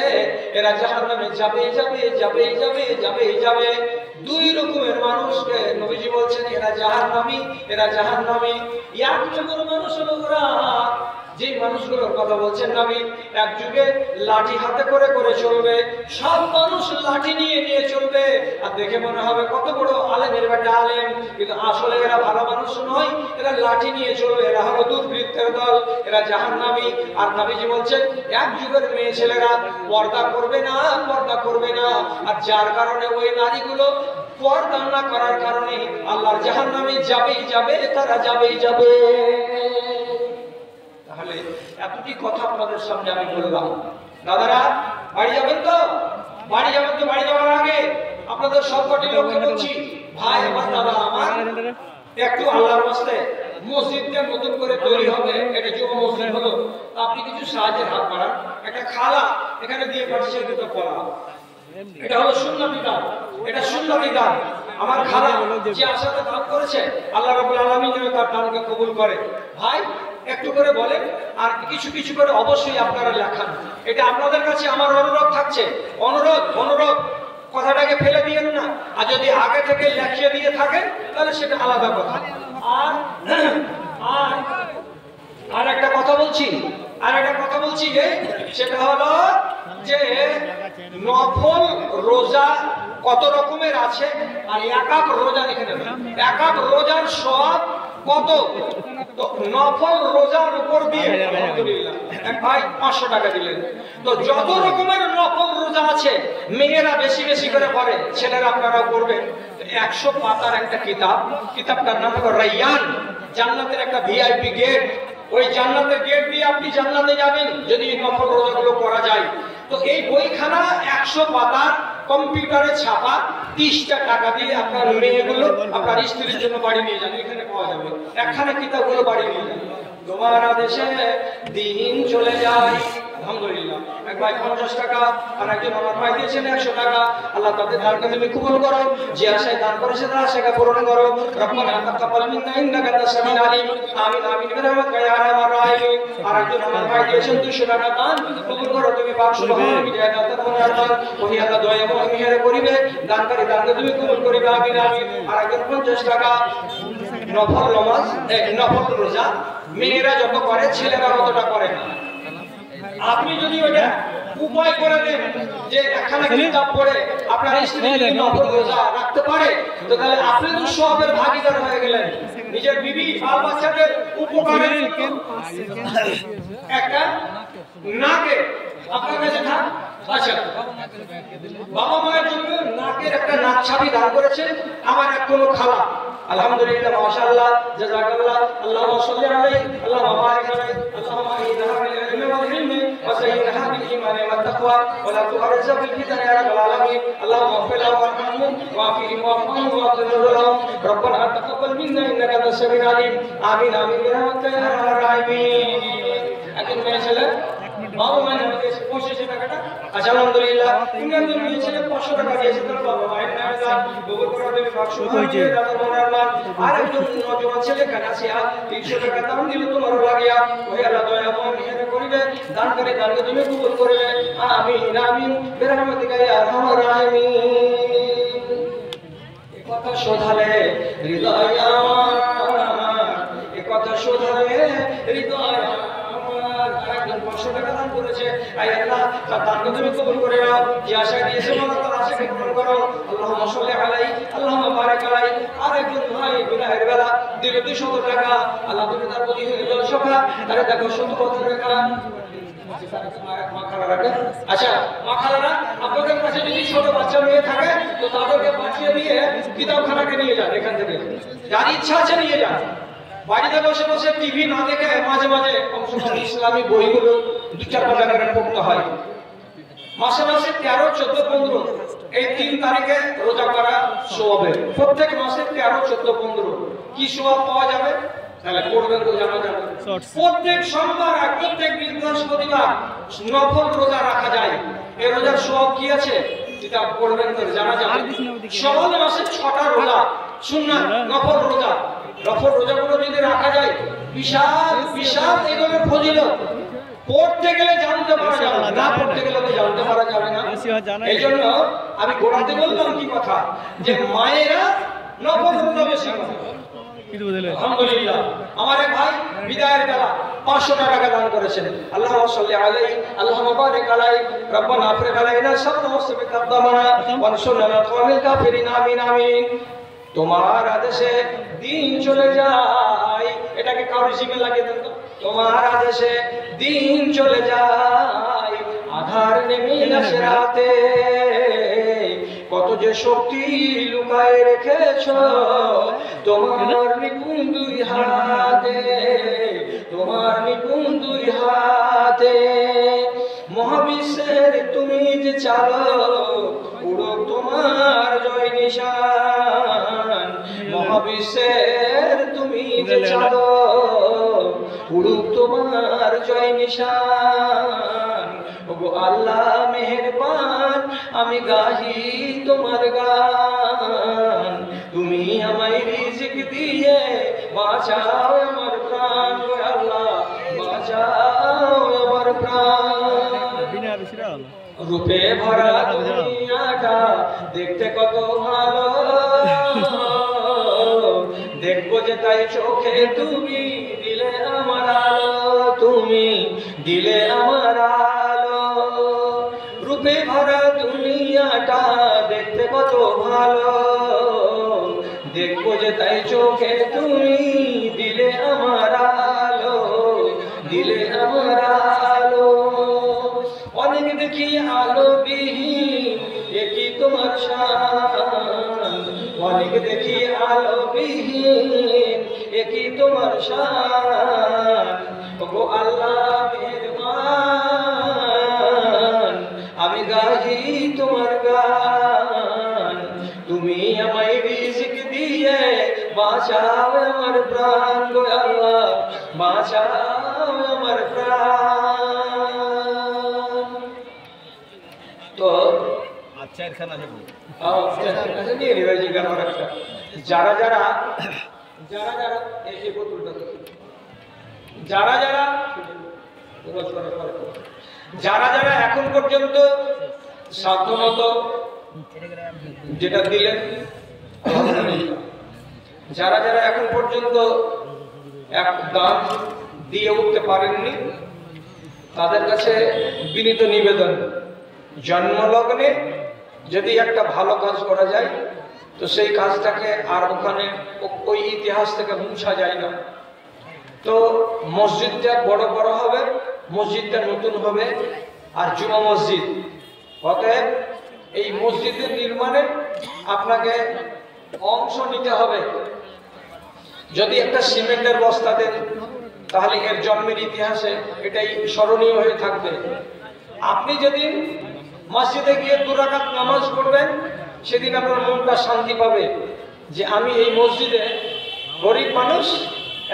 এরা জাহান্নামে যাবে যাবে যাবে যাবে যাবে যাবে। 2 রকমের মানুষকে নবীজি বলছেন এরা জাহান্নামী, এরা জাহান্নামী। এক যুগের মানুষ হলো ওরা, যে মানুষগুলোর কথা বলছেন নবী, এক যুগে লাঠি হাতে করে করে চলবে, সব মানুষ লাঠি নিয়ে নিয়ে চলবে, আর দেখে মনে হবে কত বড় আলেমের বেটা আলেম, কিন্তু আসলে এরা ভালো মানুষ নয়, এরা লাঠি নিয়ে চলবে, এরা হলো দুর্বৃত্তের দল, এরা জাহান্নামী। আর নবীজি বলছেন এক যুগের মেয়ে ছেলেরা পর্দা করবে না, পর্দা করবে না, আর যার কারণে ওই নারীগুলো পর্দা না করার কারণে আল্লাহর জাহান্নামে যাবেই যাবে, তারা যাবেই যাবে। তাহলে এতটি কথা আপনাদের সামনে আমি বললাম। দাদারা বাড়ি যাবেন তো? বাড়ি যাবেন তো? বাড়ি যাওয়ার আগে আপনাদের সবকটি লোককে বলছি, ভাই আমার, দাদা আমার, একটু আল্লাহর রাস্তে মসজিদটা নতুন করে তৈরি হবে, এটা যুব মসজিদ হলো, আপনি কিছু সাহায্যের হাত বাড়ান। একটা খালা এখানে দিয়ে পাঠিয়েছে দুটো কলা, এটা হলো সুন্নতি দান, এটা সুন্নতি দান। আমার খালা যে আশাতে দান করেছে, আল্লাহ রাব্বুল আলামিন যেন তার দানকে কবুল করে। ভাই একটু করে বলেন, আর কিছু কিছু করে অবশ্যই আপনারা লেখান। এটা আপনাদের কাছে আমার অনুরোধ থাকছে, অনুরোধ অনুরোধ, কথাটাকে ফেলে দিয়েন না। আর যদি আগে থেকে লেখিয়ে দিয়ে থাকেন তাহলে সেটা আলাদা কথা। আর আর একটা কথা বলছি, সেটা হলো যে নফল রোজা কত রকমের আছে, আর একাক রোজা লিখে নেবেন। একাক রোজার সব কত? নফল রোজার উপর দিয়ে আলহামদুলিল্লাহ এক ভাই 500 টাকা দিলেন। তো যত রকমের নফল রোজা আছে, মেয়েরা বেশি বেশি করে পড়ে, ছেলেরা আপনারাও করবেন। 100 পাতার একটা কিতাব, কিতাবটার নাম হলো রাইয়ান, জান্নাতের একটা ভিআইপি গেট। ওই জান্নাতের গেট দিয়ে আপনি জান্নাতে যাবেন যদি নফল রোজাগুলো করা যায়। তো এই বইখানা 100 পাতার, কম্পিউটারে ছাপা, 30টা টাকা দিয়ে আপনার মেয়েগুলো আপনার স্ত্রীর জন্য বাড়ি নিয়ে যান, এখানে পাওয়া যাবে। একখানা কিতাবগুলো বাড়ি নিয়ে যান। তোমার দেশে দিন চলে যায়, আলহামদুলিল্লাহ। এক ভাই 50 টাকা, আর একজন আমার ভাই দিয়েছেন 100 টাকা। আল্লাহ তাদের দানকে তুমি কবুল করো, যে আশায় দান করেছে তার আশাকে পূরণ করো। রব্বানা তাকাব্বাল মিন্না ইন্নাকা আনতাস সামিউল আলিম। আমিন আমিন বিরহমাতিকা ইয়া আরহামার রাহিমিন। আর একজন আমার ভাই দিয়েছেন 200 টাকা, দান কবুল করো তুমি, পাক সুবহান বিজায়াতাত মুনারমান। ওহি আল্লাহ দয়া এবং মেহের করিবে, দানকারী দানকে তুমি কবুল করিবে, আমিন আমিন। আর একজন 50 টাকা, নফল নামাজ, নফল রোজা মেয়েরা যত করে ছেলেরা অতটা করে না। আপনি যদি ওটা উপায় করে দেন যে একখানা কিতাব পড়ে আপনার স্ত্রী যদি নফল রোজা রাখতে পারে, তো তাহলে আপনি তো সবের ভাগীদার হয়ে গেলেন। নিজের বিবি বাল বাচ্চাদের উপকারের একটা নাকে আপনার কাছে থাক। আচ্ছা, বাবা মায়ের জন্য নাকের একটা নাক ছাবি দান করেছেন আমার এক কোনো খালা, আলহামদুলিল্লাহ, মাশাআল্লাহ, জাযাকাল্লাহ, আল্লাহুম্মা সাল্লি আলাইহি, আল্লাহুম্মা বারিক আলাইহি, আল্লাহুম্মা ইন্নাহা বিল ইলমি ওয়াল হিলমি ওয়া সাইয়্যিনহা বিল ঈমানি ওয়াত তাকওয়া ওয়া লা তুহারিজা বিল ফিতানি ইয়া রাব্বাল আলামিন। আল্লাহুম্মা ইগফির লাহুম ওয়ারহামহুম ওয়া'ফিহিম ওয়া'ফুহum ওয়াগফির লাহুম। রব্বানা তাকাব্বাল মিন্না ইন্নাকা আনতাস সামিউল আলিম। আমিন আমিন বিরহমাতিকা ইয়া আরহামার রাহিমিন। এখন মেয়ে ছেলে বাবা মায়ের হাতে 25 টাকাটা, আচ্ছা আলহামদুলিল্লাহ, তুমি একজন মেয়ে ছেলে 500 টাকা দিয়েছে, তার বাবা মায়ের নামে দান কবুল করে দেবে, পাক সুবহান বিজায়াতাত মুনারমান। আর একজন নওজোয়ান ছেলে কানাসিয়া 300 টাকা দান দিল তোমার লাগিয়া, ওহে আল্লাহ দয়া এবং মেহের করিবে, দানকারী দানকে তুমি কবুল করবে, আমিন আমিন বিরহমাতিকা ইয়া আরহামার রাহিমিন। এই কথা শোধালে হৃদয় আমার, এই কথা শোধালে হৃদয় আমার। একজন 500 টাকা দান করেছে, আয় আল্লাহ তার দানকে তুমি কবুল করে নাও। যে আশা দিয়েছে মাওলা তার আশাকে পূরণ করো। আল্লাহুম্মা সাল্লি আলাইহি আল্লাহুম্মা বারিক আলাইহি। আর একজন ভাই বিদায়ের বেলা দিল 200 টাকা, আল্লাহ তুমি তার প্রতি হয়ে গেল সখা, তারে দেখো 70 টাকা। আচ্ছা মাখালারা, আপনাদের কাছে যদি ছোট বাচ্চা মেয়ে থাকে তো তাদেরকে পাঠিয়ে দিয়ে কিতাবখানাকে নিয়ে যান, এখান থেকে যার ইচ্ছা আছে নিয়ে যান। বাড়িতে বসে বসে টিভি না দেখে মাঝে মাঝে ইসলামী বইগুলো 2-4 পাতা করে পড়তে হয়। মাসে মাসে 13, 14, 15 এই 3 তারিখে রোজা করা সওয়াবে। প্রত্যেক মাসে 13, 14, 15 কি সওয়াব পাওয়া যাবে তাহলে করবেন তো জানা যাবে। প্রত্যেক সোমবার আর প্রত্যেক বৃহস্পতিবার নফল রোজা রাখা যায়। এই রোজার সওয়াব কি আছে কিতাব পড়বেন তো জানা যাবে। শাওয়াল মাসে 6টা রোজা সুন্নাত নফল রোজা। নফল রোজাগুলো যদি রাখা যায় বিশাল বিশাল এগুলোর ফজিলত পড়তে গেলে জানতে পারা যাবে না, পড়তে গেলে তো জানতে পারা যাবে না। এই জন্য আমি গোড়াতে বললাম কি কথা যে মায়েরা নফল রোজা বেশি করে। আলহামদুলিল্লাহ আমার এক ভাই বিদায়ের বেলা 500 টাকা দান করেছেন। আল্লাহুম্মা সাল্লি আলাইহি আল্লাহুম্মা বারিক আলাইহি রব্বানা আফরিগ আলাইনা শাররা ওয়াসবিক আদামানা ওয়ানসুরনা আলাল কওমিল কাফিরিন আমিন আমিন। তোমার আদেশে দিন চলে যায়, এটাকে কাউরি জিমে লাগিয়ে দেন তো। তোমার আদেশে দিন চলে যায়, আধার নেমে আসে রাতে, কত যে শক্তি লুকায় রেখেছ তোমার নিপুণ 2 হাতে, তোমার নিপুণ 2 হাতে। মহাবিশ্বের তুমি যে চালক, উড়ো তোমার জয় নিশান। মহাবিশ্বের তুমি যে চালক, উড়ুক তোমার জয় নিশান। ওগো আল্লাহ মেহেরবান, আমি গাহি তোমার গান। তুমি আমায় রিজিক দিয়ে বাঁচাও আমার প্রাণ, গো আল্লাহ বাঁচাও আমার প্রাণ। রূপে ভরা দুনিয়াটা দেখতে কত ভালো, দেখবো যে তাই চোখে তুমি দিলে আমার আলো, তুমি দিলে আমার আলো। রূপে ভরা দুনিয়াটা দেখতে কত ভালো, দেখবো যে তাই চোখে তুমি দিলে আমার আলো, দিলে আমার আলো। অনেক দেখি আলো বিহীন, একই তোমার শান। অনেক দেখি আলো বিহীন, একই তোমার শান। ওগো আল্লাহ মেহেরবান, আমি গাহি তোমার গান। তুমি আমায় রিজিক দিয়ে বাঁচাও আমার প্রাণ, গো আল্লাহ বাঁচাও আমার প্রাণ। তো আচ্ছা এখানে আছে নিয়ে নিবে যে গান একটা যারা যারা যারা যারা এই বোতলটা যারা যারা যারা যারা এখন পর্যন্ত সাধ্যমতো যেটা দিলেন, যারা যারা এখন পর্যন্ত এক দান দিয়ে উঠতে পারেননি তাদের কাছে বিনীত নিবেদন, জন্মলগ্নে যদি একটা ভালো কাজ করা যায় তো সেই কাজটাকে আর ওখানে ওই ইতিহাস থেকে মুছা যায় না। তো মসজিদটা বড় বড় হবে, মসজিদটা নতুন হবে আর জুমা মসজিদ। অতএব এই মসজিদের নির্মাণে আপনাকে অংশ নিতে হবে। যদি একটা সিমেন্টের বস্তা দেন তাহলে এর জন্মের ইতিহাসে এটাই স্মরণীয় হয়ে থাকবে। আপনি যেদিন মসজিদে গিয়ে 2 রাকাত নামাজ পড়বেন সেদিন আপনার মনটা শান্তি পাবে যে আমি এই মসজিদে গরিব মানুষ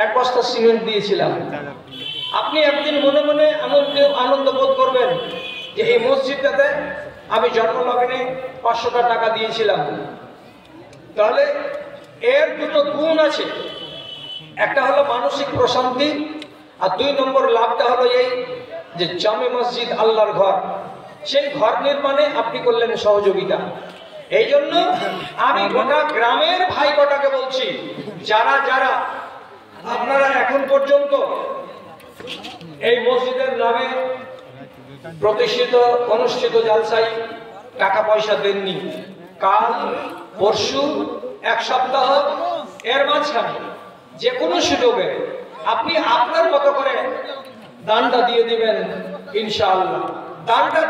1 বস্তা সিমেন্ট দিয়েছিলাম। আপনি একদিন মনে মনে আনন্দ বোধ করবেন যে এই মসজিদটাতে আমি জন্মলগ্নে 500 টাকা দিয়েছিলাম। তাহলে এর 2টো গুণ আছে, একটা হলো মানসিক প্রশান্তি আর 2 নম্বর লাভটা হলো এই যে জামে মসজিদ আল্লাহর ঘর, সেই ঘর নির্মাণে আপনি করলেন সহযোগিতা। এই জন্য আমি গোটা গ্রামের ভাই কটাকে বলছি, যারা যারা আপনারা এখন পর্যন্ত এই মসজিদের নামে প্রতিষ্ঠিত অনুষ্ঠিত জালসায় টাকা পয়সা দেননি, কাল পরশু এক সপ্তাহ এর মাঝখানে যে কোনো সুযোগে আপনি আপনার মতো করে দানটা দিয়ে দিবেন ইনশাআল্লাহ। দানটা